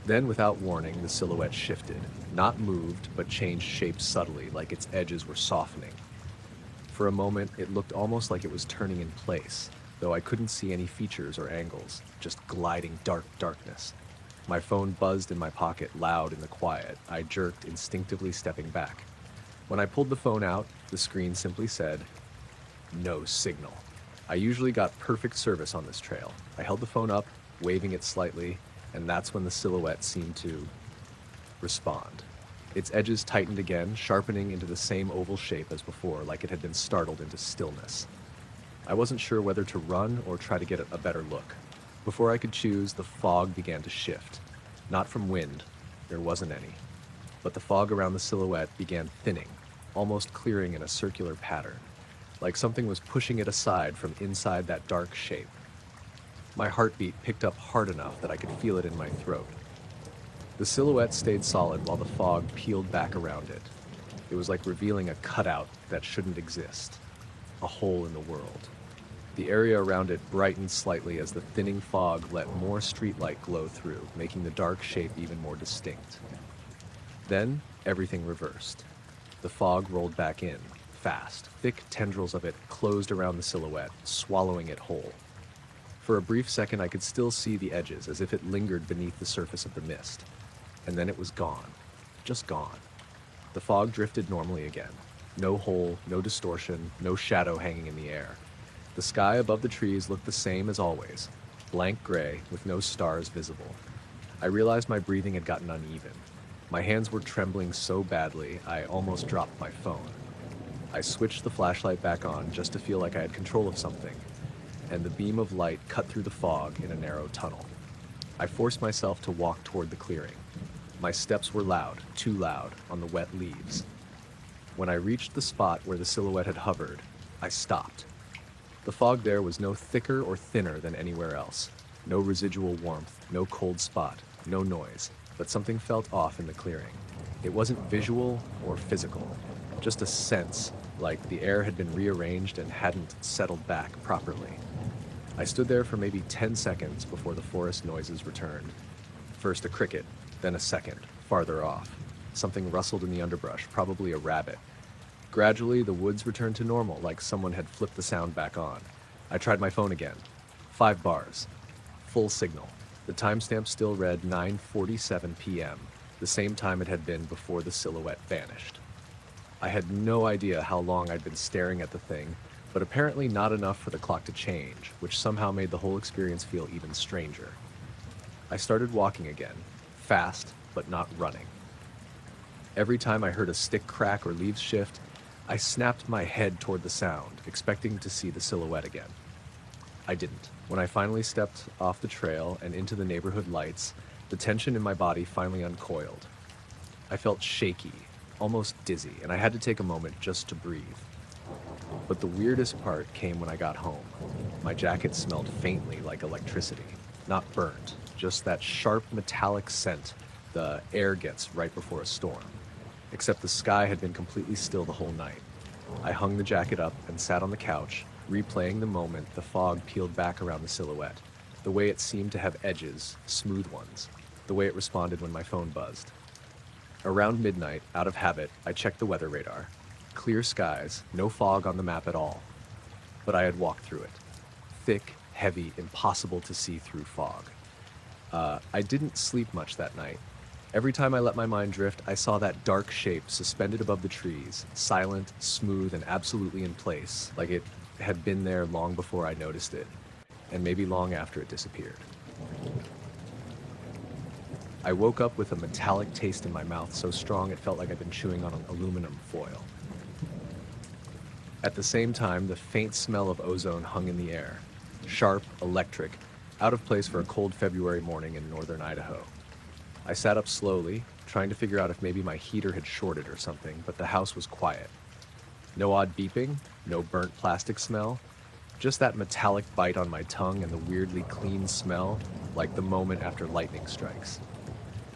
Then, without warning, the silhouette shifted. Not moved, but changed shape subtly, like its edges were softening. For a moment, it looked almost like it was turning in place, though I couldn't see any features or angles, just gliding darkness. My phone buzzed in my pocket, loud in the quiet. I jerked, instinctively stepping back. When I pulled the phone out, the screen simply said, "No signal." I usually got perfect service on this trail. I held the phone up, waving it slightly, and that's when the silhouette seemed to respond. Its edges tightened again, sharpening into the same oval shape as before, like it had been startled into stillness. I wasn't sure whether to run or try to get a better look. Before I could choose, the fog began to shift. Not from wind, there wasn't any, but the fog around the silhouette began thinning, almost clearing in a circular pattern, like something was pushing it aside from inside that dark shape. My heartbeat picked up hard enough that I could feel it in my throat. The silhouette stayed solid while the fog peeled back around it. It was like revealing a cutout that shouldn't exist, a hole in the world. The area around it brightened slightly as the thinning fog let more streetlight glow through, making the dark shape even more distinct. Then, everything reversed. The fog rolled back in, fast. Thick tendrils of it closed around the silhouette, swallowing it whole. For a brief second, I could still see the edges, as if it lingered beneath the surface of the mist. And then it was gone. Just gone. The fog drifted normally again. No hole, no distortion, no shadow hanging in the air. The sky above the trees looked the same as always, blank gray with no stars visible. I realized my breathing had gotten uneven. My hands were trembling so badly, I almost dropped my phone. I switched the flashlight back on just to feel like I had control of something, and the beam of light cut through the fog in a narrow tunnel. I forced myself to walk toward the clearing. My steps were loud, too loud, on the wet leaves. When I reached the spot where the silhouette had hovered, I stopped. The fog there was no thicker or thinner than anywhere else. No residual warmth, no cold spot, no noise, but something felt off in the clearing. It wasn't visual or physical, just a sense, like the air had been rearranged and hadn't settled back properly. I stood there for maybe 10 seconds before the forest noises returned. First a cricket, then a second, farther off. Something rustled in the underbrush, probably a rabbit. Gradually, the woods returned to normal, like someone had flipped the sound back on. I tried my phone again. 5 bars. Full signal. The timestamp still read 9:47 p.m., the same time it had been before the silhouette vanished. I had no idea how long I'd been staring at the thing, but apparently not enough for the clock to change, which somehow made the whole experience feel even stranger. I started walking again, fast, but not running. Every time I heard a stick crack or leaves shift, I snapped my head toward the sound, expecting to see the silhouette again. I didn't. When I finally stepped off the trail and into the neighborhood lights, the tension in my body finally uncoiled. I felt shaky, almost dizzy, and I had to take a moment just to breathe. But the weirdest part came when I got home. My jacket smelled faintly like electricity. Not burnt, just that sharp metallic scent the air gets right before a storm. Except the sky had been completely still the whole night. I hung the jacket up and sat on the couch, replaying the moment the fog peeled back around the silhouette, the way it seemed to have edges, smooth ones, the way it responded when my phone buzzed. Around midnight, out of habit, I checked the weather radar. Clear skies, no fog on the map at all. But I had walked through it. Thick, heavy, impossible to see through fog. I didn't sleep much that night. Every time I let my mind drift, I saw that dark shape suspended above the trees, silent, smooth, and absolutely in place, like it had been there long before I noticed it, and maybe long after it disappeared. I woke up with a metallic taste in my mouth so strong it felt like I'd been chewing on an aluminum foil. At the same time, the faint smell of ozone hung in the air, sharp, electric, out of place for a cold February morning in northern Idaho. I sat up slowly, trying to figure out if maybe my heater had shorted or something, but the house was quiet. No odd beeping, no burnt plastic smell, just that metallic bite on my tongue and the weirdly clean smell, like the moment after lightning strikes.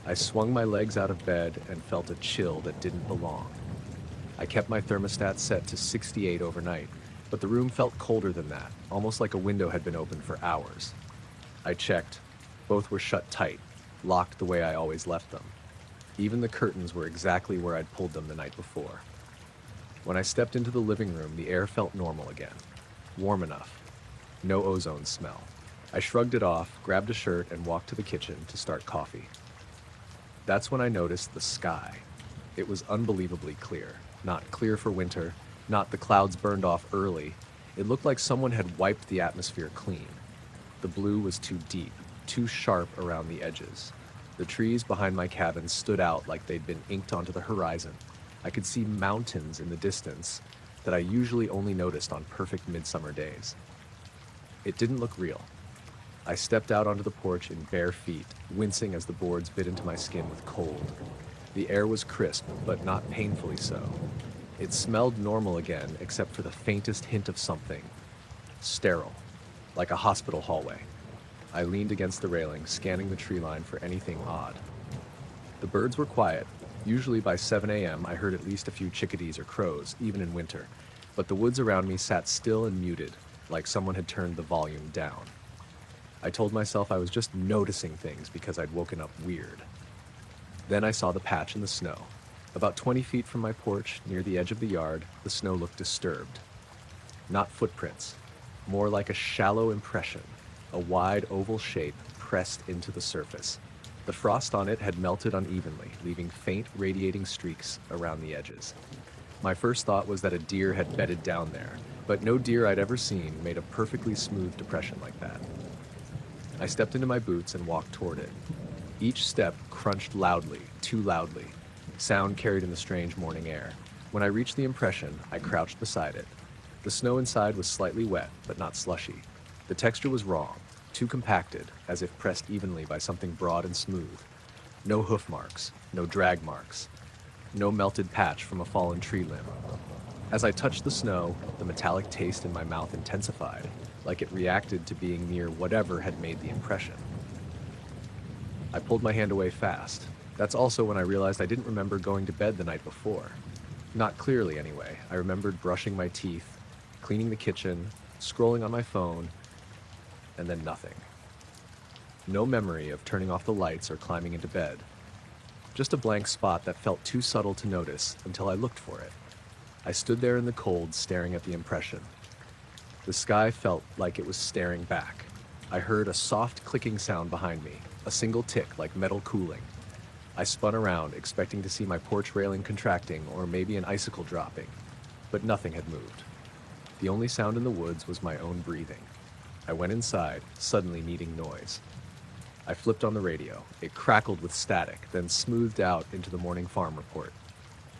I swung my legs out of bed and felt a chill that didn't belong. I kept my thermostat set to 68 overnight, but the room felt colder than that, almost like a window had been open for hours. I checked. Both were shut tight, locked the way I always left them. Even the curtains were exactly where I'd pulled them the night before. When I stepped into the living room, the air felt normal again. Warm enough. No ozone smell. I shrugged it off, grabbed a shirt, and walked to the kitchen to start coffee. That's when I noticed the sky. It was unbelievably clear. Not clear for winter, not the clouds burned off early. It looked like someone had wiped the atmosphere clean. The blue was too deep, too sharp around the edges. The trees behind my cabin stood out like they'd been inked onto the horizon. I could see mountains in the distance that I usually only noticed on perfect midsummer days. It didn't look real. I stepped out onto the porch in bare feet, wincing as the boards bit into my skin with cold. The air was crisp, but not painfully so. It smelled normal again, except for the faintest hint of something. Sterile, like a hospital hallway. I leaned against the railing, scanning the tree line for anything odd. The birds were quiet. Usually by 7 a.m. I heard at least a few chickadees or crows, even in winter. But the woods around me sat still and muted, like someone had turned the volume down. I told myself I was just noticing things because I'd woken up weird. Then I saw the patch in the snow. About 20 feet from my porch, near the edge of the yard, the snow looked disturbed. Not footprints, more like a shallow impression, a wide oval shape pressed into the surface. The frost on it had melted unevenly, leaving faint radiating streaks around the edges. My first thought was that a deer had bedded down there, but no deer I'd ever seen made a perfectly smooth depression like that. I stepped into my boots and walked toward it. Each step crunched loudly, too loudly, sound carried in the strange morning air. When I reached the impression, I crouched beside it. The snow inside was slightly wet, but not slushy. The texture was wrong, too compacted, as if pressed evenly by something broad and smooth. No hoof marks, no drag marks, no melted patch from a fallen tree limb. As I touched the snow, the metallic taste in my mouth intensified, like it reacted to being near whatever had made the impression. I pulled my hand away fast. That's also when I realized I didn't remember going to bed the night before. Not clearly, anyway. I remembered brushing my teeth, cleaning the kitchen, scrolling on my phone, and then nothing. No memory of turning off the lights or climbing into bed. Just a blank spot that felt too subtle to notice until I looked for it. I stood there in the cold, staring at the impression. The sky felt like it was staring back. I heard a soft clicking sound behind me, a single tick like metal cooling. I spun around, expecting to see my porch railing contracting or maybe an icicle dropping, but nothing had moved. The only sound in the woods was my own breathing. I went inside, suddenly needing noise. I flipped on the radio. It crackled with static, then smoothed out into the morning farm report.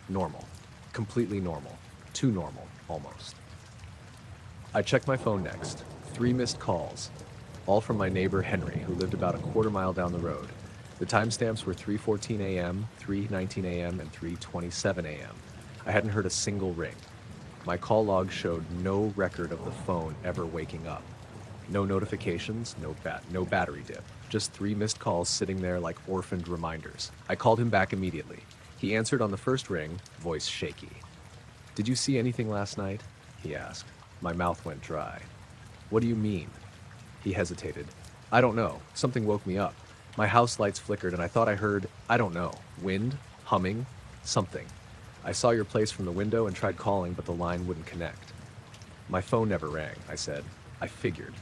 Normal. Completely normal. Too normal, almost. I checked my phone next. 3 missed calls, all from my neighbor Henry, who lived about a quarter mile down the road. The timestamps were 3:14 a.m., 3:19 a.m., and 3:27 a.m. I hadn't heard a single ring. My call log showed no record of the phone ever waking up. No notifications, no battery dip. Just 3 missed calls sitting there like orphaned reminders. I called him back immediately. He answered on the first ring, voice shaky. "Did you see anything last night?" he asked. My mouth went dry. "What do you mean?" He hesitated. "I don't know. Something woke me up. My house lights flickered and I thought I heard, I don't know, wind, humming, something. I saw your place from the window and tried calling, but the line wouldn't connect." "My phone never rang," I said. "I figured."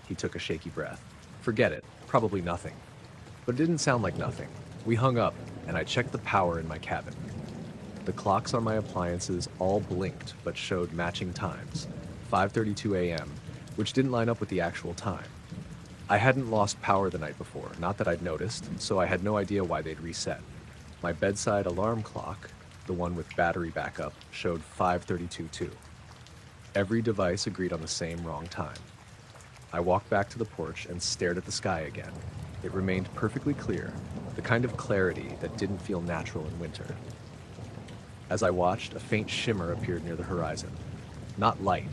He took a shaky breath. "Forget it. Probably nothing." But it didn't sound like nothing. We hung up, and I checked the power in my cabin. The clocks on my appliances all blinked but showed matching times, 5:32 a.m., which didn't line up with the actual time. I hadn't lost power the night before, not that I'd noticed, so I had no idea why they'd reset. My bedside alarm clock, the one with battery backup, showed 5:32 too. Every device agreed on the same wrong time. I walked back to the porch and stared at the sky again. It remained perfectly clear, the kind of clarity that didn't feel natural in winter. As I watched, a faint shimmer appeared near the horizon. Not light,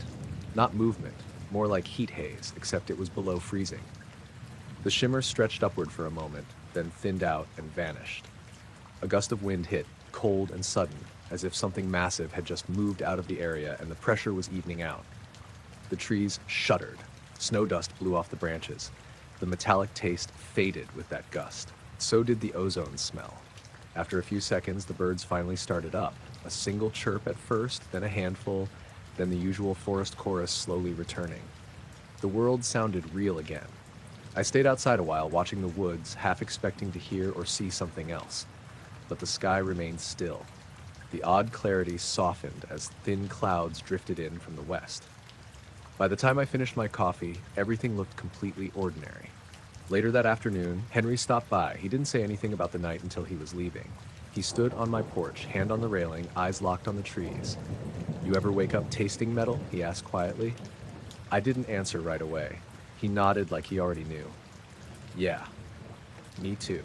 not movement, more like heat haze, except it was below freezing. The shimmer stretched upward for a moment, then thinned out and vanished. A gust of wind hit, cold and sudden, as if something massive had just moved out of the area and the pressure was evening out. The trees shuddered. Snow dust blew off the branches. The metallic taste faded with that gust. So did the ozone smell. After a few seconds, the birds finally started up. A single chirp at first, then a handful, then the usual forest chorus slowly returning. The world sounded real again. I stayed outside a while, watching the woods, half expecting to hear or see something else. But the sky remained still. The odd clarity softened as thin clouds drifted in from the west. By the time I finished my coffee, everything looked completely ordinary. Later that afternoon, Henry stopped by. He didn't say anything about the night until he was leaving. He stood on my porch, hand on the railing, eyes locked on the trees. "You ever wake up tasting metal?" he asked quietly. I didn't answer right away. He nodded like he already knew. "Yeah, me too."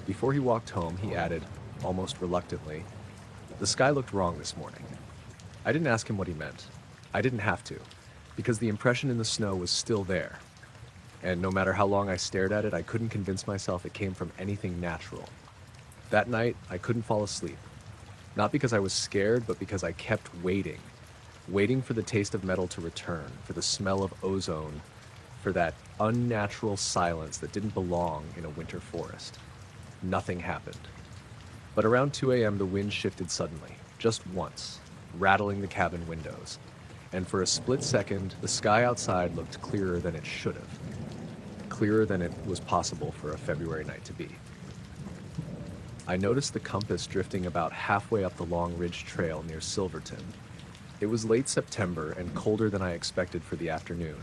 Before he walked home, he added, almost reluctantly, "The sky looked wrong this morning." I didn't ask him what he meant. I didn't have to, because the impression in the snow was still there. And no matter how long I stared at it, I couldn't convince myself it came from anything natural. That night, I couldn't fall asleep. Not because I was scared, but because I kept waiting. Waiting for the taste of metal to return, for the smell of ozone, for that unnatural silence that didn't belong in a winter forest. Nothing happened. But around 2 a.m., the wind shifted suddenly, just once, rattling the cabin windows. And for a split second, the sky outside looked clearer than it should have. Clearer than it was possible for a February night to be. I noticed the compass drifting about halfway up the Long Ridge Trail near Silverton. It was late September and colder than I expected for the afternoon.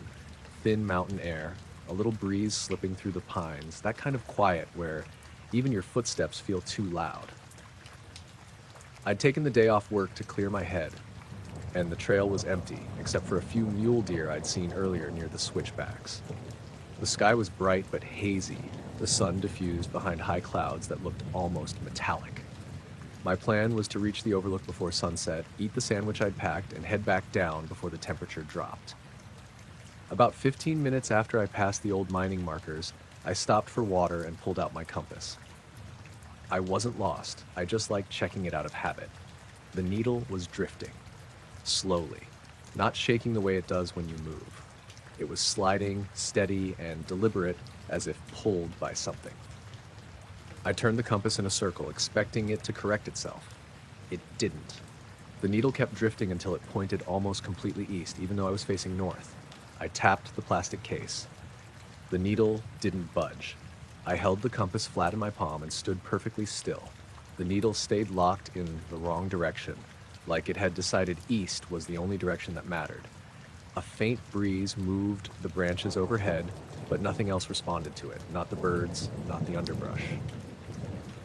Thin mountain air, a little breeze slipping through the pines, that kind of quiet where even your footsteps feel too loud. I'd taken the day off work to clear my head, and the trail was empty, except for a few mule deer I'd seen earlier near the switchbacks. The sky was bright but hazy, the sun diffused behind high clouds that looked almost metallic. My plan was to reach the overlook before sunset, eat the sandwich I'd packed, and head back down before the temperature dropped. About 15 minutes after I passed the old mining markers, I stopped for water and pulled out my compass. I wasn't lost, I just liked checking it out of habit. The needle was drifting. Slowly, not shaking the way it does when you move. It was sliding, steady, and deliberate, as if pulled by something. I turned the compass in a circle, expecting it to correct itself. It didn't. The needle kept drifting until it pointed almost completely east, even though I was facing north. I tapped the plastic case. The needle didn't budge. I held the compass flat in my palm and stood perfectly still. The needle stayed locked in the wrong direction, like it had decided east was the only direction that mattered. A faint breeze moved the branches overhead, but nothing else responded to it. Not the birds, not the underbrush.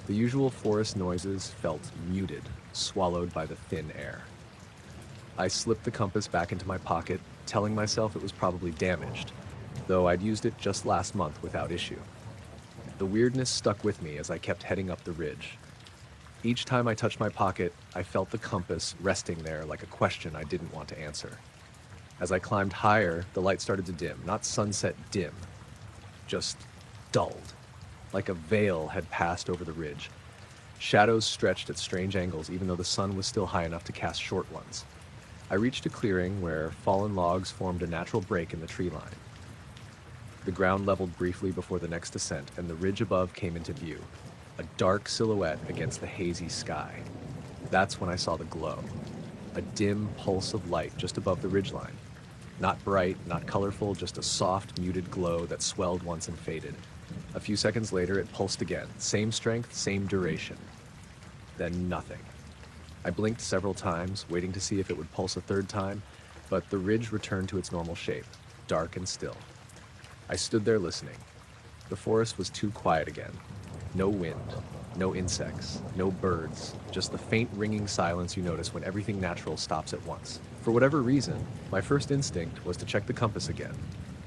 The usual forest noises felt muted, swallowed by the thin air. I slipped the compass back into my pocket, telling myself it was probably damaged, though I'd used it just last month without issue. The weirdness stuck with me as I kept heading up the ridge. Each time I touched my pocket, I felt the compass resting there like a question I didn't want to answer. As I climbed higher, the light started to dim, not sunset dim, just dulled, like a veil had passed over the ridge. Shadows stretched at strange angles, even though the sun was still high enough to cast short ones. I reached a clearing where fallen logs formed a natural break in the tree line. The ground leveled briefly before the next descent, and the ridge above came into view, a dark silhouette against the hazy sky. That's when I saw the glow, a dim pulse of light just above the ridgeline. Not bright, not colorful, just a soft, muted glow that swelled once and faded. A few seconds later, it pulsed again. Same strength, same duration. Then nothing. I blinked several times, waiting to see if it would pulse a third time, but the ridge returned to its normal shape, dark and still. I stood there listening. The forest was too quiet again. No wind, no insects, no birds, just the faint ringing silence you notice when everything natural stops at once. For whatever reason, my first instinct was to check the compass again.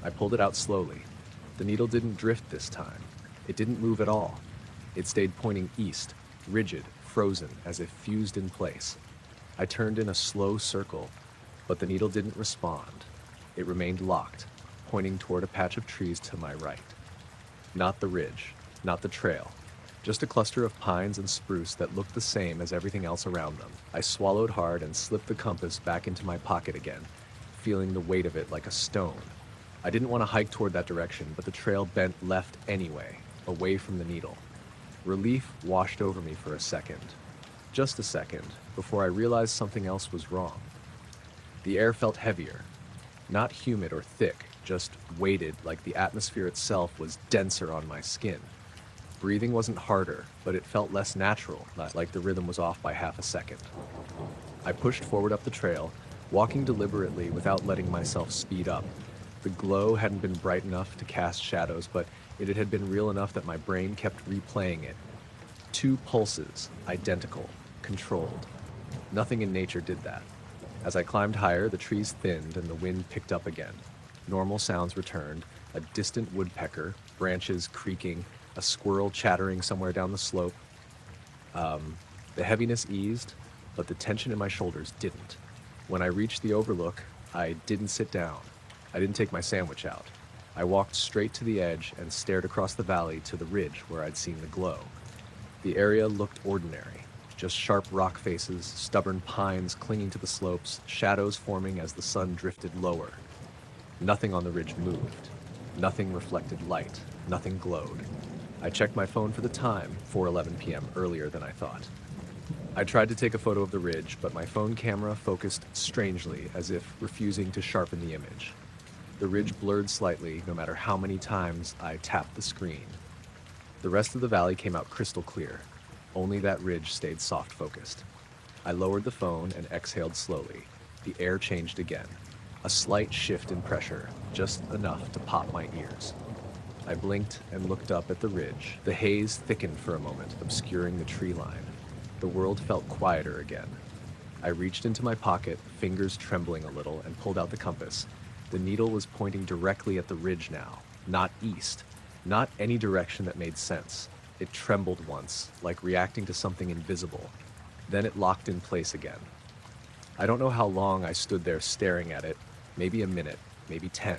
I pulled it out slowly. The needle didn't drift this time. It didn't move at all. It stayed pointing east, rigid, frozen, as if fused in place. I turned in a slow circle, but the needle didn't respond. It remained locked, pointing toward a patch of trees to my right. Not the ridge, not the trail, just a cluster of pines and spruce that looked the same as everything else around them. I swallowed hard and slipped the compass back into my pocket again, feeling the weight of it like a stone. I didn't want to hike toward that direction, but the trail bent left anyway, away from the needle. Relief washed over me for a second, just a second, before I realized something else was wrong. The air felt heavier, not humid or thick, just weighted like the atmosphere itself was denser on my skin. Breathing wasn't harder, but it felt less natural, like the rhythm was off by half a second. I pushed forward up the trail, walking deliberately without letting myself speed up. The glow hadn't been bright enough to cast shadows, but it had been real enough that my brain kept replaying it. 2 pulses, identical, controlled. Nothing in nature did that. As I climbed higher, the trees thinned and the wind picked up again. Normal sounds returned, a distant woodpecker, branches creaking, a squirrel chattering somewhere down the slope. The heaviness eased, but the tension in my shoulders didn't. When I reached the overlook, I didn't sit down. I didn't take my sandwich out. I walked straight to the edge and stared across the valley to the ridge where I'd seen the glow. The area looked ordinary, just sharp rock faces, stubborn pines clinging to the slopes, shadows forming as the sun drifted lower. Nothing on the ridge moved. Nothing reflected light. Nothing glowed. I checked my phone for the time, 4:11 p.m., earlier than I thought. I tried to take a photo of the ridge, but my phone camera focused strangely, as if refusing to sharpen the image. The ridge blurred slightly, no matter how many times I tapped the screen. The rest of the valley came out crystal clear. Only that ridge stayed soft-focused. I lowered the phone and exhaled slowly. The air changed again. A slight shift in pressure, just enough to pop my ears. I blinked and looked up at the ridge. The haze thickened for a moment, obscuring the tree line. The world felt quieter again. I reached into my pocket, fingers trembling a little, and pulled out the compass. The needle was pointing directly at the ridge now, not east, not any direction that made sense. It trembled once, like reacting to something invisible. Then it locked in place again. I don't know how long I stood there staring at it, maybe a minute, maybe 10.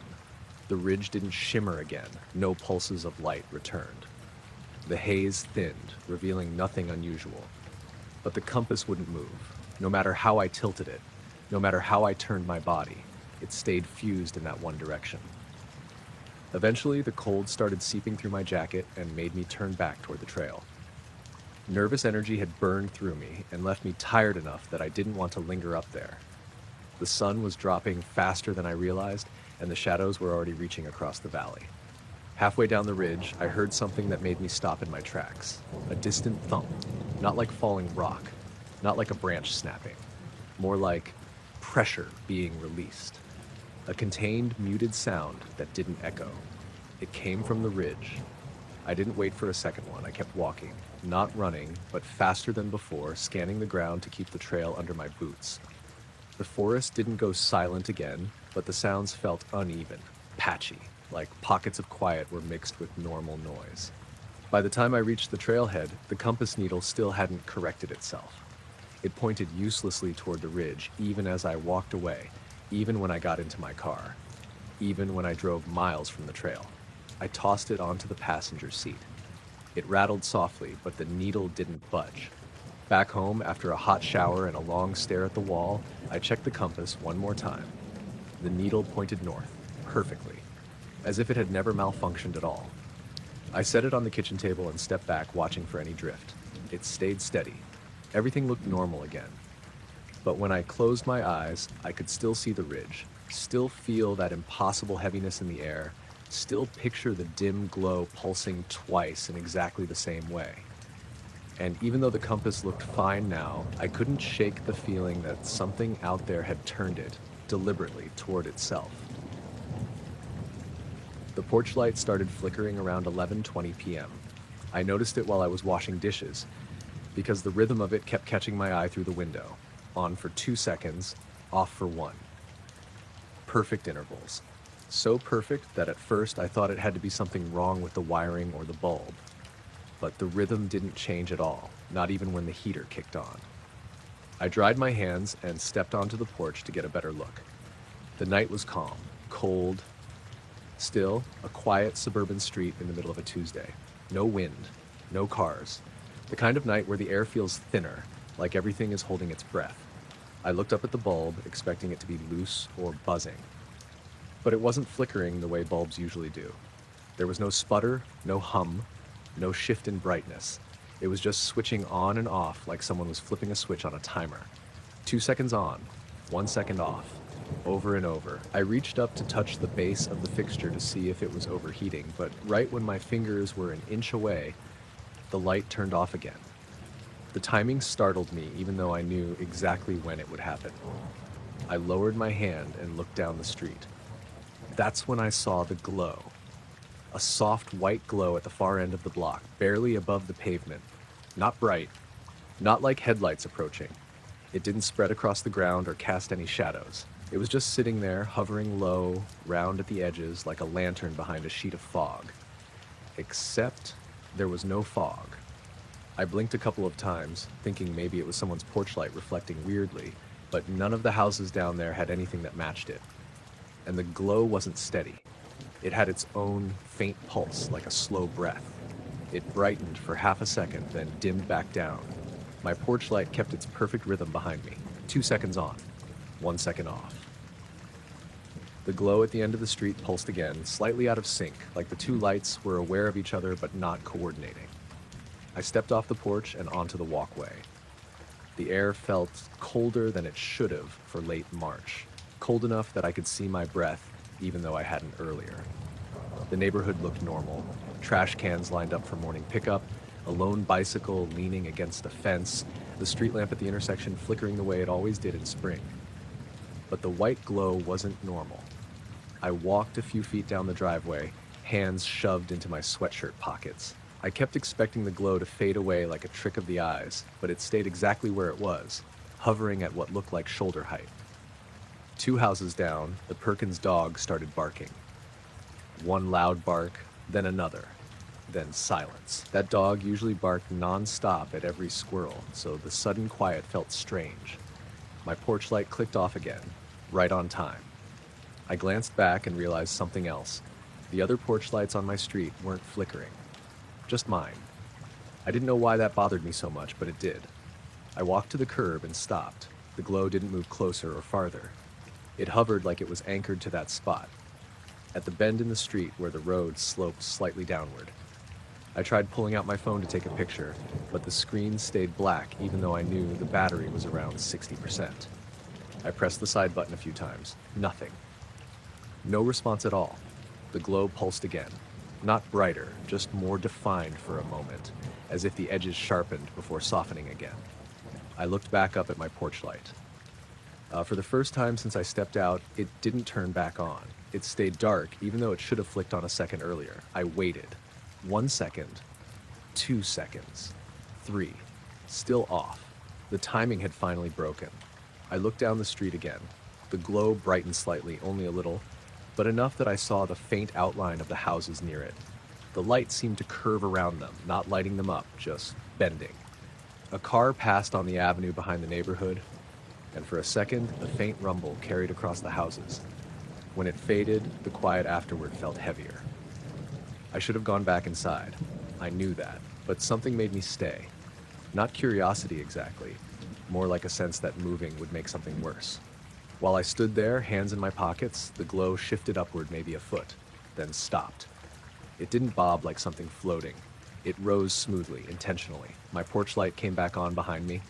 The ridge didn't shimmer again, no pulses of light returned. The haze thinned, revealing nothing unusual. But the compass wouldn't move, no matter how I tilted it, no matter how I turned my body. It stayed fused in that one direction. Eventually, the cold started seeping through my jacket and made me turn back toward the trail. Nervous energy had burned through me and left me tired enough that I didn't want to linger up there. The sun was dropping faster than I realized, and the shadows were already reaching across the valley. Halfway down the ridge, I heard something that made me stop in my tracks. A distant thump, not like falling rock, not like a branch snapping, more like pressure being released. A contained, muted sound that didn't echo. It came from the ridge. I didn't wait for a second one. I kept walking, not running, but faster than before, scanning the ground to keep the trail under my boots. The forest didn't go silent again, but the sounds felt uneven, patchy, like pockets of quiet were mixed with normal noise. By the time I reached the trailhead, the compass needle still hadn't corrected itself. It pointed uselessly toward the ridge, even as I walked away, even when I got into my car, even when I drove miles from the trail. I tossed it onto the passenger seat. It rattled softly, but the needle didn't budge. Back home, after a hot shower and a long stare at the wall, I checked the compass one more time. The needle pointed north, perfectly, as if it had never malfunctioned at all. I set it on the kitchen table and stepped back, watching for any drift. It stayed steady. Everything looked normal again. But when I closed my eyes, I could still see the ridge, still feel that impossible heaviness in the air, still picture the dim glow pulsing twice in exactly the same way. And even though the compass looked fine now, I couldn't shake the feeling that something out there had turned it, deliberately, toward itself. The porch light started flickering around 11:20 p.m. I noticed it while I was washing dishes, because the rhythm of it kept catching my eye through the window. On for 2 seconds, off for 1. Perfect intervals. So perfect that at first I thought it had to be something wrong with the wiring or the bulb. But the rhythm didn't change at all, not even when the heater kicked on. I dried my hands and stepped onto the porch to get a better look. The night was calm, cold, still, a quiet suburban street in the middle of a Tuesday. No wind, no cars. The kind of night where the air feels thinner, like everything is holding its breath. I looked up at the bulb, expecting it to be loose or buzzing. But it wasn't flickering the way bulbs usually do. There was no sputter, no hum, no shift in brightness. It was just switching on and off like someone was flipping a switch on a timer. 2 seconds on, 1 second off, over and over. I reached up to touch the base of the fixture to see if it was overheating, but right when my fingers were an inch away, the light turned off again. The timing startled me, even though I knew exactly when it would happen. I lowered my hand and looked down the street. That's when I saw the glow. A soft white glow at the far end of the block, barely above the pavement. Not bright, not like headlights approaching. It didn't spread across the ground or cast any shadows. It was just sitting there, hovering low, round at the edges like a lantern behind a sheet of fog. Except there was no fog. I blinked a couple of times, thinking maybe it was someone's porch light reflecting weirdly, but none of the houses down there had anything that matched it. And the glow wasn't steady. It had its own faint pulse, like a slow breath. It brightened for half a second, then dimmed back down. My porch light kept its perfect rhythm behind me. 2 seconds on, 1 second off. The glow at the end of the street pulsed again, slightly out of sync, like the two lights were aware of each other but not coordinating. I stepped off the porch and onto the walkway. The air felt colder than it should have for late March, cold enough that I could see my breath, even though I hadn't earlier. The neighborhood looked normal. Trash cans lined up for morning pickup, a lone bicycle leaning against a fence, the street lamp at the intersection flickering the way it always did in spring. But the white glow wasn't normal. I walked a few feet down the driveway, hands shoved into my sweatshirt pockets. I kept expecting the glow to fade away like a trick of the eyes, but it stayed exactly where it was, hovering at what looked like shoulder height. 2 houses down, the Perkins dog started barking. One loud bark, then another, then silence. That dog usually barked non-stop at every squirrel, so the sudden quiet felt strange. My porch light clicked off again, right on time. I glanced back and realized something else. The other porch lights on my street weren't flickering. Just mine. I didn't know why that bothered me so much, but it did. I walked to the curb and stopped. The glow didn't move closer or farther. It hovered like it was anchored to that spot, at the bend in the street where the road sloped slightly downward. I tried pulling out my phone to take a picture, but the screen stayed black even though I knew the battery was around 60%. I pressed the side button a few times. Nothing. No response at all. The glow pulsed again. Not brighter, just more defined for a moment, as if the edges sharpened before softening again. I looked back up at my porch light. For the first time since I stepped out, it didn't turn back on. It stayed dark, even though it should have flicked on a second earlier. I waited. 1 second, 2 seconds, 3. Still off. The timing had finally broken. I looked down the street again. The glow brightened slightly, only a little, but enough that I saw the faint outline of the houses near it. The light seemed to curve around them, not lighting them up, just bending. A car passed on the avenue behind the neighborhood, and for a second, a faint rumble carried across the houses. When it faded, the quiet afterward felt heavier. I should have gone back inside. I knew that, but something made me stay. Not curiosity exactly, more like a sense that moving would make something worse. While I stood there, hands in my pockets, the glow shifted upward maybe a foot, then stopped. It didn't bob like something floating. It rose smoothly, intentionally. My porch light came back on behind me.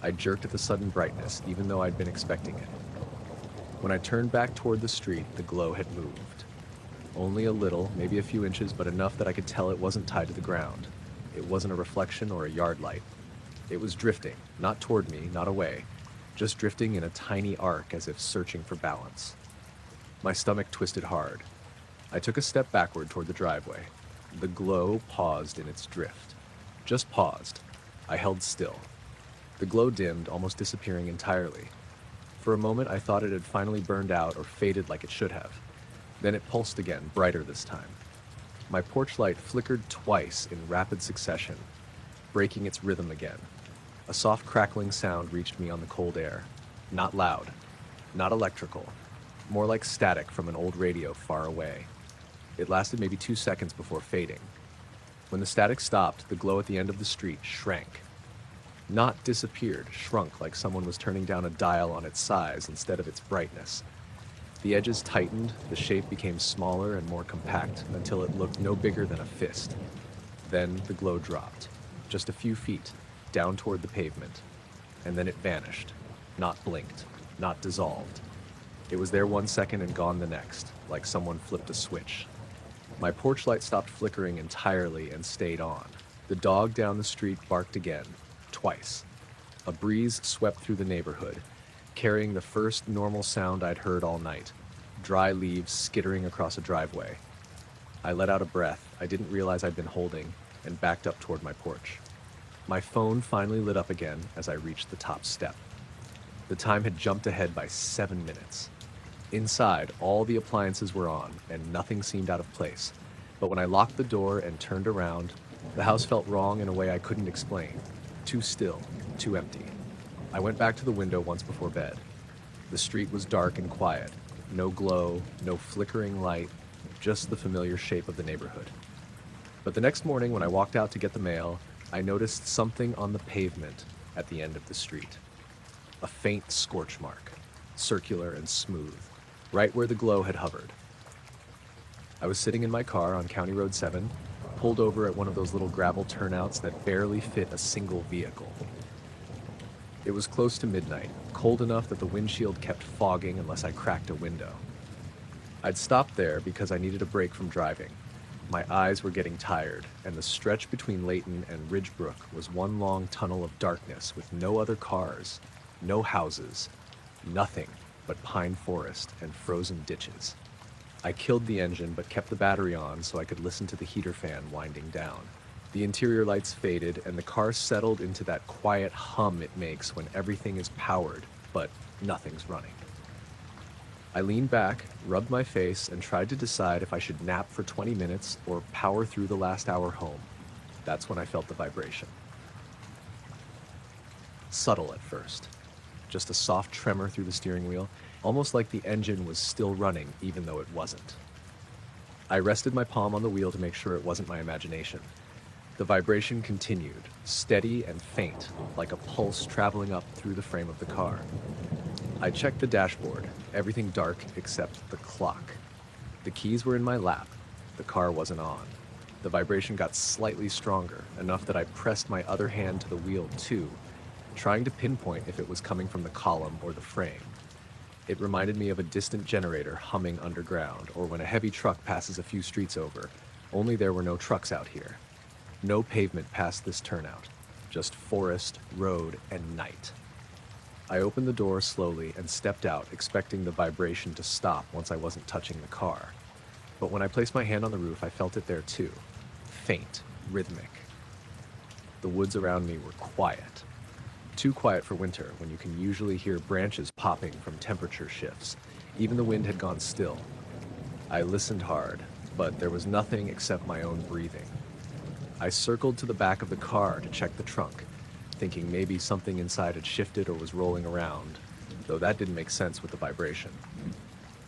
I jerked at the sudden brightness, even though I'd been expecting it. When I turned back toward the street, the glow had moved. Only a little, maybe a few inches, but enough that I could tell it wasn't tied to the ground. It wasn't a reflection or a yard light. It was drifting, not toward me, not away, just drifting in a tiny arc as if searching for balance. My stomach twisted hard. I took a step backward toward the driveway. The glow paused in its drift. Just paused. I held still. The glow dimmed, almost disappearing entirely. For a moment, I thought it had finally burned out or faded like it should have. Then it pulsed again, brighter this time. My porch light flickered twice in rapid succession, breaking its rhythm again. A soft crackling sound reached me on the cold air. Not loud, not electrical, more like static from an old radio far away. It lasted maybe 2 seconds before fading. When the static stopped, the glow at the end of the street shrank. Not disappeared, shrunk like someone was turning down a dial on its size instead of its brightness. The edges tightened, the shape became smaller and more compact until it looked no bigger than a fist. Then the glow dropped, just a few feet, down toward the pavement. And then it vanished, not blinked, not dissolved. It was there 1 second and gone the next, like someone flipped a switch. My porch light stopped flickering entirely and stayed on. The dog down the street barked again, twice. A breeze swept through the neighborhood, carrying the first normal sound I'd heard all night, dry leaves skittering across a driveway. I let out a breath I didn't realize I'd been holding and backed up toward my porch. My phone finally lit up again as I reached the top step. The time had jumped ahead by 7 minutes. Inside, all the appliances were on and nothing seemed out of place. But when I locked the door and turned around, the house felt wrong in a way I couldn't explain. Too still, too empty. I went back to the window once before bed. The street was dark and quiet. No glow, no flickering light, just the familiar shape of the neighborhood. But the next morning when I walked out to get the mail, I noticed something on the pavement at the end of the street. A faint scorch mark, circular and smooth, right where the glow had hovered. I was sitting in my car on County Road 7, pulled over at one of those little gravel turnouts that barely fit a single vehicle. It was close to midnight, cold enough that the windshield kept fogging unless I cracked a window. I'd stopped there because I needed a break from driving. My eyes were getting tired, and the stretch between Layton and Ridgebrook was one long tunnel of darkness with no other cars, no houses, nothing but pine forest and frozen ditches. I killed the engine but kept the battery on so I could listen to the heater fan winding down. The interior lights faded and the car settled into that quiet hum it makes when everything is powered, but nothing's running. I leaned back, rubbed my face, and tried to decide if I should nap for 20 minutes or power through the last hour home. That's when I felt the vibration. Subtle at first. Just a soft tremor through the steering wheel, almost like the engine was still running even though it wasn't. I rested my palm on the wheel to make sure it wasn't my imagination. The vibration continued, steady and faint, like a pulse traveling up through the frame of the car. I checked the dashboard, everything dark except the clock. The keys were in my lap. The car wasn't on. The vibration got slightly stronger, enough that I pressed my other hand to the wheel too, trying to pinpoint if it was coming from the column or the frame. It reminded me of a distant generator humming underground, or when a heavy truck passes a few streets over, only there were no trucks out here. No pavement past this turnout, just forest, road, and night. I opened the door slowly and stepped out, expecting the vibration to stop once I wasn't touching the car. But when I placed my hand on the roof, I felt it there too. Faint, rhythmic. The woods around me were quiet. Too quiet for winter, when you can usually hear branches popping from temperature shifts. Even the wind had gone still. I listened hard, but there was nothing except my own breathing. I circled to the back of the car to check the trunk, thinking maybe something inside had shifted or was rolling around, though that didn't make sense with the vibration.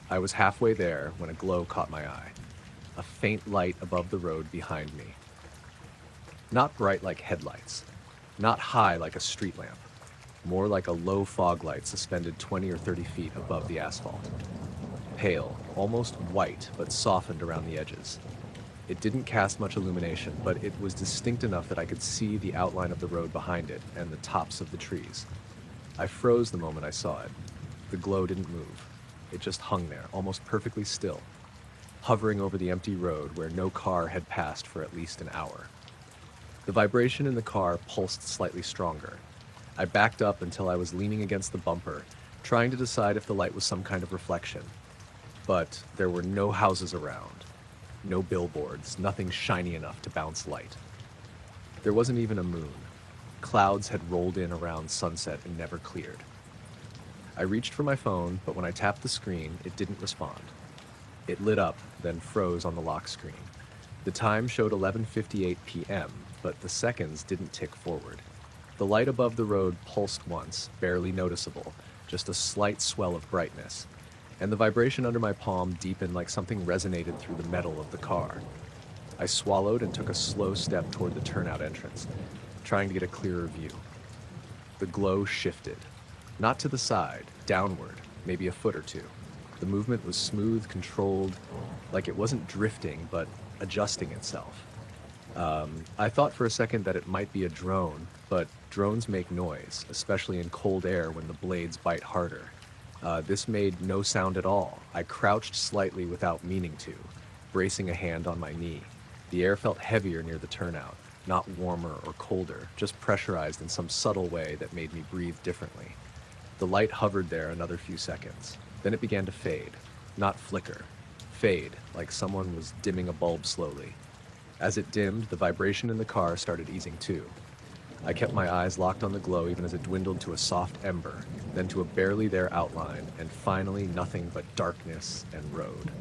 I was halfway there when a glow caught my eye, a faint light above the road behind me. Not bright like headlights, not high like a street lamp, more like a low fog light suspended 20 or 30 feet above the asphalt. Pale, almost white, but softened around the edges. It didn't cast much illumination, but it was distinct enough that I could see the outline of the road behind it and the tops of the trees. I froze the moment I saw it. The glow didn't move. It just hung there, almost perfectly still. hovering over the empty road where no car had passed for at least an hour. The vibration in the car pulsed slightly stronger. I backed up until I was leaning against the bumper, trying to decide if the light was some kind of reflection. But there were no houses around, no billboards, nothing shiny enough to bounce light. There wasn't even a moon. Clouds had rolled in around sunset and never cleared. I reached for my phone, but when I tapped the screen, it didn't respond. It lit up, then froze on the lock screen. The time showed 11:58 p.m., but the seconds didn't tick forward. The light above the road pulsed once, barely noticeable, just a slight swell of brightness, and the vibration under my palm deepened like something resonated through the metal of the car. I swallowed and took a slow step toward the turnout entrance, trying to get a clearer view. The glow shifted, not to the side, downward, maybe a foot or two. The movement was smooth, controlled, like it wasn't drifting, but adjusting itself. I thought for a second that it might be a drone, but drones make noise, especially in cold air when the blades bite harder. This made no sound at all. I crouched slightly without meaning to, bracing a hand on my knee. The air felt heavier near the turnout, not warmer or colder, just pressurized in some subtle way that made me breathe differently. The light hovered there another few seconds. Then it began to fade, not flicker. Fade, like someone was dimming a bulb slowly. As it dimmed, the vibration in the car started easing too. I kept my eyes locked on the glow even as it dwindled to a soft ember, then to a barely there outline, and finally nothing but darkness and road.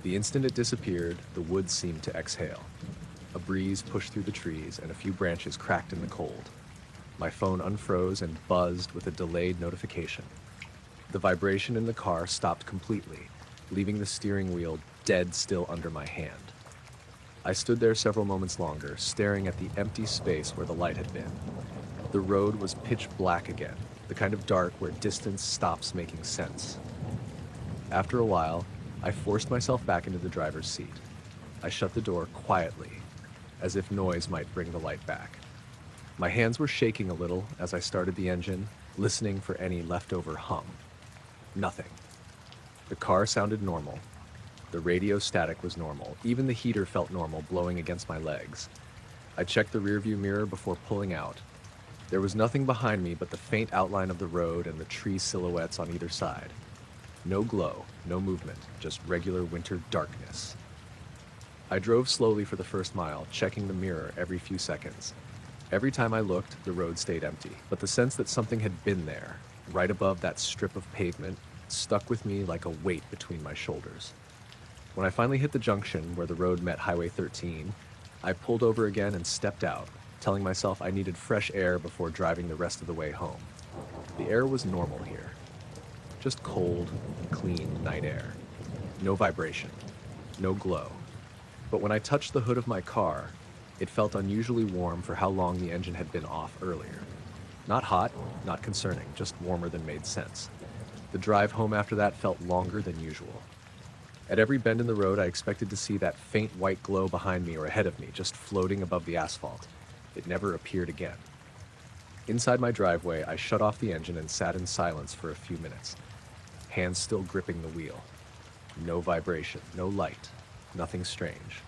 The instant it disappeared, the woods seemed to exhale. A breeze pushed through the trees, and a few branches cracked in the cold. My phone unfroze and buzzed with a delayed notification. The vibration in the car stopped completely, leaving the steering wheel dead still under my hand. I stood there several moments longer, staring at the empty space where the light had been. The road was pitch black again, the kind of dark where distance stops making sense. After a while, I forced myself back into the driver's seat. I shut the door quietly, as if noise might bring the light back. My hands were shaking a little as I started the engine, listening for any leftover hum. Nothing. The car sounded normal. The radio static was normal. Even the heater felt normal, blowing against my legs. I checked the rearview mirror before pulling out. There was nothing behind me but the faint outline of the road and the tree silhouettes on either side. No glow, no movement, just regular winter darkness. I drove slowly for the first mile, checking the mirror every few seconds. Every time I looked, the road stayed empty, but the sense that something had been there, right above that strip of pavement, stuck with me like a weight between my shoulders. When I finally hit the junction where the road met Highway 13, I pulled over again and stepped out, telling myself I needed fresh air before driving the rest of the way home. The air was normal here. Just cold, clean night air. No vibration. No glow. But when I touched the hood of my car, it felt unusually warm for how long the engine had been off earlier. Not hot, not concerning, just warmer than made sense. The drive home after that felt longer than usual. At every bend in the road, I expected to see that faint white glow behind me or ahead of me, just floating above the asphalt. It never appeared again. Inside my driveway, I shut off the engine and sat in silence for a few minutes, hands still gripping the wheel. No vibration, no light, nothing strange.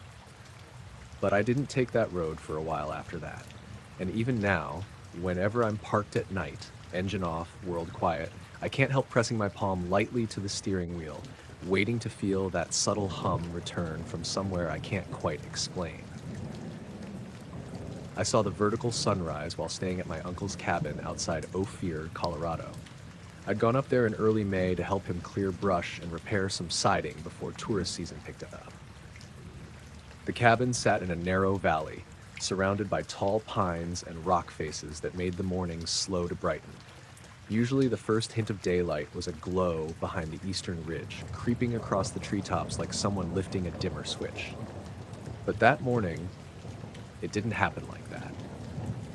But I didn't take that road for a while after that. And even now, whenever I'm parked at night, engine off, world quiet, I can't help pressing my palm lightly to the steering wheel, waiting to feel that subtle hum return from somewhere I can't quite explain. I saw the vertical sunrise while staying at my uncle's cabin outside Ophir, Colorado. I'd gone up there in early May to help him clear brush and repair some siding before tourist season picked up. The cabin sat in a narrow valley, surrounded by tall pines and rock faces that made the mornings slow to brighten. Usually the first hint of daylight was a glow behind the eastern ridge, creeping across the treetops like someone lifting a dimmer switch. But that morning, it didn't happen like that.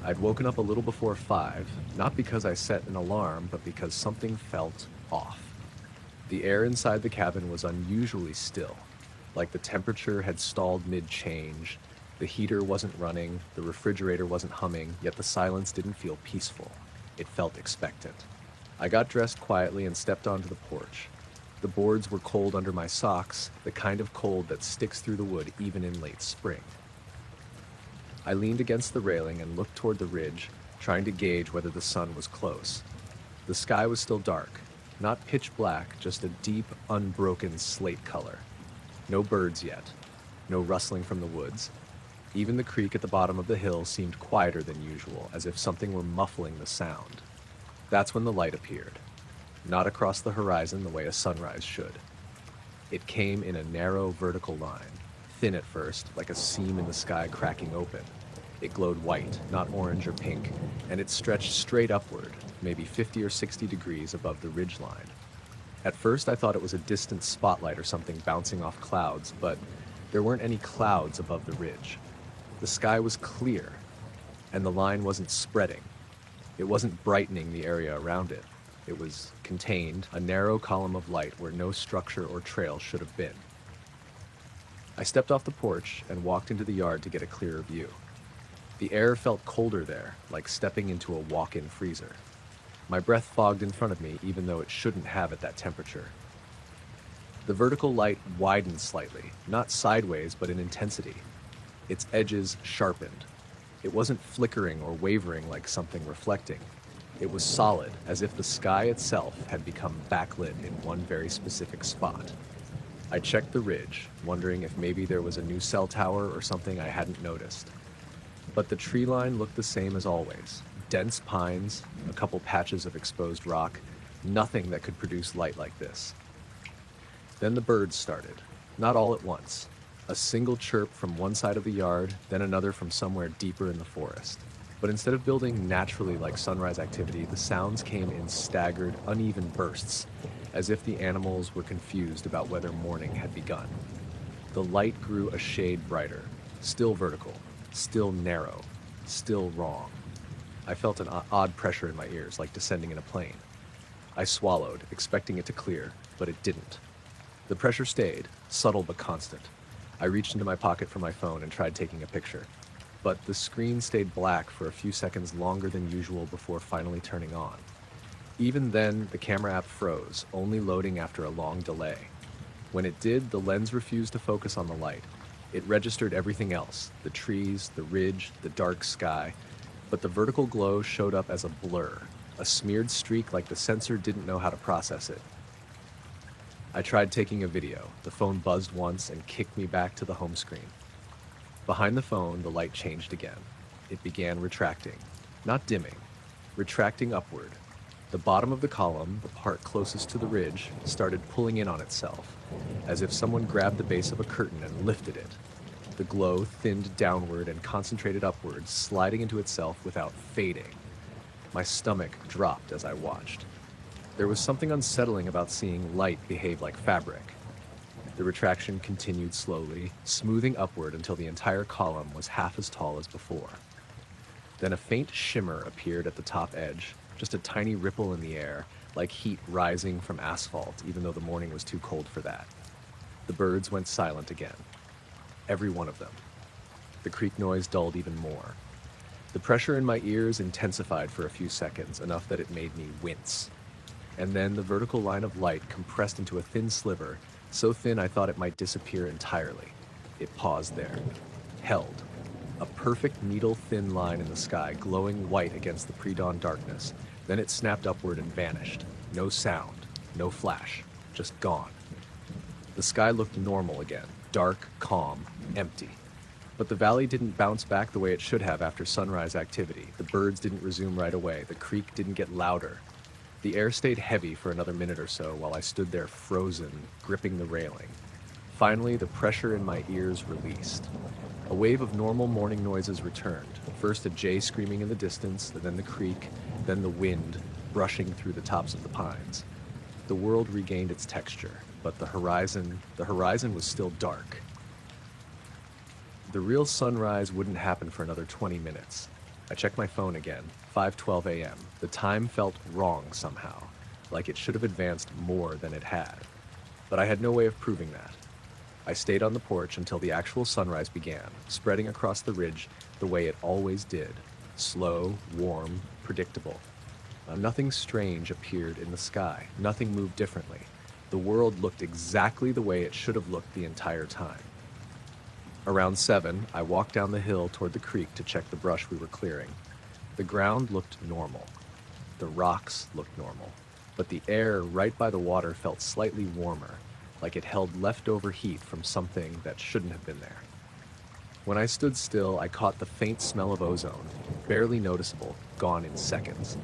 I'd woken up a little before 5, not because I set an alarm, but because something felt off. The air inside the cabin was unusually still, like the temperature had stalled mid-change. The heater wasn't running, the refrigerator wasn't humming, yet the silence didn't feel peaceful. It felt expectant. I got dressed quietly and stepped onto the porch. The boards were cold under my socks, the kind of cold that sticks through the wood even in late spring. I leaned against the railing and looked toward the ridge, trying to gauge whether the sun was close. The sky was still dark, not pitch black, just a deep, unbroken slate color. No birds yet, no rustling from the woods. Even the creek at the bottom of the hill seemed quieter than usual, as if something were muffling the sound. That's when the light appeared. Not across the horizon the way a sunrise should. It came in a narrow vertical line, thin at first, like a seam in the sky cracking open. It glowed white, not orange or pink, and it stretched straight upward, maybe 50 or 60 degrees above the ridge line. At first I thought it was a distant spotlight or something bouncing off clouds, but there weren't any clouds above the ridge. The sky was clear, and the line wasn't spreading. It wasn't brightening the area around it. It was contained, a narrow column of light where no structure or trail should have been. I stepped off the porch and walked into the yard to get a clearer view. The air felt colder there, like stepping into a walk-in freezer. My breath fogged in front of me, even though it shouldn't have at that temperature. The vertical light widened slightly, not sideways, but in intensity. Its edges sharpened. It wasn't flickering or wavering like something reflecting. It was solid, as if the sky itself had become backlit in one very specific spot. I checked the ridge, wondering if maybe there was a new cell tower or something I hadn't noticed. But the tree line looked the same as always. Dense pines, a couple patches of exposed rock, nothing that could produce light like this. Then the birds started, not all at once. A single chirp from one side of the yard, then another from somewhere deeper in the forest. But instead of building naturally like sunrise activity, the sounds came in staggered, uneven bursts, as if the animals were confused about whether morning had begun. The light grew a shade brighter, still vertical, still narrow, still wrong. I felt an odd pressure in my ears, like descending in a plane. I swallowed, expecting it to clear, but it didn't. The pressure stayed, subtle but constant. I reached into my pocket for my phone and tried taking a picture, but the screen stayed black for a few seconds longer than usual before finally turning on. Even then, the camera app froze, only loading after a long delay. When it did, the lens refused to focus on the light. It registered everything else, the trees, the ridge, the dark sky, but the vertical glow showed up as a blur, a smeared streak like the sensor didn't know how to process it. I tried taking a video. The phone buzzed once and kicked me back to the home screen. Behind the phone, the light changed again. It began retracting, not dimming, retracting upward. The bottom of the column, the part closest to the ridge, started pulling in on itself, as if someone grabbed the base of a curtain and lifted it. The glow thinned downward and concentrated upward, sliding into itself without fading. My stomach dropped as I watched. There was something unsettling about seeing light behave like fabric. The retraction continued slowly, smoothing upward until the entire column was half as tall as before. Then a faint shimmer appeared at the top edge, just a tiny ripple in the air, like heat rising from asphalt, even though the morning was too cold for that. The birds went silent again. Every one of them. The creek noise dulled even more. The pressure in my ears intensified for a few seconds, enough that it made me wince. And then the vertical line of light compressed into a thin sliver, so thin I thought it might disappear entirely. It paused there, held. A perfect needle-thin line in the sky, glowing white against the pre-dawn darkness. Then it snapped upward and vanished. No sound, no flash, just gone. The sky looked normal again, dark, calm, empty. But the valley didn't bounce back the way it should have after sunrise activity. The birds didn't resume right away. The creek didn't get louder. The air stayed heavy for another minute or so while I stood there frozen, gripping the railing. Finally, the pressure in my ears released. A wave of normal morning noises returned. First a jay screaming in the distance, then the creek, then the wind brushing through the tops of the pines. The world regained its texture, but the horizon was still dark. The real sunrise wouldn't happen for another 20 minutes. I checked my phone again, 5:12 a.m. The time felt wrong somehow, like it should have advanced more than it had. But I had no way of proving that. I stayed on the porch until the actual sunrise began, spreading across the ridge the way it always did. Slow, warm, predictable. Nothing strange appeared in the sky. Nothing moved differently. The world looked exactly the way it should have looked the entire time. Around 7, I walked down the hill toward the creek to check the brush we were clearing. The ground looked normal. The rocks looked normal. But the air right by the water felt slightly warmer, like it held leftover heat from something that shouldn't have been there. When I stood still, I caught the faint smell of ozone, barely noticeable, gone in seconds.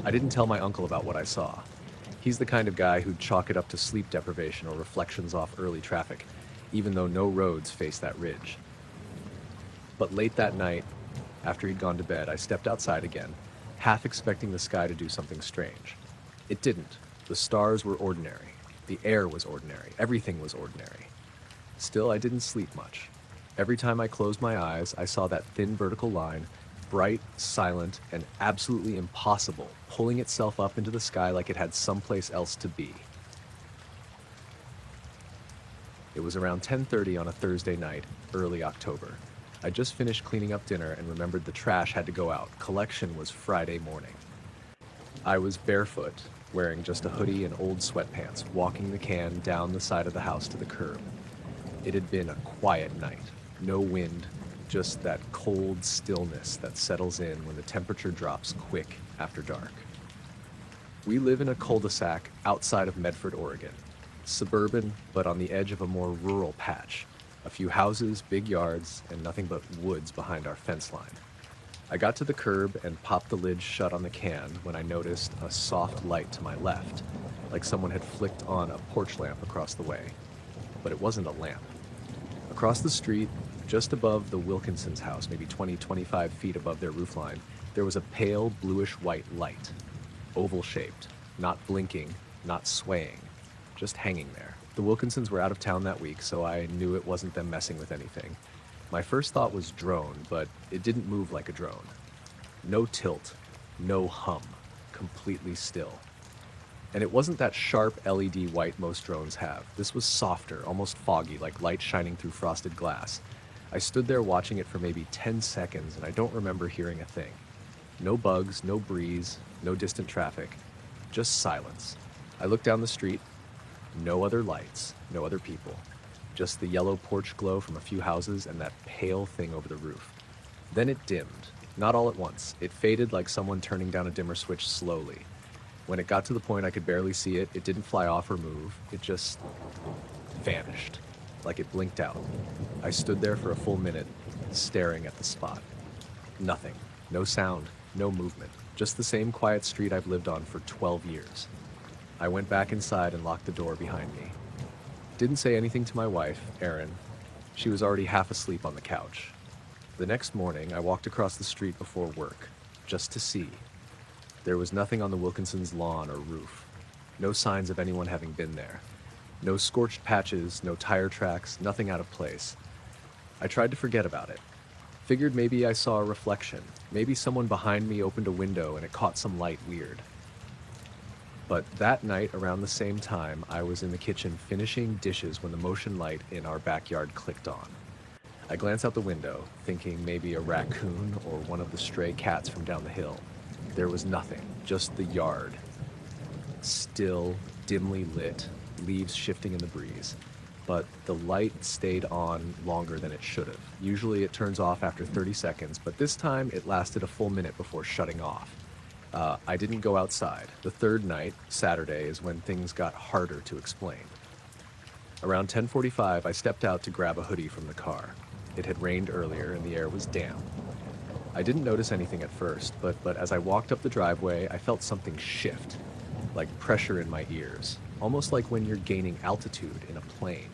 I didn't tell my uncle about what I saw. He's the kind of guy who'd chalk it up to sleep deprivation or reflections off early traffic, even though no roads face that ridge. But late that night, after he'd gone to bed, I stepped outside again, half expecting the sky to do something strange. It didn't. The stars were ordinary. The air was ordinary. Everything was ordinary. Still, I didn't sleep much. Every time I closed my eyes, I saw that thin vertical line, bright, silent, and absolutely impossible, pulling itself up into the sky like it had someplace else to be. It was around 10:30 on a Thursday night, early October. I just finished cleaning up dinner and remembered the trash had to go out. Collection was Friday morning. I was barefoot, wearing just a hoodie and old sweatpants, walking the can down the side of the house to the curb. It had been a quiet night. No wind, just that cold stillness that settles in when the temperature drops quick after dark. We live in a cul-de-sac outside of Medford, Oregon. Suburban, but on the edge of a more rural patch. A few houses, big yards, and nothing but woods behind our fence line. I got to the curb and popped the lid shut on the can when I noticed a soft light to my left, like someone had flicked on a porch lamp across the way. But it wasn't a lamp. Across the street, just above the Wilkinson's house, maybe 20-25 feet above their roofline, there was a pale bluish-white light, oval-shaped, not blinking, not swaying, just hanging there. The Wilkinsons were out of town that week, so I knew it wasn't them messing with anything. My first thought was drone, but it didn't move like a drone. No tilt, no hum, completely still. And it wasn't that sharp LED white most drones have. This was softer, almost foggy, like light shining through frosted glass. I stood there watching it for maybe 10 seconds, and I don't remember hearing a thing. No bugs, no breeze, no distant traffic, just silence. I looked down the street. No other lights, no other people. Just the yellow porch glow from a few houses and that pale thing over the roof. Then it dimmed. Not all at once. It faded like someone turning down a dimmer switch slowly. When it got to the point I could barely see it, it didn't fly off or move. It just vanished, like it blinked out. I stood there for a full minute, staring at the spot. Nothing. No sound, no movement. Just the same quiet street I've lived on for 12 years. I went back inside and locked the door behind me. Didn't say anything to my wife, Erin. She was already half asleep on the couch. The next morning, I walked across the street before work, just to see. There was nothing on the Wilkinsons' lawn or roof. No signs of anyone having been there. No scorched patches, no tire tracks, nothing out of place. I tried to forget about it. Figured maybe I saw a reflection. Maybe someone behind me opened a window and it caught some light weird. But that night, around the same time, I was in the kitchen finishing dishes when the motion light in our backyard clicked on. I glanced out the window, thinking maybe a raccoon or one of the stray cats from down the hill. There was nothing, just the yard. Still, dimly lit, leaves shifting in the breeze. But the light stayed on longer than it should have. Usually it turns off after 30 seconds, but this time it lasted a full minute before shutting off. I didn't go outside. The third night, Saturday, is when things got harder to explain. Around 10:45, I stepped out to grab a hoodie from the car. It had rained earlier and the air was damp. I didn't notice anything at first, but as I walked up the driveway, I felt something shift, like pressure in my ears, almost like when you're gaining altitude in a plane.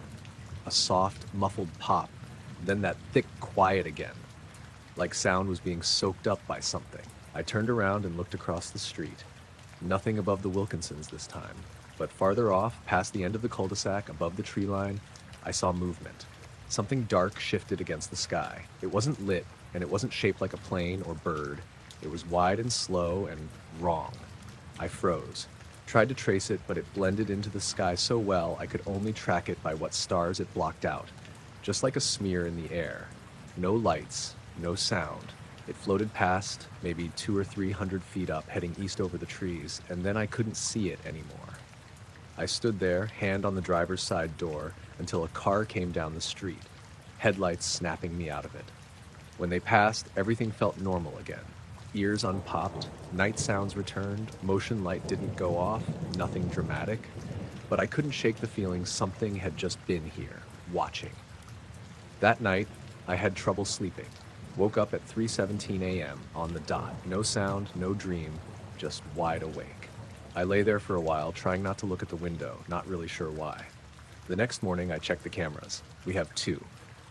A soft, muffled pop, then that thick quiet again, like sound was being soaked up by something. I turned around and looked across the street. Nothing above the Wilkinsons this time, but farther off, past the end of the cul-de-sac, above the tree line, I saw movement. Something dark shifted against the sky. It wasn't lit, and it wasn't shaped like a plane or bird. It was wide and slow and wrong. I froze. Tried to trace it, but it blended into the sky so well I could only track it by what stars it blocked out. Just like a smear in the air. No lights, no sound. It floated past, maybe 200 or 300 feet up, heading east over the trees, and then I couldn't see it anymore. I stood there, hand on the driver's side door, until a car came down the street, headlights snapping me out of it. When they passed, everything felt normal again. Ears unpopped, night sounds returned, motion light didn't go off, nothing dramatic. But I couldn't shake the feeling something had just been here, watching. That night, I had trouble sleeping. Woke up at 3:17 a.m. on the dot. No sound, no dream, just wide awake. I lay there for a while, trying not to look at the window, not really sure why. The next morning, I checked the cameras. We have two.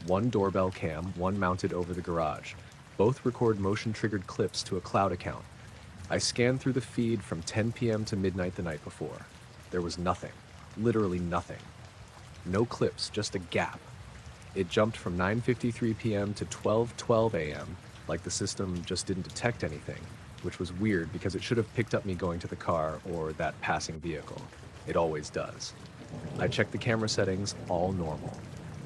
One doorbell cam, one mounted over the garage. Both record motion-triggered clips to a cloud account. I scanned through the feed from 10 p.m. to midnight the night before. There was nothing. Literally nothing. No clips, just a gap. It jumped from 9:53 p.m. to 12:12 a.m., like the system just didn't detect anything, which was weird because it should have picked up me going to the car or that passing vehicle. It always does. I checked the camera settings, all normal.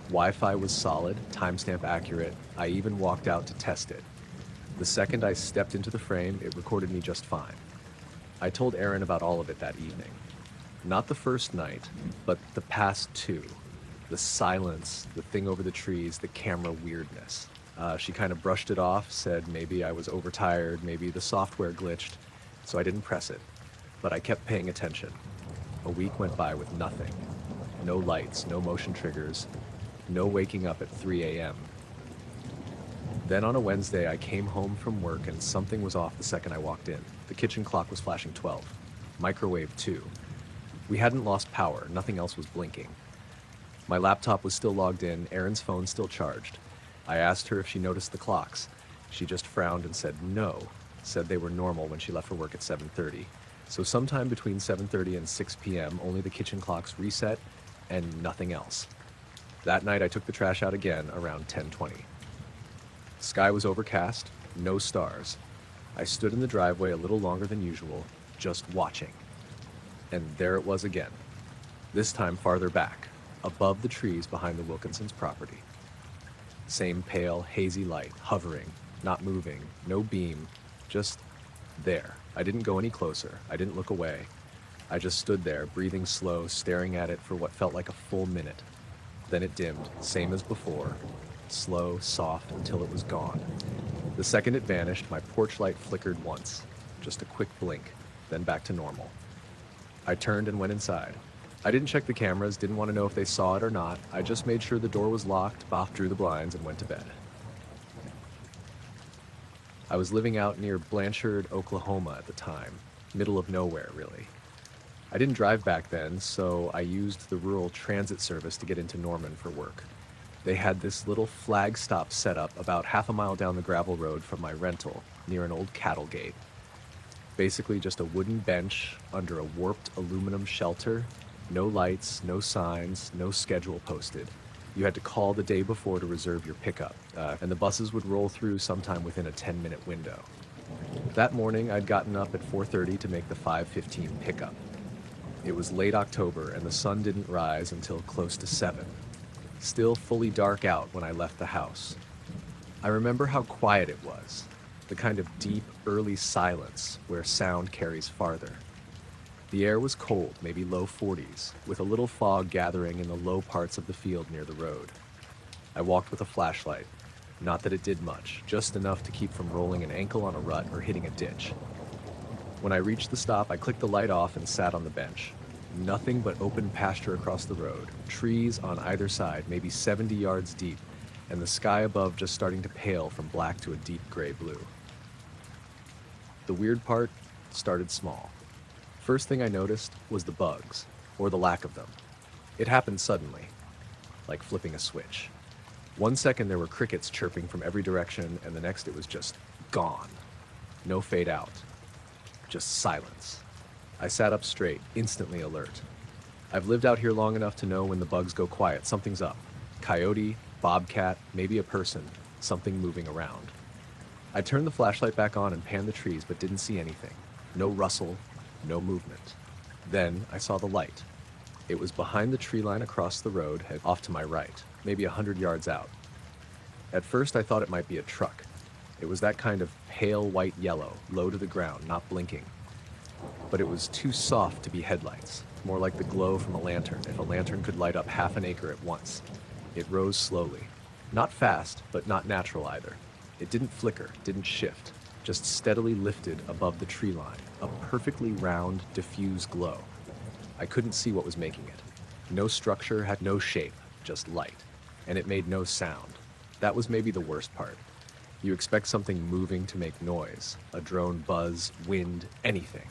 Wi-Fi was solid, timestamp accurate. I even walked out to test it. The second I stepped into the frame, it recorded me just fine. I told Erin about all of it that evening. Not the first night, but the past two. The silence, the thing over the trees, the camera weirdness. She kind of brushed it off, said maybe I was overtired, maybe the software glitched, so I didn't press it. But I kept paying attention. A week went by with nothing. No lights, no motion triggers, no waking up at 3 a.m. Then on a Wednesday, I came home from work and something was off the second I walked in. The kitchen clock was flashing 12. Microwave too. We hadn't lost power, nothing else was blinking. My laptop was still logged in, Erin's phone still charged. I asked her if she noticed the clocks. She just frowned and said no, said they were normal when she left for work at 7:30. So sometime between 7:30 and 6 p.m., only the kitchen clocks reset and nothing else. That night I took the trash out again around 10:20. Sky was overcast, no stars. I stood in the driveway a little longer than usual, just watching. And there it was again. This time farther back, above the trees behind the Wilkinsons' property. Same pale, hazy light, hovering, not moving, no beam, just there. I didn't go any closer. I didn't look away. I just stood there, breathing slow, staring at it for what felt like a full minute. Then it dimmed, same as before, slow, soft, until it was gone. The second it vanished, my porch light flickered once, just a quick blink, then back to normal. I turned and went inside. I didn't check the cameras, didn't want to know if they saw it or not. I just made sure the door was locked, drew the blinds, and went to bed. I was living out near Blanchard, Oklahoma at the time, middle of nowhere, really. I didn't drive back then, so I used the rural transit service to get into Norman for work. They had this little flag stop set up about half a mile down the gravel road from my rental, near an old cattle gate. Basically just a wooden bench under a warped aluminum shelter, no lights, no signs, no schedule posted. You had to call the day before to reserve your pickup, and the buses would roll through sometime within a 10-minute window. That morning, I'd gotten up at 4:30 to make the 5:15 pickup. It was late October, and the sun didn't rise until close to 7. Still fully dark out when I left the house. I remember how quiet it was, the kind of deep, early silence where sound carries farther. The air was cold, maybe low 40s, with a little fog gathering in the low parts of the field near the road. I walked with a flashlight. Not that it did much, just enough to keep from rolling an ankle on a rut or hitting a ditch. When I reached the stop, I clicked the light off and sat on the bench. Nothing but open pasture across the road, trees on either side, maybe 70 yards deep, and the sky above just starting to pale from black to a deep gray blue. The weird part started small. First thing I noticed was the bugs, or the lack of them. It happened suddenly, like flipping a switch. 1 second there were crickets chirping from every direction, and the next it was just gone. No fade out. Just silence. I sat up straight, instantly alert. I've lived out here long enough to know when the bugs go quiet, something's up. Coyote, bobcat, maybe a person, something moving around. I turned the flashlight back on and panned the trees, but didn't see anything. No rustle, no movement. Then I saw the light. It was behind the tree line across the road, off to my right, maybe 100 yards out. At first I thought it might be a truck. It was that kind of pale white yellow, low to the ground, not blinking. But it was too soft to be headlights. more like the glow from a lantern, if a lantern could light up half an acre at once. It rose slowly. Not fast, but not natural either. It didn't flicker, didn't shift, just steadily lifted above the tree line, a perfectly round, diffuse glow. I couldn't see what was making it. No structure, had no shape, just light. And it made no sound. That was maybe the worst part. You expect something moving to make noise, a drone buzz, wind, anything.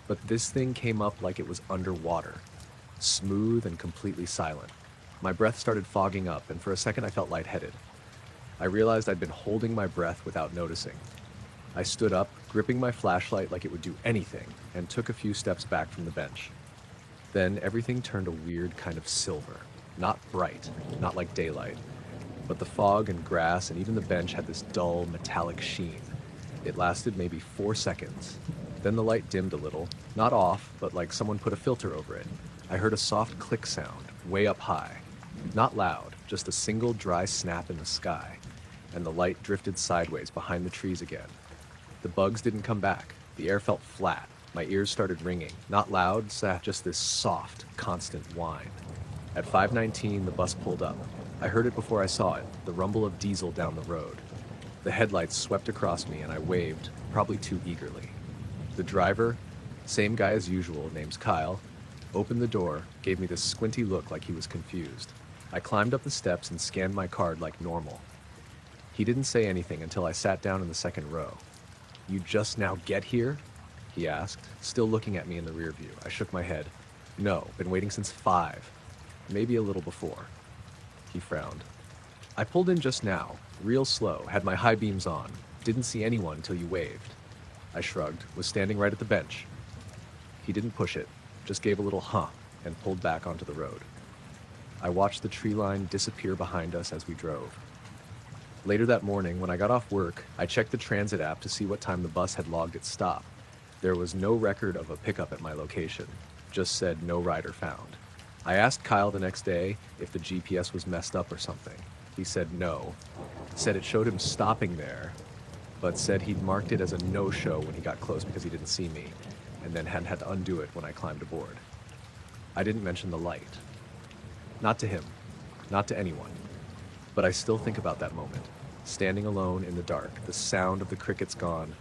But this thing came up like it was underwater, smooth and completely silent. My breath started fogging up, and for a second I felt lightheaded. I realized I'd been holding my breath without noticing. I stood up, gripping my flashlight like it would do anything, and took a few steps back from the bench. Then everything turned a weird kind of silver. Not bright, not like daylight, but the fog and grass and even the bench had this dull, metallic sheen. It lasted maybe 4 seconds. Then the light dimmed a little, not off, but like someone put a filter over it. I heard a soft click sound, way up high. Not loud, just a single dry snap in the sky, and the light drifted sideways behind the trees again. The bugs didn't come back. The air felt flat. My ears started ringing. Not loud, just this soft, constant whine. At 5:19, the bus pulled up. I heard it before I saw it, the rumble of diesel down the road. The headlights swept across me and I waved, probably too eagerly. The driver, same guy as usual, named Kyle, opened the door, gave me this squinty look like he was confused. I climbed up the steps and scanned my card like normal. He didn't say anything until I sat down in the second row. "You just now get here?" he asked, still looking at me in the rear view. I shook my head. "No, been waiting since 5. Maybe a little before." He frowned. "I pulled in just now, real slow, had my high beams on. Didn't see anyone till you waved." I shrugged, was standing right at the bench. He didn't push it, just gave a little huh and pulled back onto the road. I watched the tree line disappear behind us as we drove. Later that morning, when I got off work, I checked the transit app to see what time the bus had logged its stop. There was no record of a pickup at my location, just said no rider found. I asked Kyle the next day if the GPS was messed up or something. He said no, said it showed him stopping there, but said he'd marked it as a no-show when he got close because he didn't see me, and then had to undo it when I climbed aboard. I didn't mention the light. Not to him, not to anyone, but I still think about that moment, standing alone in the dark, the sound of the crickets gone,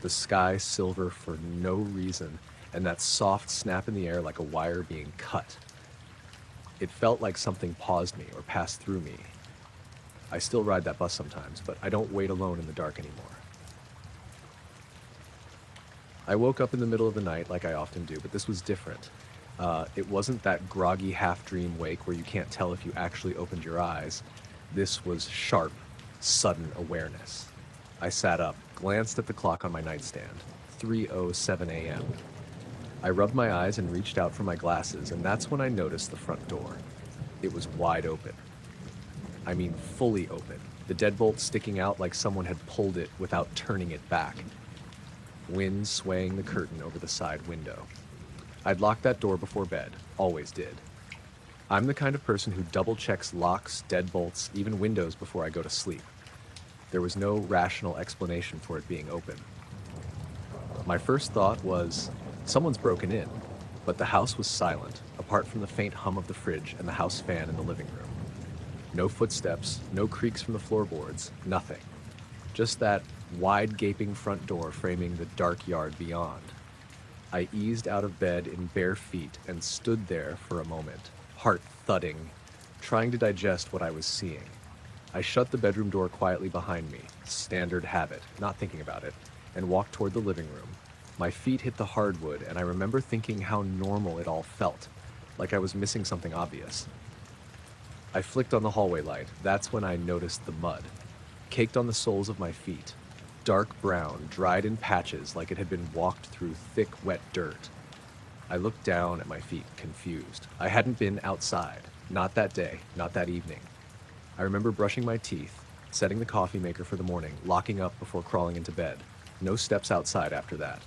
the sky silver for no reason, and that soft snap in the air like a wire being cut. It felt like something paused me or passed through me. I still ride that bus sometimes, but I don't wait alone in the dark anymore. I woke up in the middle of the night like I often do, but this was different. It wasn't that groggy half-dream wake where you can't tell if you actually opened your eyes. This was sharp, sudden awareness. I sat up, glanced at the clock on my nightstand, 3:07 a.m. I rubbed my eyes and reached out for my glasses, and that's when I noticed the front door. It was wide open. I mean, fully open. The deadbolt sticking out like someone had pulled it without turning it back. Wind swaying the curtain over the side window. I'd locked that door before bed, always did. I'm the kind of person who double-checks locks, deadbolts, even windows before I go to sleep. There was no rational explanation for it being open. My first thought was, someone's broken in, but the house was silent, apart from the faint hum of the fridge and the house fan in the living room. No footsteps, no creaks from the floorboards, nothing. Just that wide gaping front door framing the dark yard beyond. I eased out of bed in bare feet and stood there for a moment, heart thudding, trying to digest what I was seeing. I shut the bedroom door quietly behind me, standard habit, not thinking about it, and walked toward the living room. My feet hit the hardwood, and I remember thinking how normal it all felt, like I was missing something obvious. I flicked on the hallway light. That's when I noticed the mud, caked on the soles of my feet, dark brown, dried in patches like it had been walked through thick, wet dirt. I looked down at my feet, confused. I hadn't been outside, not that day, not that evening. I remember brushing my teeth, setting the coffee maker for the morning, locking up before crawling into bed. No steps outside after that.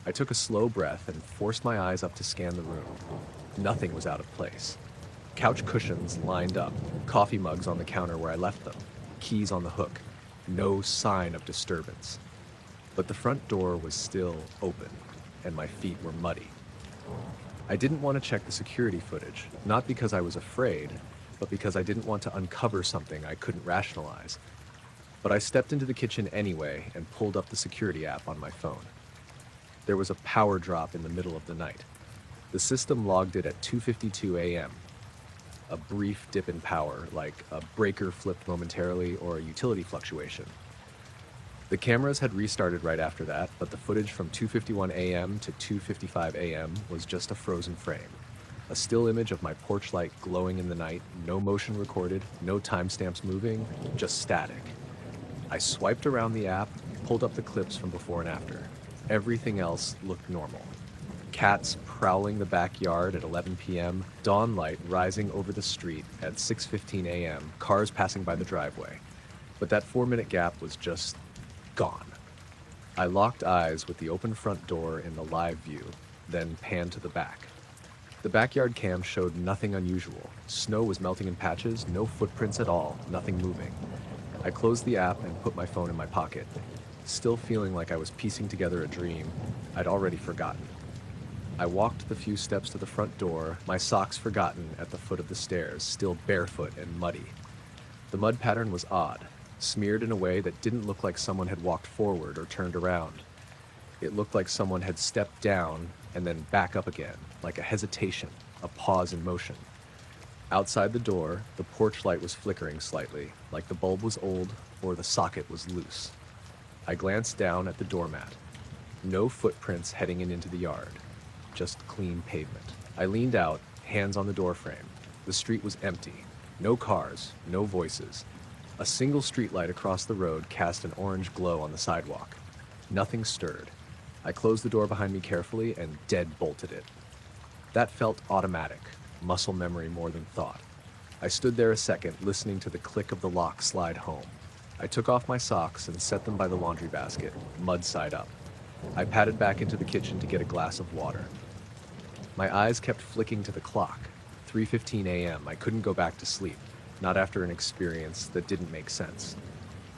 I took a slow breath and forced my eyes up to scan the room. Nothing was out of place. Couch cushions lined up, coffee mugs on the counter where I left them, keys on the hook. No sign of disturbance. But the front door was still open, and my feet were muddy. I didn't want to check the security footage, not because I was afraid, but because I didn't want to uncover something I couldn't rationalize. But I stepped into the kitchen anyway and pulled up the security app on my phone. There was a power drop in the middle of the night. The system logged it at 2:52 a.m. A brief dip in power, like a breaker flipped momentarily or a utility fluctuation. The cameras had restarted right after that, but the footage from 2:51 a.m. to 2:55 a.m. was just a frozen frame. A still image of my porch light glowing in the night, no motion recorded, no timestamps moving, just static. I swiped around the app, pulled up the clips from before and after. Everything else looked normal. Cats prowling the backyard at 11 p.m., dawn light rising over the street at 6:15 a.m., cars passing by the driveway. But that 4-minute gap was just gone. I locked eyes with the open front door in the live view, then panned to the back. The backyard cam showed nothing unusual. Snow was melting in patches, no footprints at all, nothing moving. I closed the app and put my phone in my pocket, still feeling like I was piecing together a dream I'd already forgotten. I walked the few steps to the front door, my socks forgotten at the foot of the stairs, still barefoot and muddy. The mud pattern was odd, smeared in a way that didn't look like someone had walked forward or turned around. It looked like someone had stepped down and then back up again, like a hesitation, a pause in motion. Outside the door, the porch light was flickering slightly, like the bulb was old or the socket was loose. I glanced down at the doormat. No footprints heading into the yard, just clean pavement. I leaned out, hands on the doorframe. The street was empty. No cars, no voices. A single streetlight across the road cast an orange glow on the sidewalk. Nothing stirred. I closed the door behind me carefully and dead-bolted it. That felt automatic, muscle memory more than thought. I stood there a second, listening to the click of the lock slide home. I took off my socks and set them by the laundry basket, mud side up. I padded back into the kitchen to get a glass of water. My eyes kept flicking to the clock. 3:15 a.m. I couldn't go back to sleep, not after an experience that didn't make sense.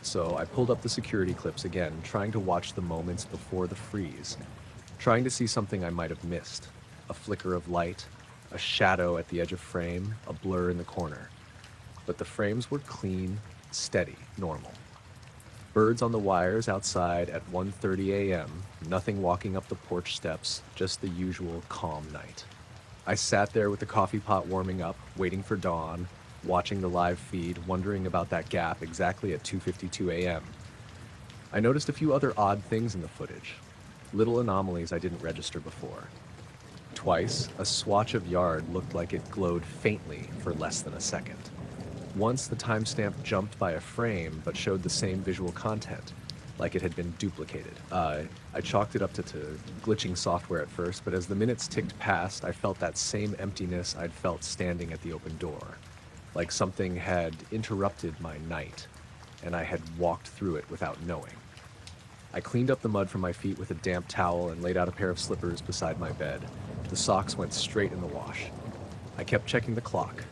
So I pulled up the security clips again, trying to watch the moments before the freeze, trying to see something I might have missed. A flicker of light, a shadow at the edge of frame, a blur in the corner. But the frames were clean, steady, normal. Birds on the wires outside at 1:30 a.m., nothing walking up the porch steps, just the usual calm night. I sat there with the coffee pot warming up, waiting for dawn, watching the live feed, wondering about that gap exactly at 2:52 a.m. I noticed a few other odd things in the footage, little anomalies I didn't register before. Twice, a swatch of yard looked like it glowed faintly for less than a second. Once, the timestamp jumped by a frame but showed the same visual content, like it had been duplicated. I chalked it up to glitching software at first, but as the minutes ticked past, I felt that same emptiness I'd felt standing at the open door, like something had interrupted my night, and I had walked through it without knowing. I cleaned up the mud from my feet with a damp towel and laid out a pair of slippers beside my bed. The socks went straight in the wash. I kept checking the clock,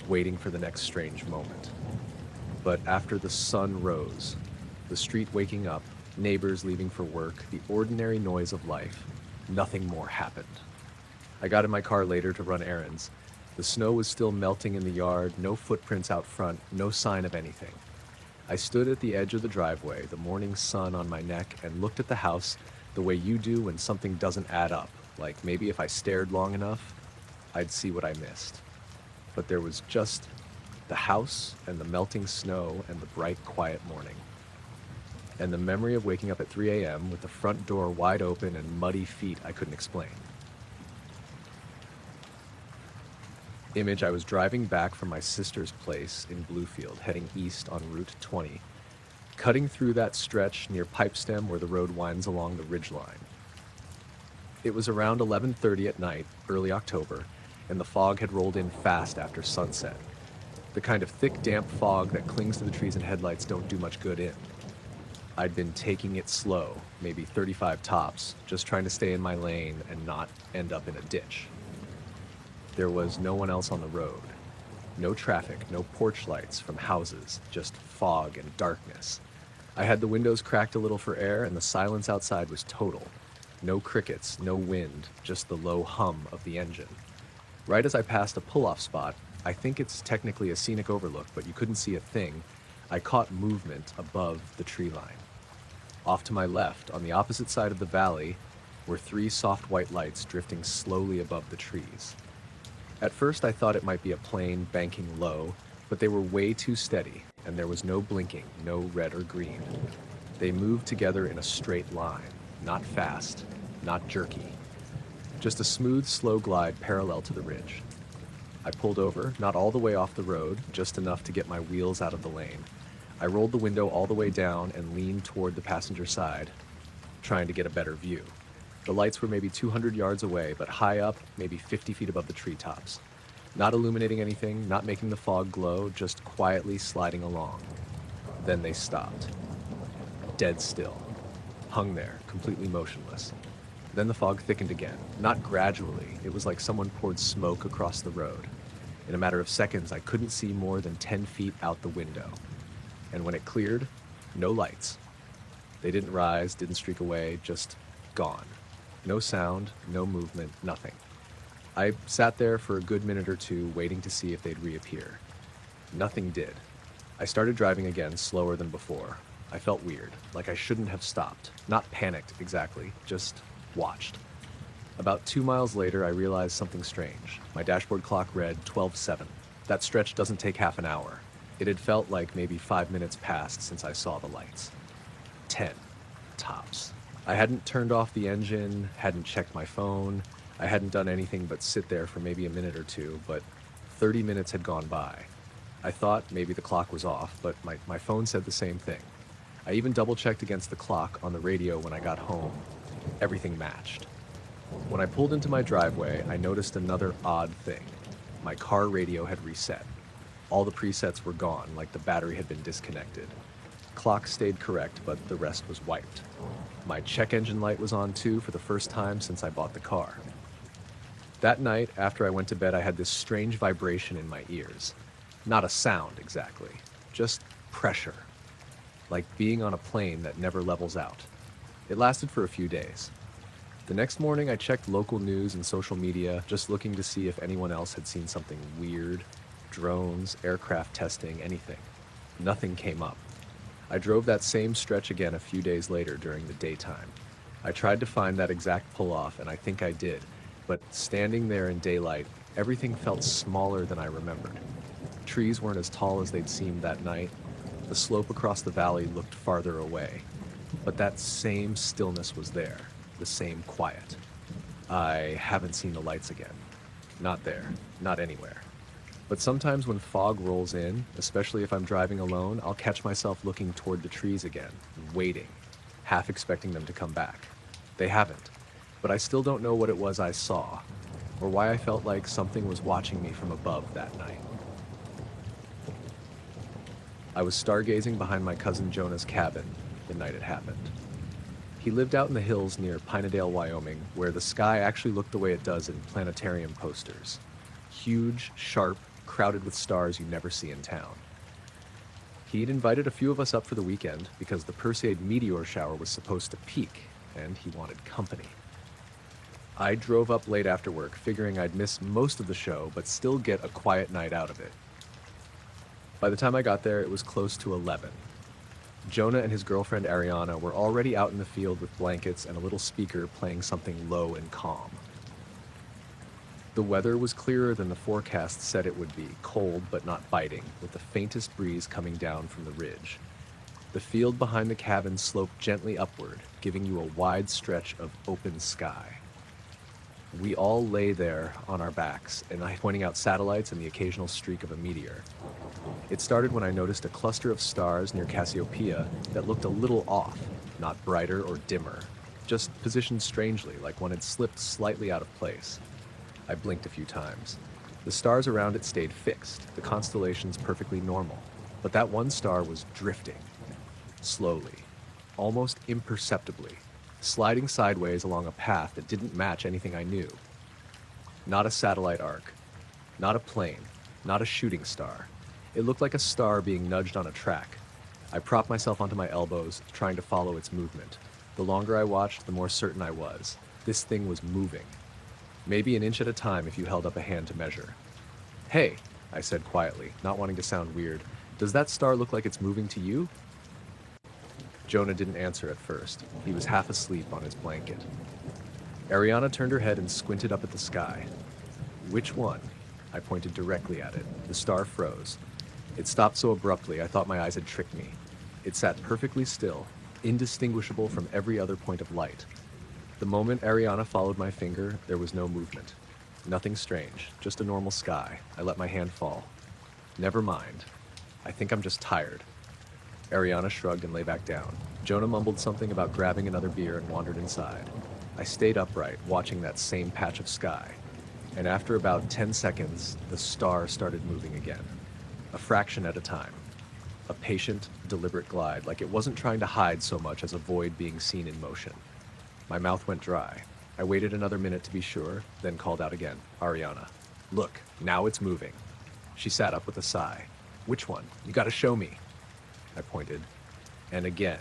waiting for the next strange moment. But after the sun rose, the street waking up, neighbors leaving for work, the ordinary noise of life, nothing more happened. I got in my car later to run errands. The snow was still melting in the yard, no footprints out front, no sign of anything. I stood at the edge of the driveway, the morning sun on my neck, and looked at the house the way you do when something doesn't add up, like maybe if I stared long enough, I'd see what I missed. But there was just the house and the melting snow and the bright, quiet morning. And the memory of waking up at 3 a.m. with the front door wide open and muddy feet I couldn't explain. Image: I was driving back from my sister's place in Bluefield, heading east on Route 20, cutting through that stretch near Pipestem where the road winds along the ridgeline. It was around 11:30 at night, early October, and the fog had rolled in fast after sunset. The kind of thick, damp fog that clings to the trees and headlights don't do much good in. I'd been taking it slow, maybe 35 tops, just trying to stay in my lane and not end up in a ditch. There was no one else on the road. No traffic, no porch lights from houses, just fog and darkness. I had the windows cracked a little for air, and the silence outside was total. No crickets, no wind, just the low hum of the engine. Right as I passed a pull-off spot, I think it's technically a scenic overlook, but you couldn't see a thing, I caught movement above the tree line. Off to my left, on the opposite side of the valley, were three soft white lights drifting slowly above the trees. At first I thought it might be a plane banking low, but they were way too steady, and there was no blinking, no red or green. They moved together in a straight line, not fast, not jerky. Just a smooth, slow glide parallel to the ridge. I pulled over, not all the way off the road, just enough to get my wheels out of the lane. I rolled the window all the way down and leaned toward the passenger side, trying to get a better view. The lights were maybe 200 yards away, but high up, maybe 50 feet above the treetops. Not illuminating anything, not making the fog glow, just quietly sliding along. Then they stopped. Dead still. Hung there, completely motionless. Then the fog thickened again, not gradually. It was like someone poured smoke across the road. In a matter of seconds, I couldn't see more than 10 feet out the window. And when it cleared, no lights. They didn't rise, didn't streak away, just gone. No sound, no movement, nothing. I sat there for a good minute or two, waiting to see if they'd reappear. Nothing did. I started driving again, slower than before. I felt weird, like I shouldn't have stopped. Not panicked, exactly, just watched. About 2 miles later, I realized something strange. My dashboard clock read 12:07. That stretch doesn't take half an hour. It had felt like maybe 5 minutes passed since I saw the lights. 10, tops. I hadn't turned off the engine, hadn't checked my phone. I hadn't done anything but sit there for maybe a minute or two, but 30 minutes had gone by. I thought maybe the clock was off, but my phone said the same thing. I even double-checked against the clock on the radio when I got home. Everything matched. When I pulled into my driveway, I noticed another odd thing. My car radio had reset. All the presets were gone, like the battery had been disconnected. Clock stayed correct, but the rest was wiped. My check engine light was on too for the first time since I bought the car. That night, after I went to bed, I had this strange vibration in my ears. Not a sound, exactly. Just pressure. Like being on a plane that never levels out. It lasted for a few days. The next morning, I checked local news and social media, just looking to see if anyone else had seen something weird. Drones, aircraft testing, anything. Nothing came up. I drove that same stretch again a few days later during the daytime. I tried to find that exact pull-off, and I think I did. But standing there in daylight, everything felt smaller than I remembered. Trees weren't as tall as they'd seemed that night. The slope across the valley looked farther away. But that same stillness was there, the same quiet. I haven't seen the lights again. Not there, not anywhere. But sometimes when fog rolls in, especially if I'm driving alone, I'll catch myself looking toward the trees again, waiting, half expecting them to come back. They haven't. But I still don't know what it was I saw, or why I felt like something was watching me from above that night. I was stargazing behind my cousin Jonah's cabin the night it happened. He lived out in the hills near Pinedale, Wyoming, where the sky actually looked the way it does in planetarium posters. Huge, sharp, crowded with stars you never see in town. He'd invited a few of us up for the weekend because the Perseid meteor shower was supposed to peak, and he wanted company. I drove up late after work, figuring I'd miss most of the show, but still get a quiet night out of it. By the time I got there, it was close to 11. Jonah and his girlfriend Ariana were already out in the field with blankets and a little speaker playing something low and calm. The weather was clearer than the forecast said it would be, cold but not biting, with the faintest breeze coming down from the ridge. The field behind the cabin sloped gently upward, giving you a wide stretch of open sky. We all lay there on our backs, and I pointing out satellites and the occasional streak of a meteor. It started when I noticed a cluster of stars near Cassiopeia that looked a little off, not brighter or dimmer, just positioned strangely, like one had slipped slightly out of place. I blinked a few times. The stars around it stayed fixed, the constellations perfectly normal, but that one star was drifting, slowly, almost imperceptibly, sliding sideways along a path that didn't match anything I knew. Not a satellite arc, not a plane, not a shooting star. It looked like a star being nudged on a track. I propped myself onto my elbows, trying to follow its movement. The longer I watched, the more certain I was. This thing was moving. Maybe an inch at a time if you held up a hand to measure. "Hey," I said quietly, not wanting to sound weird. "Does that star look like it's moving to you?" Jonah didn't answer at first. He was half asleep on his blanket. Ariana turned her head and squinted up at the sky. "Which one?" I pointed directly at it. The star froze. It stopped so abruptly I thought my eyes had tricked me. It sat perfectly still, indistinguishable from every other point of light. The moment Ariana followed my finger, there was no movement. Nothing strange, just a normal sky. I let my hand fall. "Never mind. I think I'm just tired." Ariana shrugged and lay back down. Jonah mumbled something about grabbing another beer and wandered inside. I stayed upright, watching that same patch of sky. And after about 10 seconds, the star started moving again. A fraction at a time. A patient, deliberate glide, like it wasn't trying to hide so much as avoid being seen in motion. My mouth went dry. I waited another minute to be sure, then called out again. "Ariana, look, now it's moving." She sat up with a sigh. "Which one? You gotta show me." I pointed. And again,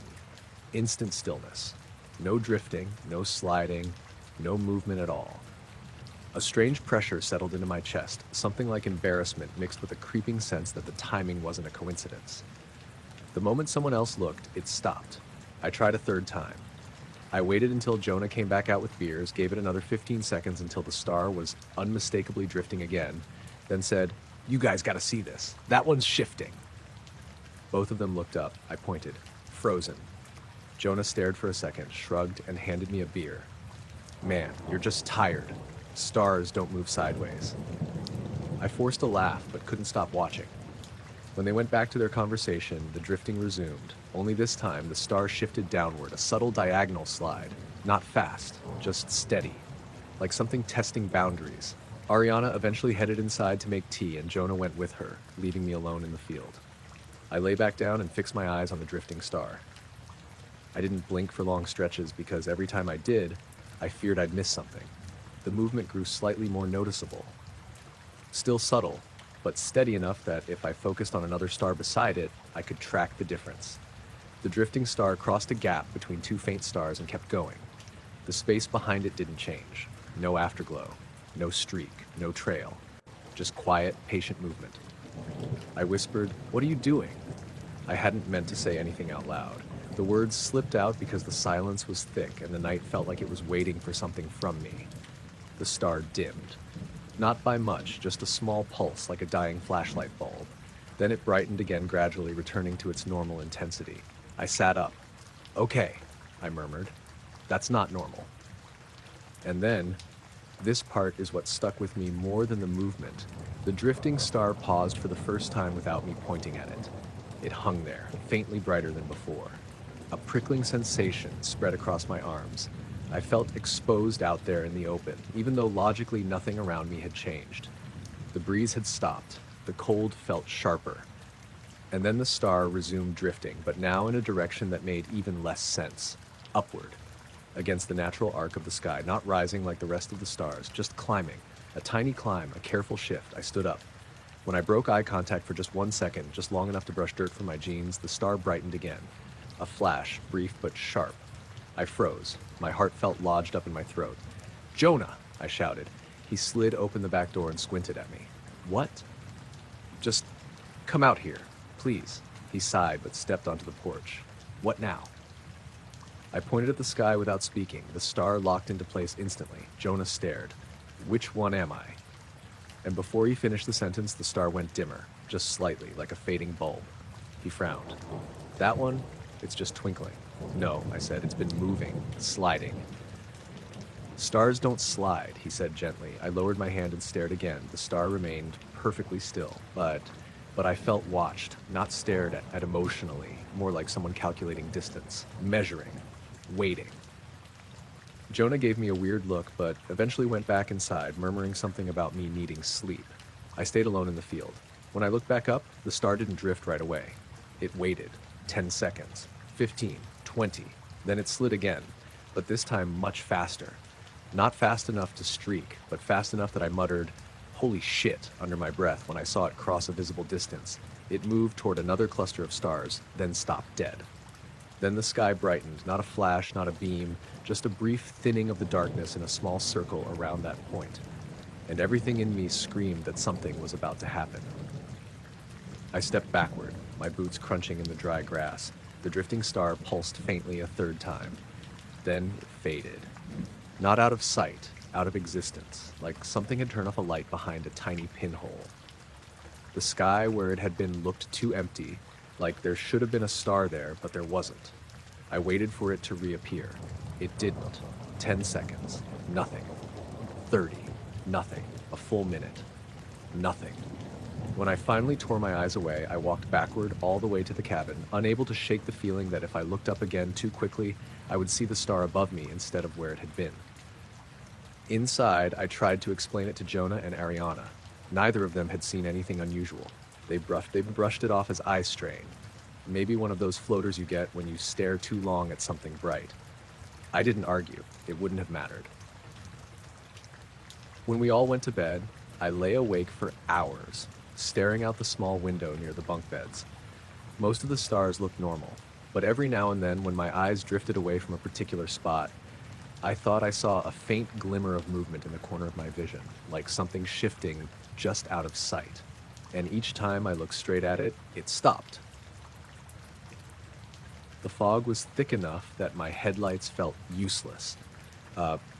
instant stillness. No drifting, no sliding, no movement at all. A strange pressure settled into my chest, something like embarrassment mixed with a creeping sense that the timing wasn't a coincidence. The moment someone else looked, it stopped. I tried a third time. I waited until Jonah came back out with beers, gave it another 15 seconds until the star was unmistakably drifting again, then said, "You guys gotta see this. That one's shifting." Both of them looked up. I pointed. "Frozen." Jonah stared for a second, shrugged, and handed me a beer. "Man, you're just tired. Stars don't move sideways." I forced a laugh, but couldn't stop watching. When they went back to their conversation, the drifting resumed. Only this time, the star shifted downward, a subtle diagonal slide. Not fast, just steady. Like something testing boundaries. Ariana eventually headed inside to make tea, and Jonah went with her, leaving me alone in the field. I lay back down and fixed my eyes on the drifting star. I didn't blink for long stretches because every time I did, I feared I'd miss something. The movement grew slightly more noticeable. Still subtle, but steady enough that if I focused on another star beside it, I could track the difference. The drifting star crossed a gap between two faint stars and kept going. The space behind it didn't change. No afterglow, no streak, no trail. Just quiet, patient movement. I whispered, "What are you doing?" I hadn't meant to say anything out loud. The words slipped out because the silence was thick and the night felt like it was waiting for something from me. The star dimmed. Not by much, just a small pulse like a dying flashlight bulb. Then it brightened again, gradually returning to its normal intensity. I sat up. "Okay," I murmured. "That's not normal." And then, this part is what stuck with me more than the movement. The drifting star paused for the first time without me pointing at it. It hung there, faintly brighter than before. A prickling sensation spread across my arms. I felt exposed out there in the open, even though logically nothing around me had changed. The breeze had stopped. The cold felt sharper. And then the star resumed drifting, but now in a direction that made even less sense. Upward, against the natural arc of the sky, not rising like the rest of the stars, just climbing. A tiny climb, a careful shift. I stood up. When I broke eye contact for just 1 second, just long enough to brush dirt from my jeans, the star brightened again. A flash, brief but sharp. I froze. My heart felt lodged up in my throat. "Jonah!" I shouted. He slid open the back door and squinted at me. "What?" "Just come out here, please." He sighed but stepped onto the porch. "What now?" I pointed at the sky without speaking. The star locked into place instantly. Jonah stared. "Which one am I?" And before he finished the sentence, the star went dimmer, just slightly, like a fading bulb. He frowned. "That one? It's just twinkling." "No," I said, "it's been moving, sliding." "Stars don't slide," he said gently. I lowered my hand and stared again. The star remained perfectly still, but I felt watched, not stared at emotionally, more like someone calculating distance, measuring, waiting. Jonah gave me a weird look, but eventually went back inside, murmuring something about me needing sleep. I stayed alone in the field. When I looked back up, the star didn't drift right away. It waited. 10 seconds. 15. 20. Then it slid again, but this time much faster. Not fast enough to streak, but fast enough that I muttered, "Holy shit," under my breath when I saw it cross a visible distance. It moved toward another cluster of stars, then stopped dead. Then the sky brightened, not a flash, not a beam, just a brief thinning of the darkness in a small circle around that point. And everything in me screamed that something was about to happen. I stepped backward, my boots crunching in the dry grass. The drifting star pulsed faintly a third time. Then it faded. Not out of sight, out of existence, like something had turned off a light behind a tiny pinhole. The sky where it had been looked too empty, like there should have been a star there, but there wasn't. I waited for it to reappear. It didn't. 10 seconds. Nothing. 30. Nothing. A full minute. Nothing. When I finally tore my eyes away, I walked backward all the way to the cabin, unable to shake the feeling that if I looked up again too quickly, I would see the star above me instead of where it had been. Inside, I tried to explain it to Jonah and Ariana. Neither of them had seen anything unusual. They brushed it off as eye strain. Maybe one of those floaters you get when you stare too long at something bright. I didn't argue. It wouldn't have mattered. When we all went to bed, I lay awake for hours, staring out the small window near the bunk beds. Most of the stars looked normal, but every now and then when my eyes drifted away from a particular spot, I thought I saw a faint glimmer of movement in the corner of my vision, like something shifting just out of sight. And each time I looked straight at it, it stopped. The fog was thick enough that my headlights felt useless.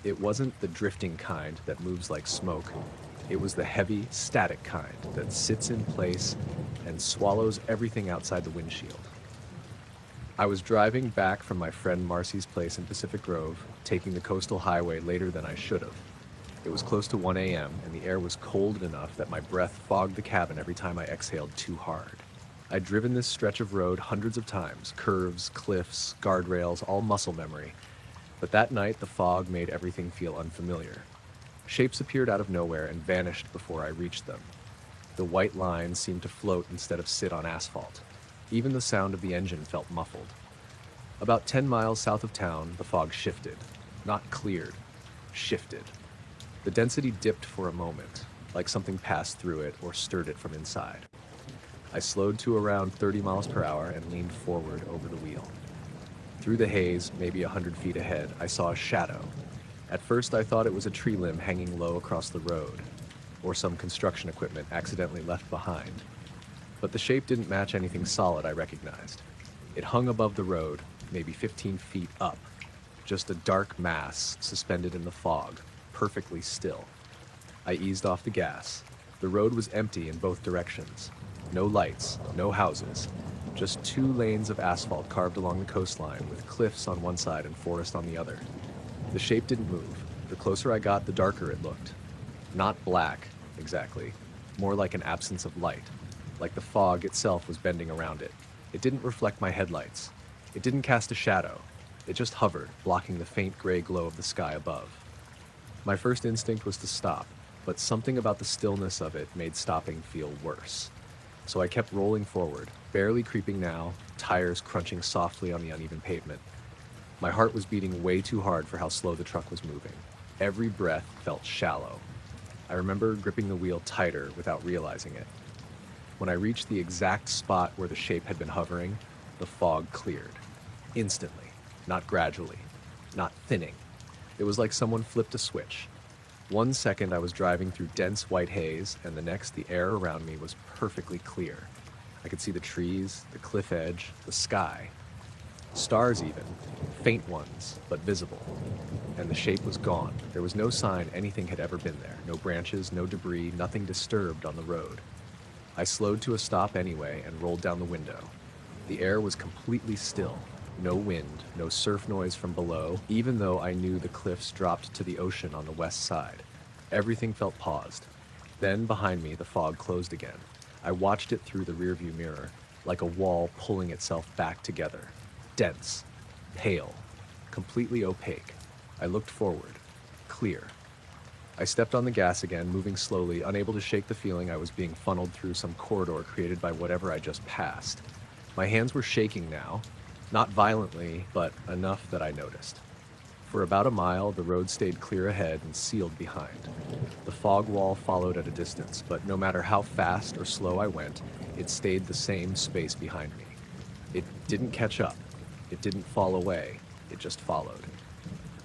It wasn't the drifting kind that moves like smoke. It was the heavy, static kind that sits in place and swallows everything outside the windshield. I was driving back from my friend Marcy's place in Pacific Grove, taking the coastal highway later than I should have. It was close to 1 a.m., and the air was cold enough that my breath fogged the cabin every time I exhaled too hard. I'd driven this stretch of road hundreds of times, curves, cliffs, guardrails, all muscle memory. But that night, the fog made everything feel unfamiliar. Shapes appeared out of nowhere and vanished before I reached them. The white lines seemed to float instead of sit on asphalt. Even the sound of the engine felt muffled. About 10 miles south of town, the fog shifted. Not cleared. Shifted. The density dipped for a moment, like something passed through it or stirred it from inside. I slowed to around 30 miles per hour and leaned forward over the wheel. Through the haze, maybe 100 feet ahead, I saw a shadow. At first, I thought it was a tree limb hanging low across the road, or some construction equipment accidentally left behind. But the shape didn't match anything solid I recognized. It hung above the road, maybe 15 feet up, just a dark mass suspended in the fog, perfectly still. I eased off the gas. The road was empty in both directions. No lights, no houses, just 2 lanes of asphalt carved along the coastline with cliffs on one side and forest on the other. The shape didn't move. The closer I got, the darker it looked. Not black, exactly. More like an absence of light. Like the fog itself was bending around it. It didn't reflect my headlights. It didn't cast a shadow. It just hovered, blocking the faint gray glow of the sky above. My first instinct was to stop, but something about the stillness of it made stopping feel worse. So I kept rolling forward, barely creeping now, tires crunching softly on the uneven pavement. My heart was beating way too hard for how slow the truck was moving. Every breath felt shallow. I remember gripping the wheel tighter without realizing it. When I reached the exact spot where the shape had been hovering, the fog cleared. Instantly. Not gradually. Not thinning. It was like someone flipped a switch. 1 second I was driving through dense white haze, and the next the air around me was perfectly clear. I could see the trees, the cliff edge, the sky. Stars even, faint ones, but visible. And the shape was gone. There was no sign anything had ever been there. No branches, no debris, nothing disturbed on the road. I slowed to a stop anyway and rolled down the window. The air was completely still. No wind, no surf noise from below, even though I knew the cliffs dropped to the ocean on the west side. Everything felt paused. Then, behind me, the fog closed again. I watched it through the rearview mirror, like a wall pulling itself back together. Dense, pale, completely opaque. I looked forward. Clear. I stepped on the gas again, moving slowly, unable to shake the feeling I was being funneled through some corridor created by whatever I just passed. My hands were shaking now. Not violently, but enough that I noticed. For about a mile, the road stayed clear ahead and sealed behind. The fog wall followed at a distance, but no matter how fast or slow I went, it stayed the same space behind me. It didn't catch up. It didn't fall away, it just followed.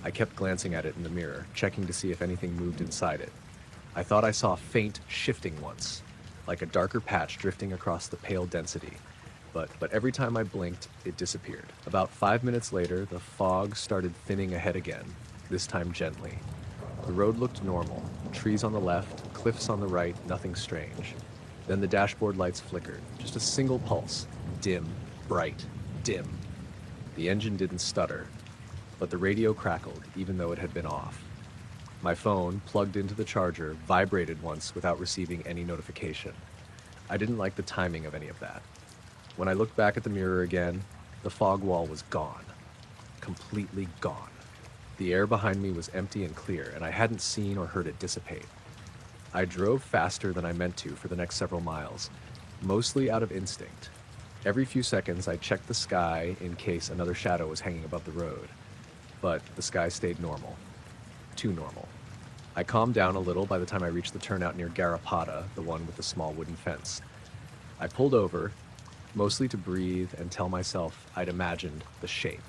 I kept glancing at it in the mirror, checking to see if anything moved inside it. I thought I saw faint shifting once, like a darker patch drifting across the pale density. But every time I blinked, it disappeared. About 5 minutes later, the fog started thinning ahead again, this time gently. The road looked normal, trees on the left, cliffs on the right, nothing strange. Then the dashboard lights flickered, just a single pulse, dim, bright, dim. The engine didn't stutter, but the radio crackled, even though it had been off. My phone, plugged into the charger, vibrated once without receiving any notification. I didn't like the timing of any of that. When I looked back at the mirror again, the fog wall was gone. Completely gone. The air behind me was empty and clear, and I hadn't seen or heard it dissipate. I drove faster than I meant to for the next several miles, mostly out of instinct. Every few seconds, I checked the sky in case another shadow was hanging above the road. But the sky stayed normal. Too normal. I calmed down a little by the time I reached the turnout near Garrapatta, the one with the small wooden fence. I pulled over, mostly to breathe and tell myself I'd imagined the shape.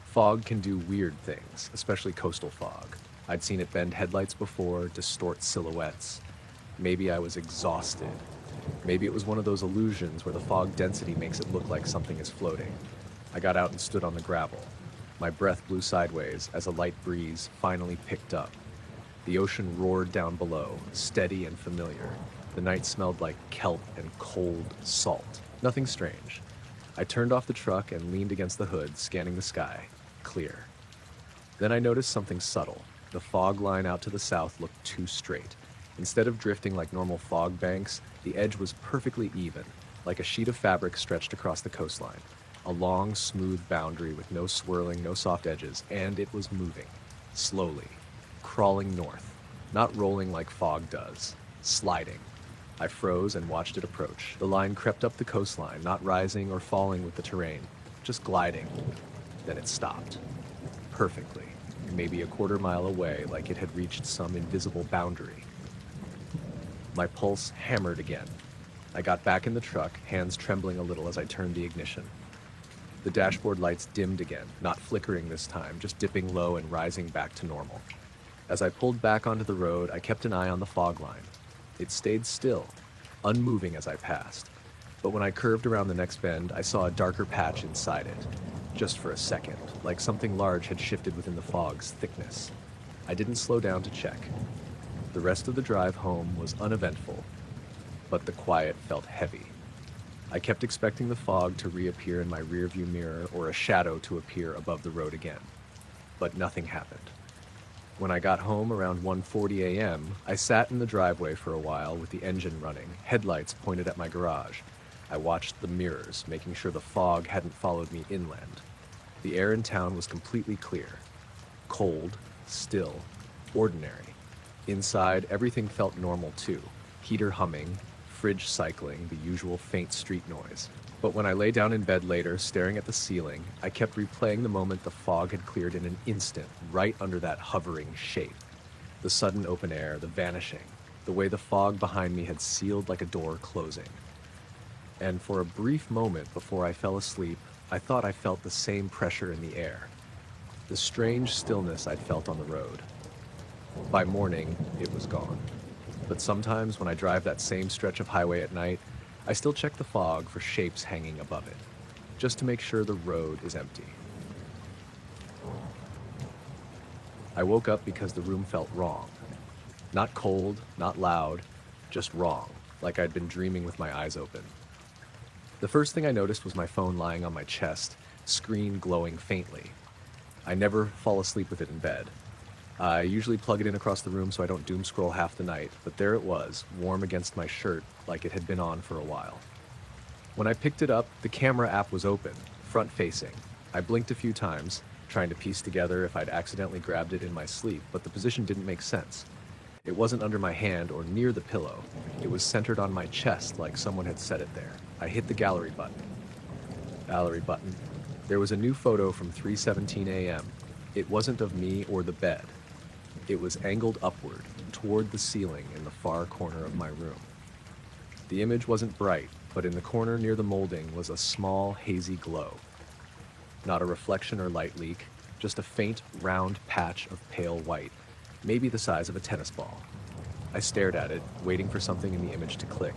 Fog can do weird things, especially coastal fog. I'd seen it bend headlights before, distort silhouettes. Maybe I was exhausted. Maybe it was one of those illusions where the fog density makes it look like something is floating. I got out and stood on the gravel. My breath blew sideways as a light breeze finally picked up. The ocean roared down below, steady and familiar. The night smelled like kelp and cold salt. Nothing strange. I turned off the truck and leaned against the hood, scanning the sky. Clear. Then I noticed something subtle. The fog line out to the south looked too straight. Instead of drifting like normal fog banks, the edge was perfectly even, like a sheet of fabric stretched across the coastline. A long, smooth boundary with no swirling, no soft edges, and it was moving. Slowly. Crawling north. Not rolling like fog does. Sliding. I froze and watched it approach. The line crept up the coastline, not rising or falling with the terrain, just gliding. Then it stopped. Perfectly. Maybe a quarter mile away, like it had reached some invisible boundary. My pulse hammered again. I got back in the truck, hands trembling a little as I turned the ignition. The dashboard lights dimmed again, not flickering this time, just dipping low and rising back to normal. As I pulled back onto the road, I kept an eye on the fog line. It stayed still, unmoving as I passed. But when I curved around the next bend, I saw a darker patch inside it. Just for a second, like something large had shifted within the fog's thickness. I didn't slow down to check. The rest of the drive home was uneventful, but the quiet felt heavy. I kept expecting the fog to reappear in my rearview mirror or a shadow to appear above the road again. But nothing happened. When I got home around 1:40 a.m., I sat in the driveway for a while with the engine running, headlights pointed at my garage. I watched the mirrors, making sure the fog hadn't followed me inland. The air in town was completely clear. Cold, still, ordinary. Inside, everything felt normal too. Heater humming, fridge cycling, the usual faint street noise. But when I lay down in bed later, staring at the ceiling, I kept replaying the moment the fog had cleared in an instant, right under that hovering shape. The sudden open air, the vanishing, the way the fog behind me had sealed like a door closing. And for a brief moment before I fell asleep, I thought I felt the same pressure in the air. The strange stillness I'd felt on the road. By morning, it was gone. But sometimes when I drive that same stretch of highway at night, I still check the fog for shapes hanging above it, just to make sure the road is empty. I woke up because the room felt wrong. Not cold, not loud, just wrong, like I'd been dreaming with my eyes open. The first thing I noticed was my phone lying on my chest, screen glowing faintly. I never fall asleep with it in bed. I usually plug it in across the room so I don't doom scroll half the night, but there it was, warm against my shirt like it had been on for a while. When I picked it up, the camera app was open, front-facing. I blinked a few times, trying to piece together if I'd accidentally grabbed it in my sleep, but the position didn't make sense. It wasn't under my hand or near the pillow. It was centered on my chest like someone had set it there. I hit the gallery button. Gallery button. There was a new photo from 3:17 a.m. It wasn't of me or the bed. It was angled upward, toward the ceiling in the far corner of my room. The image wasn't bright, but in the corner near the molding was a small, hazy glow. Not a reflection or light leak, just a faint, round patch of pale white, maybe the size of a tennis ball. I stared at it, waiting for something in the image to click.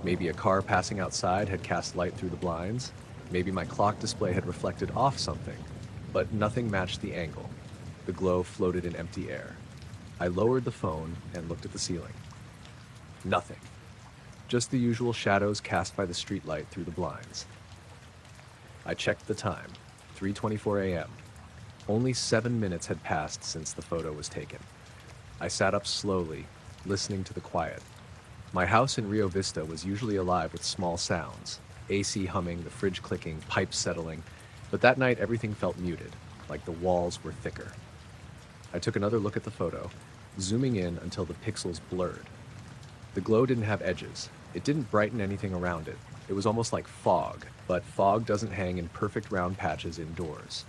Maybe a car passing outside had cast light through the blinds. Maybe my clock display had reflected off something, but nothing matched the angle. The glow floated in empty air. I lowered the phone and looked at the ceiling. Nothing. Just the usual shadows cast by the streetlight through the blinds. I checked the time, 3:24 a.m. Only 7 minutes had passed since the photo was taken. I sat up slowly, listening to the quiet. My house in Rio Vista was usually alive with small sounds, AC humming, the fridge clicking, pipes settling, but that night everything felt muted, like the walls were thicker. I took another look at the photo, zooming in until the pixels blurred. The glow didn't have edges. It didn't brighten anything around it. It was almost like fog, but fog doesn't hang in perfect round patches indoors.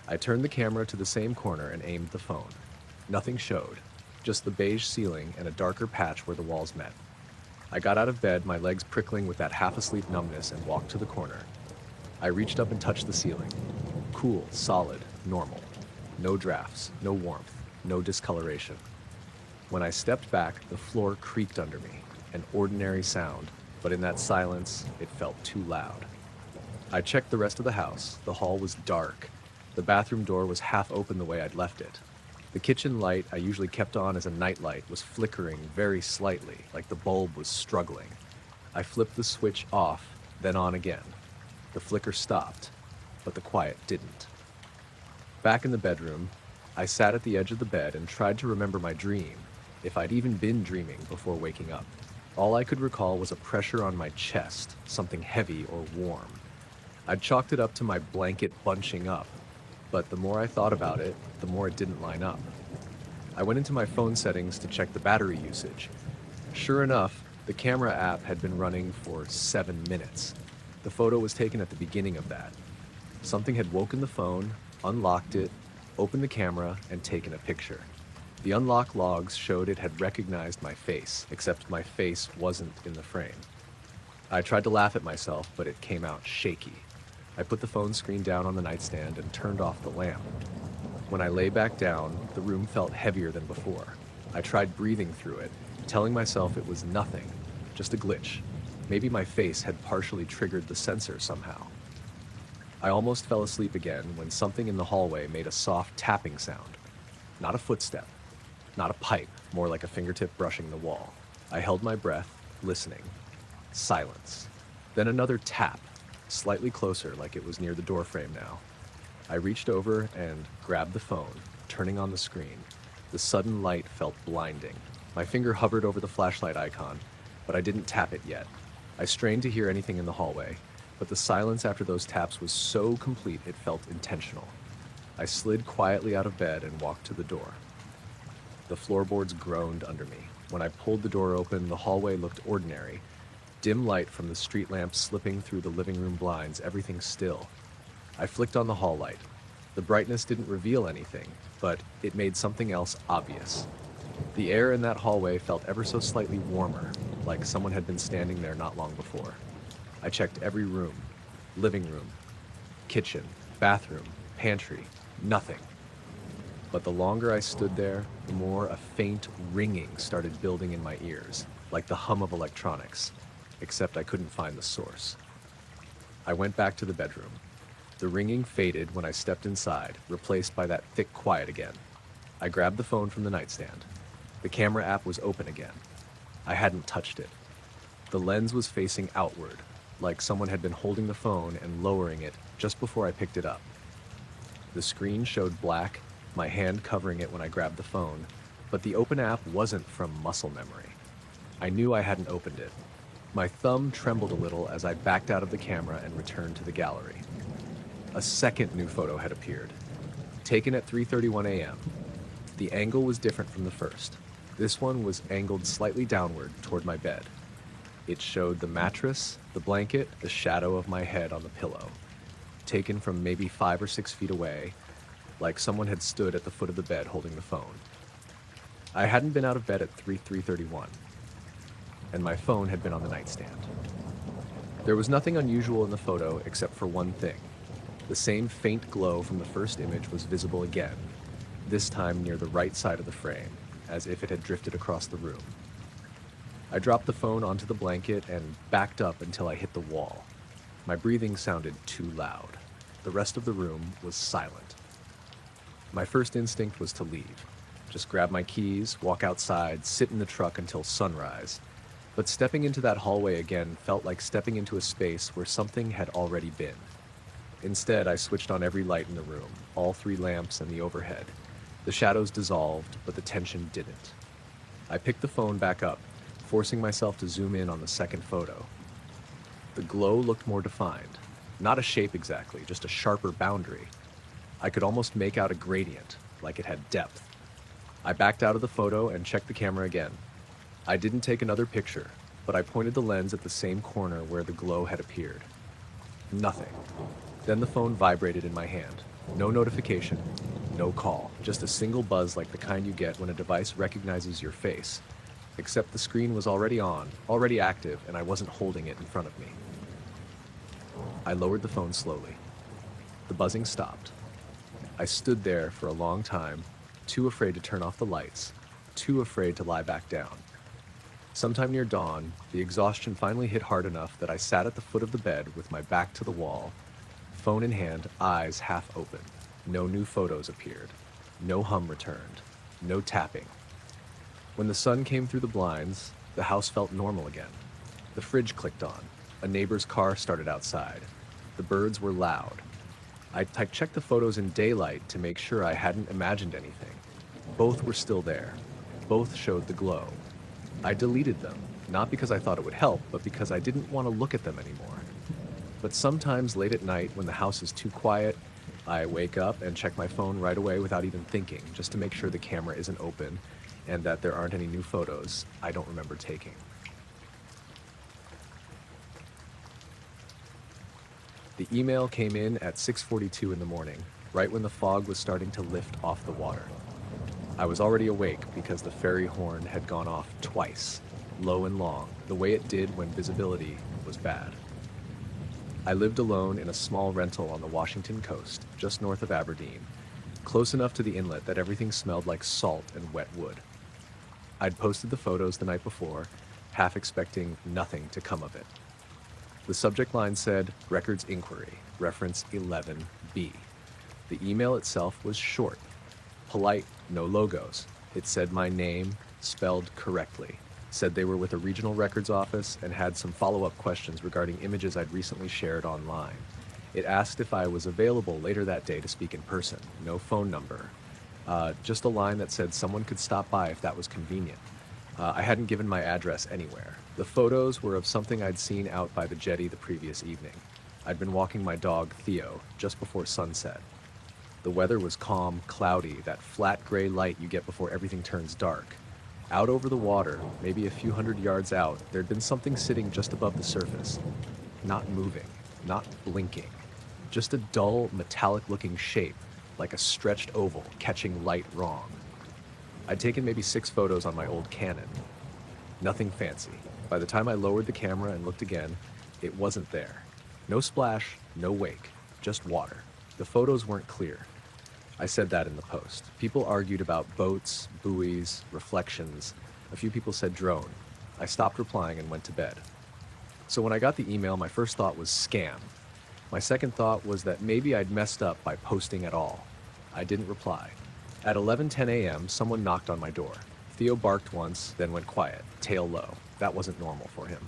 I turned the camera to the same corner and aimed the phone. Nothing showed, just the beige ceiling and a darker patch where the walls met. I got out of bed, my legs prickling with that half-asleep numbness, and walked to the corner. I reached up and touched the ceiling. Cool, solid, normal. No drafts, no warmth, no discoloration. When I stepped back, the floor creaked under me, an ordinary sound, but in that silence, it felt too loud. I checked the rest of the house. The hall was dark. The bathroom door was half open the way I'd left it. The kitchen light I usually kept on as a nightlight was flickering very slightly, like the bulb was struggling. I flipped the switch off, then on again. The flicker stopped, but the quiet didn't. Back in the bedroom, I sat at the edge of the bed and tried to remember my dream, if I'd even been dreaming before waking up. All I could recall was a pressure on my chest, something heavy or warm. I'd chalked it up to my blanket bunching up, but the more I thought about it, the more it didn't line up. I went into my phone settings to check the battery usage. Sure enough, the camera app had been running for 7 minutes. The photo was taken at the beginning of that. Something had woken the phone, unlocked it, opened the camera, and taken a picture. The unlock logs showed it had recognized my face, except my face wasn't in the frame. I tried to laugh at myself, but it came out shaky. I put the phone screen down on the nightstand and turned off the lamp. When I lay back down, the room felt heavier than before. I tried breathing through it, telling myself it was nothing, just a glitch. Maybe my face had partially triggered the sensor somehow. I almost fell asleep again when something in the hallway made a soft tapping sound. Not a footstep, not a pipe, more like a fingertip brushing the wall. I held my breath, listening. Silence. Then another tap, slightly closer, like it was near the doorframe now. I reached over and grabbed the phone, turning on the screen. The sudden light felt blinding. My finger hovered over the flashlight icon, but I didn't tap it yet. I strained to hear anything in the hallway, but the silence after those taps was so complete it felt intentional. I slid quietly out of bed and walked to the door. The floorboards groaned under me. When I pulled the door open, the hallway looked ordinary. Dim light from the street lamp slipping through the living room blinds, everything still. I flicked on the hall light. The brightness didn't reveal anything, but it made something else obvious. The air in that hallway felt ever so slightly warmer, like someone had been standing there not long before. I checked every room, living room, kitchen, bathroom, pantry, nothing. But the longer I stood there, the more a faint ringing started building in my ears, like the hum of electronics, except I couldn't find the source. I went back to the bedroom. The ringing faded when I stepped inside, replaced by that thick quiet again. I grabbed the phone from the nightstand. The camera app was open again. I hadn't touched it. The lens was facing outward, like someone had been holding the phone and lowering it just before I picked it up. The screen showed black, my hand covering it when I grabbed the phone, but the open app wasn't from muscle memory. I knew I hadn't opened it. My thumb trembled a little as I backed out of the camera and returned to the gallery. A second new photo had appeared, taken at 3:31 a.m. The angle was different from the first. This one was angled slightly downward toward my bed. It showed the mattress, the blanket, the shadow of my head on the pillow, taken from maybe 5 or 6 feet away, like someone had stood at the foot of the bed holding the phone. I hadn't been out of bed at 3:31, and my phone had been on the nightstand. There was nothing unusual in the photo except for one thing. The same faint glow from the first image was visible again, this time near the right side of the frame, as if it had drifted across the room. I dropped the phone onto the blanket and backed up until I hit the wall. My breathing sounded too loud. The rest of the room was silent. My first instinct was to leave. Just grab my keys, walk outside, sit in the truck until sunrise. But stepping into that hallway again felt like stepping into a space where something had already been. Instead, I switched on every light in the room, all 3 lamps and the overhead. The shadows dissolved, but the tension didn't. I picked the phone back up, forcing myself to zoom in on the second photo. The glow looked more defined. Not a shape exactly, just a sharper boundary. I could almost make out a gradient, like it had depth. I backed out of the photo and checked the camera again. I didn't take another picture, but I pointed the lens at the same corner where the glow had appeared. Nothing. Then the phone vibrated in my hand. No notification, no call, just a single buzz like the kind you get when a device recognizes your face. Except the screen was already on, already active, and I wasn't holding it in front of me. I lowered the phone slowly. The buzzing stopped. I stood there for a long time, too afraid to turn off the lights, too afraid to lie back down. Sometime near dawn, the exhaustion finally hit hard enough that I sat at the foot of the bed with my back to the wall, phone in hand, eyes half open. No new photos appeared. No hum returned. No tapping. When the sun came through the blinds, the house felt normal again. The fridge clicked on. A neighbor's car started outside. The birds were loud. I checked the photos in daylight to make sure I hadn't imagined anything. Both were still there. Both showed the glow. I deleted them, not because I thought it would help, but because I didn't want to look at them anymore. But sometimes late at night, when the house is too quiet, I wake up and check my phone right away without even thinking, just to make sure the camera isn't open and that there aren't any new photos I don't remember taking. The email came in at 6:42 in the morning, right when the fog was starting to lift off the water. I was already awake because the ferry horn had gone off twice, low and long, the way it did when visibility was bad. I lived alone in a small rental on the Washington coast, just north of Aberdeen, close enough to the inlet that everything smelled like salt and wet wood. I'd posted the photos the night before, half expecting nothing to come of it. The subject line said, Records Inquiry, reference 11B. The email itself was short, polite, no logos. It said my name, spelled correctly. Said they were with a regional records office and had some follow-up questions regarding images I'd recently shared online. It asked if I was available later that day to speak in person. No phone number. Just a line that said someone could stop by if that was convenient. I hadn't given my address anywhere. The photos were of something I'd seen out by the jetty the previous evening. I'd been walking my dog, Theo, just before sunset. The weather was calm, cloudy, that flat gray light you get before everything turns dark. Out over the water, maybe a few hundred yards out, there'd been something sitting just above the surface. Not moving, not blinking. Just a dull, metallic-looking shape, like a stretched oval, catching light wrong. I'd taken maybe 6 photos on my old Canon. Nothing fancy. By the time I lowered the camera and looked again, it wasn't there. No splash, no wake, just water. The photos weren't clear. I said that in the post. People argued about boats, buoys, reflections. A few people said drone. I stopped replying and went to bed. So when I got the email, my first thought was scam. My second thought was that maybe I'd messed up by posting at all. I didn't reply. At 11:10 a.m., someone knocked on my door. Theo barked once, then went quiet, tail low. That wasn't normal for him.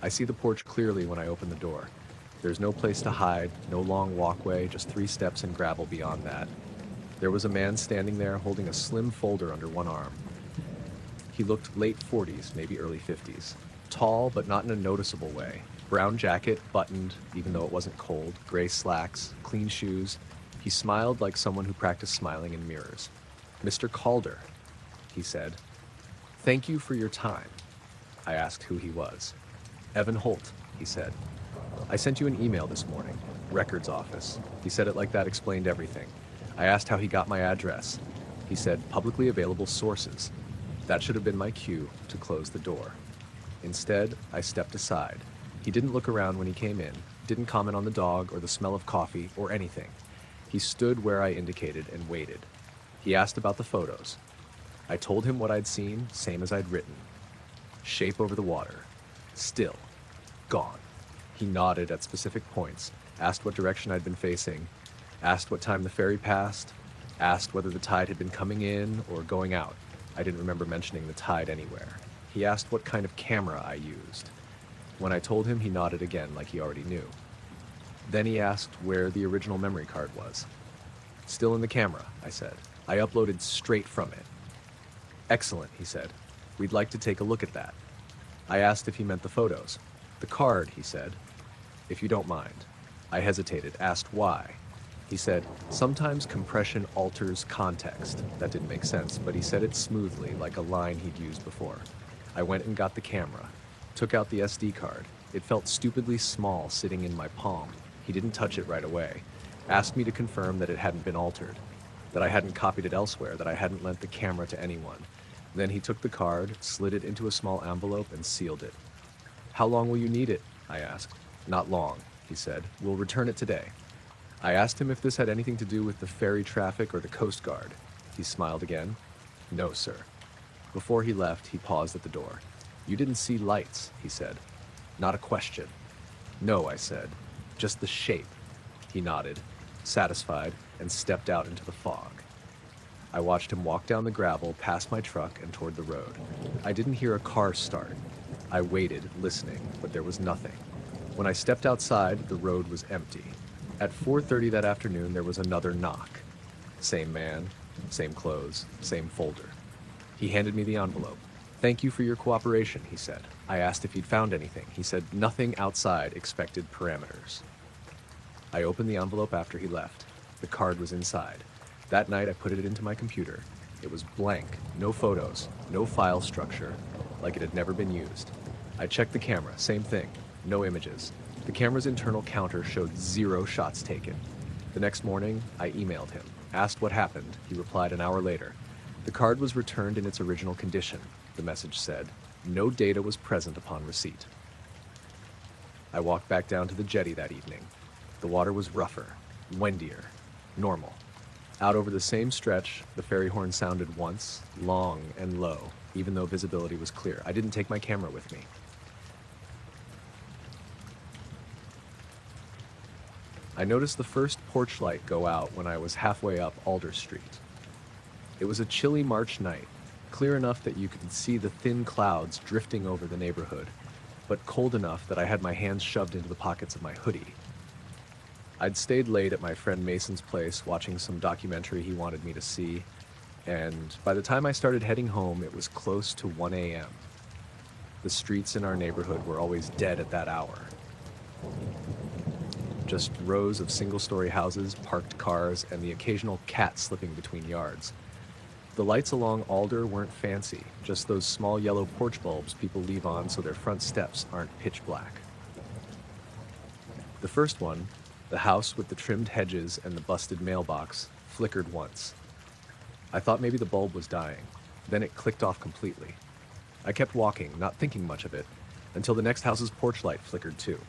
I see the porch clearly when I open the door. There's no place to hide, no long walkway, just 3 steps and gravel beyond that. There was a man standing there holding a slim folder under one arm. He looked late 40s, maybe early 50s. Tall, but not in a noticeable way. Brown jacket, buttoned, even though it wasn't cold, gray slacks, clean shoes. He smiled like someone who practiced smiling in mirrors. "Mr. Calder," he said. "Thank you for your time." I asked who he was. "Evan Holt," he said. "I sent you an email this morning. Records office." He said it like that explained everything. I asked how he got my address. He said, "Publicly available sources." That should have been my cue to close the door. Instead, I stepped aside. He didn't look around when he came in, didn't comment on the dog or the smell of coffee or anything. He stood where I indicated and waited. He asked about the photos. I told him what I'd seen, same as I'd written. Shape over the water. Still. Gone. He nodded at specific points, asked what direction I'd been facing, asked what time the ferry passed, asked whether the tide had been coming in or going out. I didn't remember mentioning the tide anywhere. He asked what kind of camera I used. When I told him, he nodded again like he already knew. Then he asked where the original memory card was. Still in the camera, I said. I uploaded straight from it. Excellent, he said. We'd like to take a look at that. I asked if he meant the photos. The card, he said. If you don't mind. I hesitated, asked why. He said, sometimes compression alters context. That didn't make sense, but he said it smoothly, like a line he'd used before. I went and got the camera, took out the SD card. It felt stupidly small sitting in my palm. He didn't touch it right away. Asked me to confirm that it hadn't been altered, that I hadn't copied it elsewhere, that I hadn't lent the camera to anyone. Then he took the card, slid it into a small envelope, and sealed it. How long will you need it? I asked. Not long, he said. We'll return it today. I asked him if this had anything to do with the ferry traffic or the Coast Guard. He smiled again. No, sir. Before he left, he paused at the door. You didn't see lights, he said. Not a question. No, I said. Just the shape. He nodded, satisfied, and stepped out into the fog. I watched him walk down the gravel, past my truck, and toward the road. I didn't hear a car start. I waited, listening, but there was nothing. When I stepped outside, the road was empty. At 4:30 that afternoon, there was another knock. Same man, same clothes, same folder. He handed me the envelope. Thank you for your cooperation, he said. I asked if he'd found anything. He said nothing outside expected parameters. I opened the envelope after he left. The card was inside. That night, I put it into my computer. It was blank, no photos, no file structure, like it had never been used. I checked the camera, same thing, no images. The camera's internal counter showed 0 shots taken. The next morning, I emailed him, asked what happened. He replied an hour later. The card was returned in its original condition. The message said, no data was present upon receipt. I walked back down to the jetty that evening. The water was rougher, windier, normal. Out over the same stretch, the ferry horn sounded once, long and low, even though visibility was clear. I didn't take my camera with me. I noticed the first porch light go out when I was halfway up Alder Street. It was a chilly March night, clear enough that you could see the thin clouds drifting over the neighborhood, but cold enough that I had my hands shoved into the pockets of my hoodie. I'd stayed late at my friend Mason's place watching some documentary he wanted me to see, and by the time I started heading home, it was close to 1 a.m. The streets in our neighborhood were always dead at that hour. Just rows of single-story houses, parked cars, and the occasional cat slipping between yards. The lights along Alder weren't fancy, just those small yellow porch bulbs people leave on so their front steps aren't pitch black. The first one, the house with the trimmed hedges and the busted mailbox, flickered once. I thought maybe the bulb was dying. Then it clicked off completely. I kept walking, not thinking much of it, until the next house's porch light flickered too.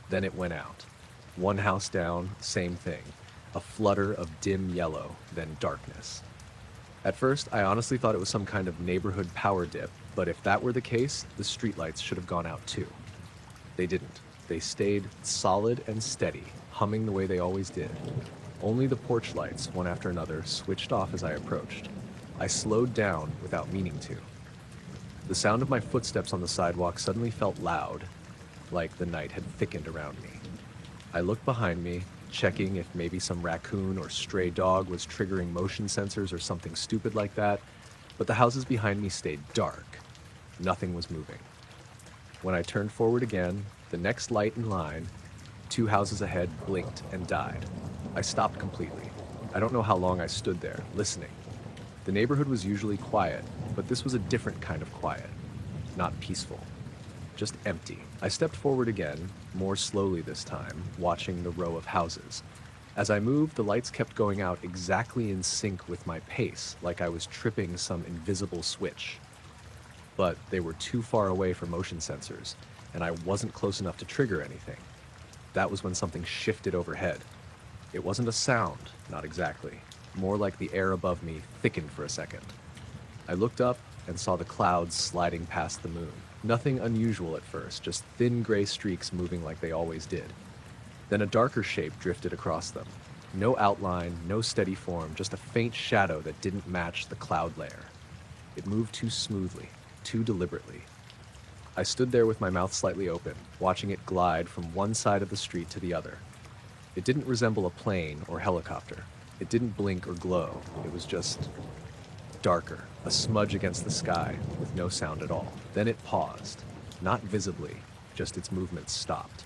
Then it went out. One house down, same thing. A flutter of dim yellow, then darkness. At first, I honestly thought it was some kind of neighborhood power dip, but if that were the case, the streetlights should have gone out too. They didn't. They stayed solid and steady, humming the way they always did. Only the porch lights, one after another, switched off as I approached. I slowed down without meaning to. The sound of my footsteps on the sidewalk suddenly felt loud, like the night had thickened around me. I looked behind me, checking if maybe some raccoon or stray dog was triggering motion sensors or something stupid like that, but the houses behind me stayed dark. Nothing was moving. When I turned forward again, the next light in line, 2 houses ahead, blinked and died. I stopped completely. I don't know how long I stood there, listening. The neighborhood was usually quiet, but this was a different kind of quiet. Not peaceful. Just empty. I stepped forward again, more slowly this time, watching the row of houses. As I moved, the lights kept going out exactly in sync with my pace, like I was tripping some invisible switch. But they were too far away for motion sensors, and I wasn't close enough to trigger anything. That was when something shifted overhead. It wasn't a sound, not exactly. More like the air above me thickened for a second. I looked up and saw the clouds sliding past the moon. Nothing unusual at first, just thin gray streaks moving like they always did. Then a darker shape drifted across them. No outline, no steady form, just a faint shadow that didn't match the cloud layer. It moved too smoothly, too deliberately. I stood there with my mouth slightly open, watching it glide from one side of the street to the other. It didn't resemble a plane or helicopter. It didn't blink or glow. It was just darker, a smudge against the sky with no sound at all. Then it paused, not visibly, just its movements stopped.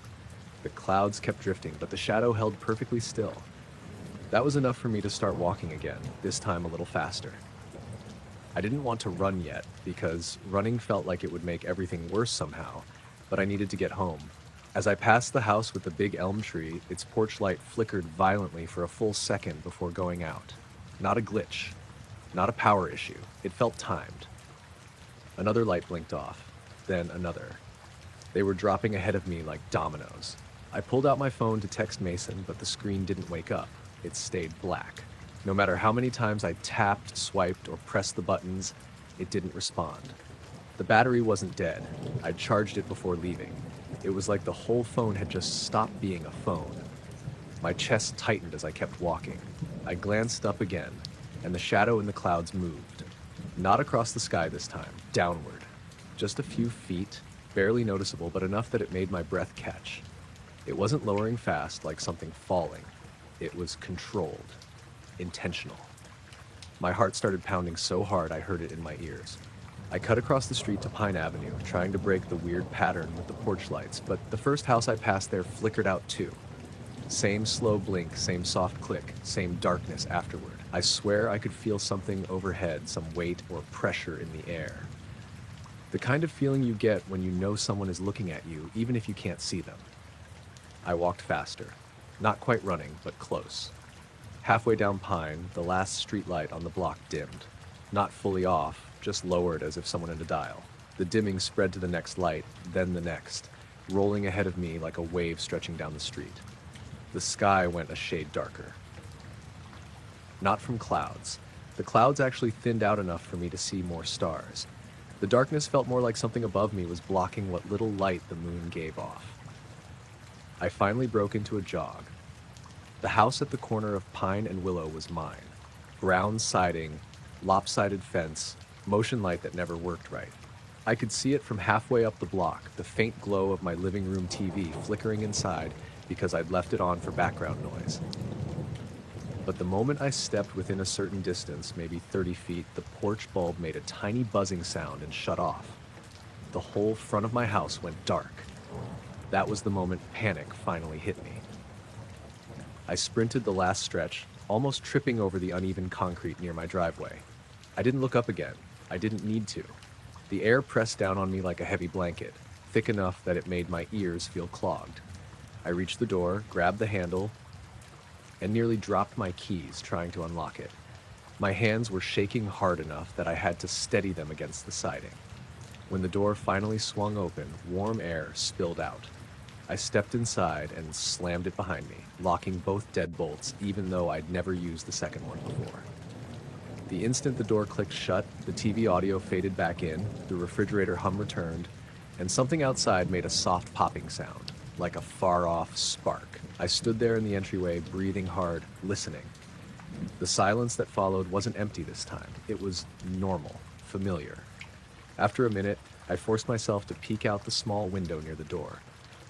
The clouds kept drifting, but the shadow held perfectly still. That was enough for me to start walking again, this time a little faster. I didn't want to run yet, because running felt like it would make everything worse somehow, but I needed to get home. As I passed the house with the big elm tree, its porch light flickered violently for a full second before going out. Not a glitch, not a power issue. It felt timed. Another light blinked off, then another. They were dropping ahead of me like dominoes. I pulled out my phone to text Mason, but the screen didn't wake up. It stayed black. No matter how many times I tapped, swiped, or pressed the buttons, it didn't respond. The battery wasn't dead. I'd charged it before leaving. It was like the whole phone had just stopped being a phone. My chest tightened as I kept walking. I glanced up again, and the shadow in the clouds moved. Not across the sky this time, downward. Just a few feet, barely noticeable, but enough that it made my breath catch. It wasn't lowering fast like something falling. It was controlled. Intentional. My heart started pounding so hard I heard it in my ears. I cut across the street to Pine Avenue, trying to break the weird pattern with the porch lights, but the first house I passed there flickered out too. Same slow blink, same soft click, same darkness afterward. I swear I could feel something overhead, some weight or pressure in the air. The kind of feeling you get when you know someone is looking at you, even if you can't see them. I walked faster. Not quite running, but close. Halfway down Pine, the last street light on the block dimmed. Not fully off, just lowered as if someone had a dial. The dimming spread to the next light, then the next, rolling ahead of me like a wave stretching down the street. The sky went a shade darker. Not from clouds. The clouds actually thinned out enough for me to see more stars. The darkness felt more like something above me was blocking what little light the moon gave off. I finally broke into a jog. The house at the corner of Pine and Willow was mine. Brown siding, lopsided fence, motion light that never worked right. I could see it from halfway up the block, the faint glow of my living room TV flickering inside because I'd left it on for background noise. But the moment I stepped within a certain distance, maybe 30 feet, the porch bulb made a tiny buzzing sound and shut off. The whole front of my house went dark. That was the moment panic finally hit me. I sprinted the last stretch, almost tripping over the uneven concrete near my driveway. I didn't look up again. I didn't need to. The air pressed down on me like a heavy blanket, thick enough that it made my ears feel clogged. I reached the door, grabbed the handle, and nearly dropped my keys trying to unlock it. My hands were shaking hard enough that I had to steady them against the siding. When the door finally swung open, warm air spilled out. I stepped inside and slammed it behind me, locking both deadbolts, even though I'd never used the second one before. The instant the door clicked shut, the TV audio faded back in, the refrigerator hum returned, and something outside made a soft popping sound, like a far-off spark. I stood there in the entryway, breathing hard, listening. The silence that followed wasn't empty this time. It was normal, familiar. After a minute, I forced myself to peek out the small window near the door.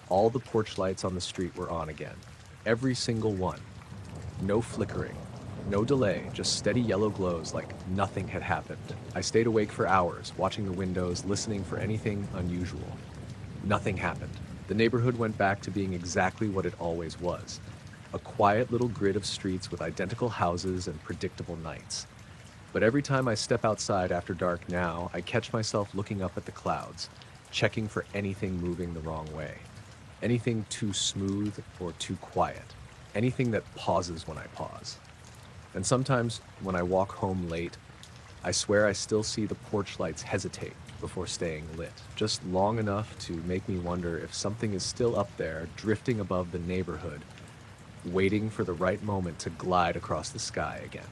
All the porch lights on the street were on again. Every single one. No flickering. No delay, just steady yellow glows like nothing had happened. I stayed awake for hours, watching the windows, listening for anything unusual. Nothing happened. The neighborhood went back to being exactly what it always was. A quiet little grid of streets with identical houses and predictable nights. But every time I step outside after dark now, I catch myself looking up at the clouds, checking for anything moving the wrong way. Anything too smooth or too quiet. Anything that pauses when I pause. And sometimes, when I walk home late, I swear I still see the porch lights hesitate, before staying lit, just long enough to make me wonder if something is still up there, drifting above the neighborhood, waiting for the right moment to glide across the sky again.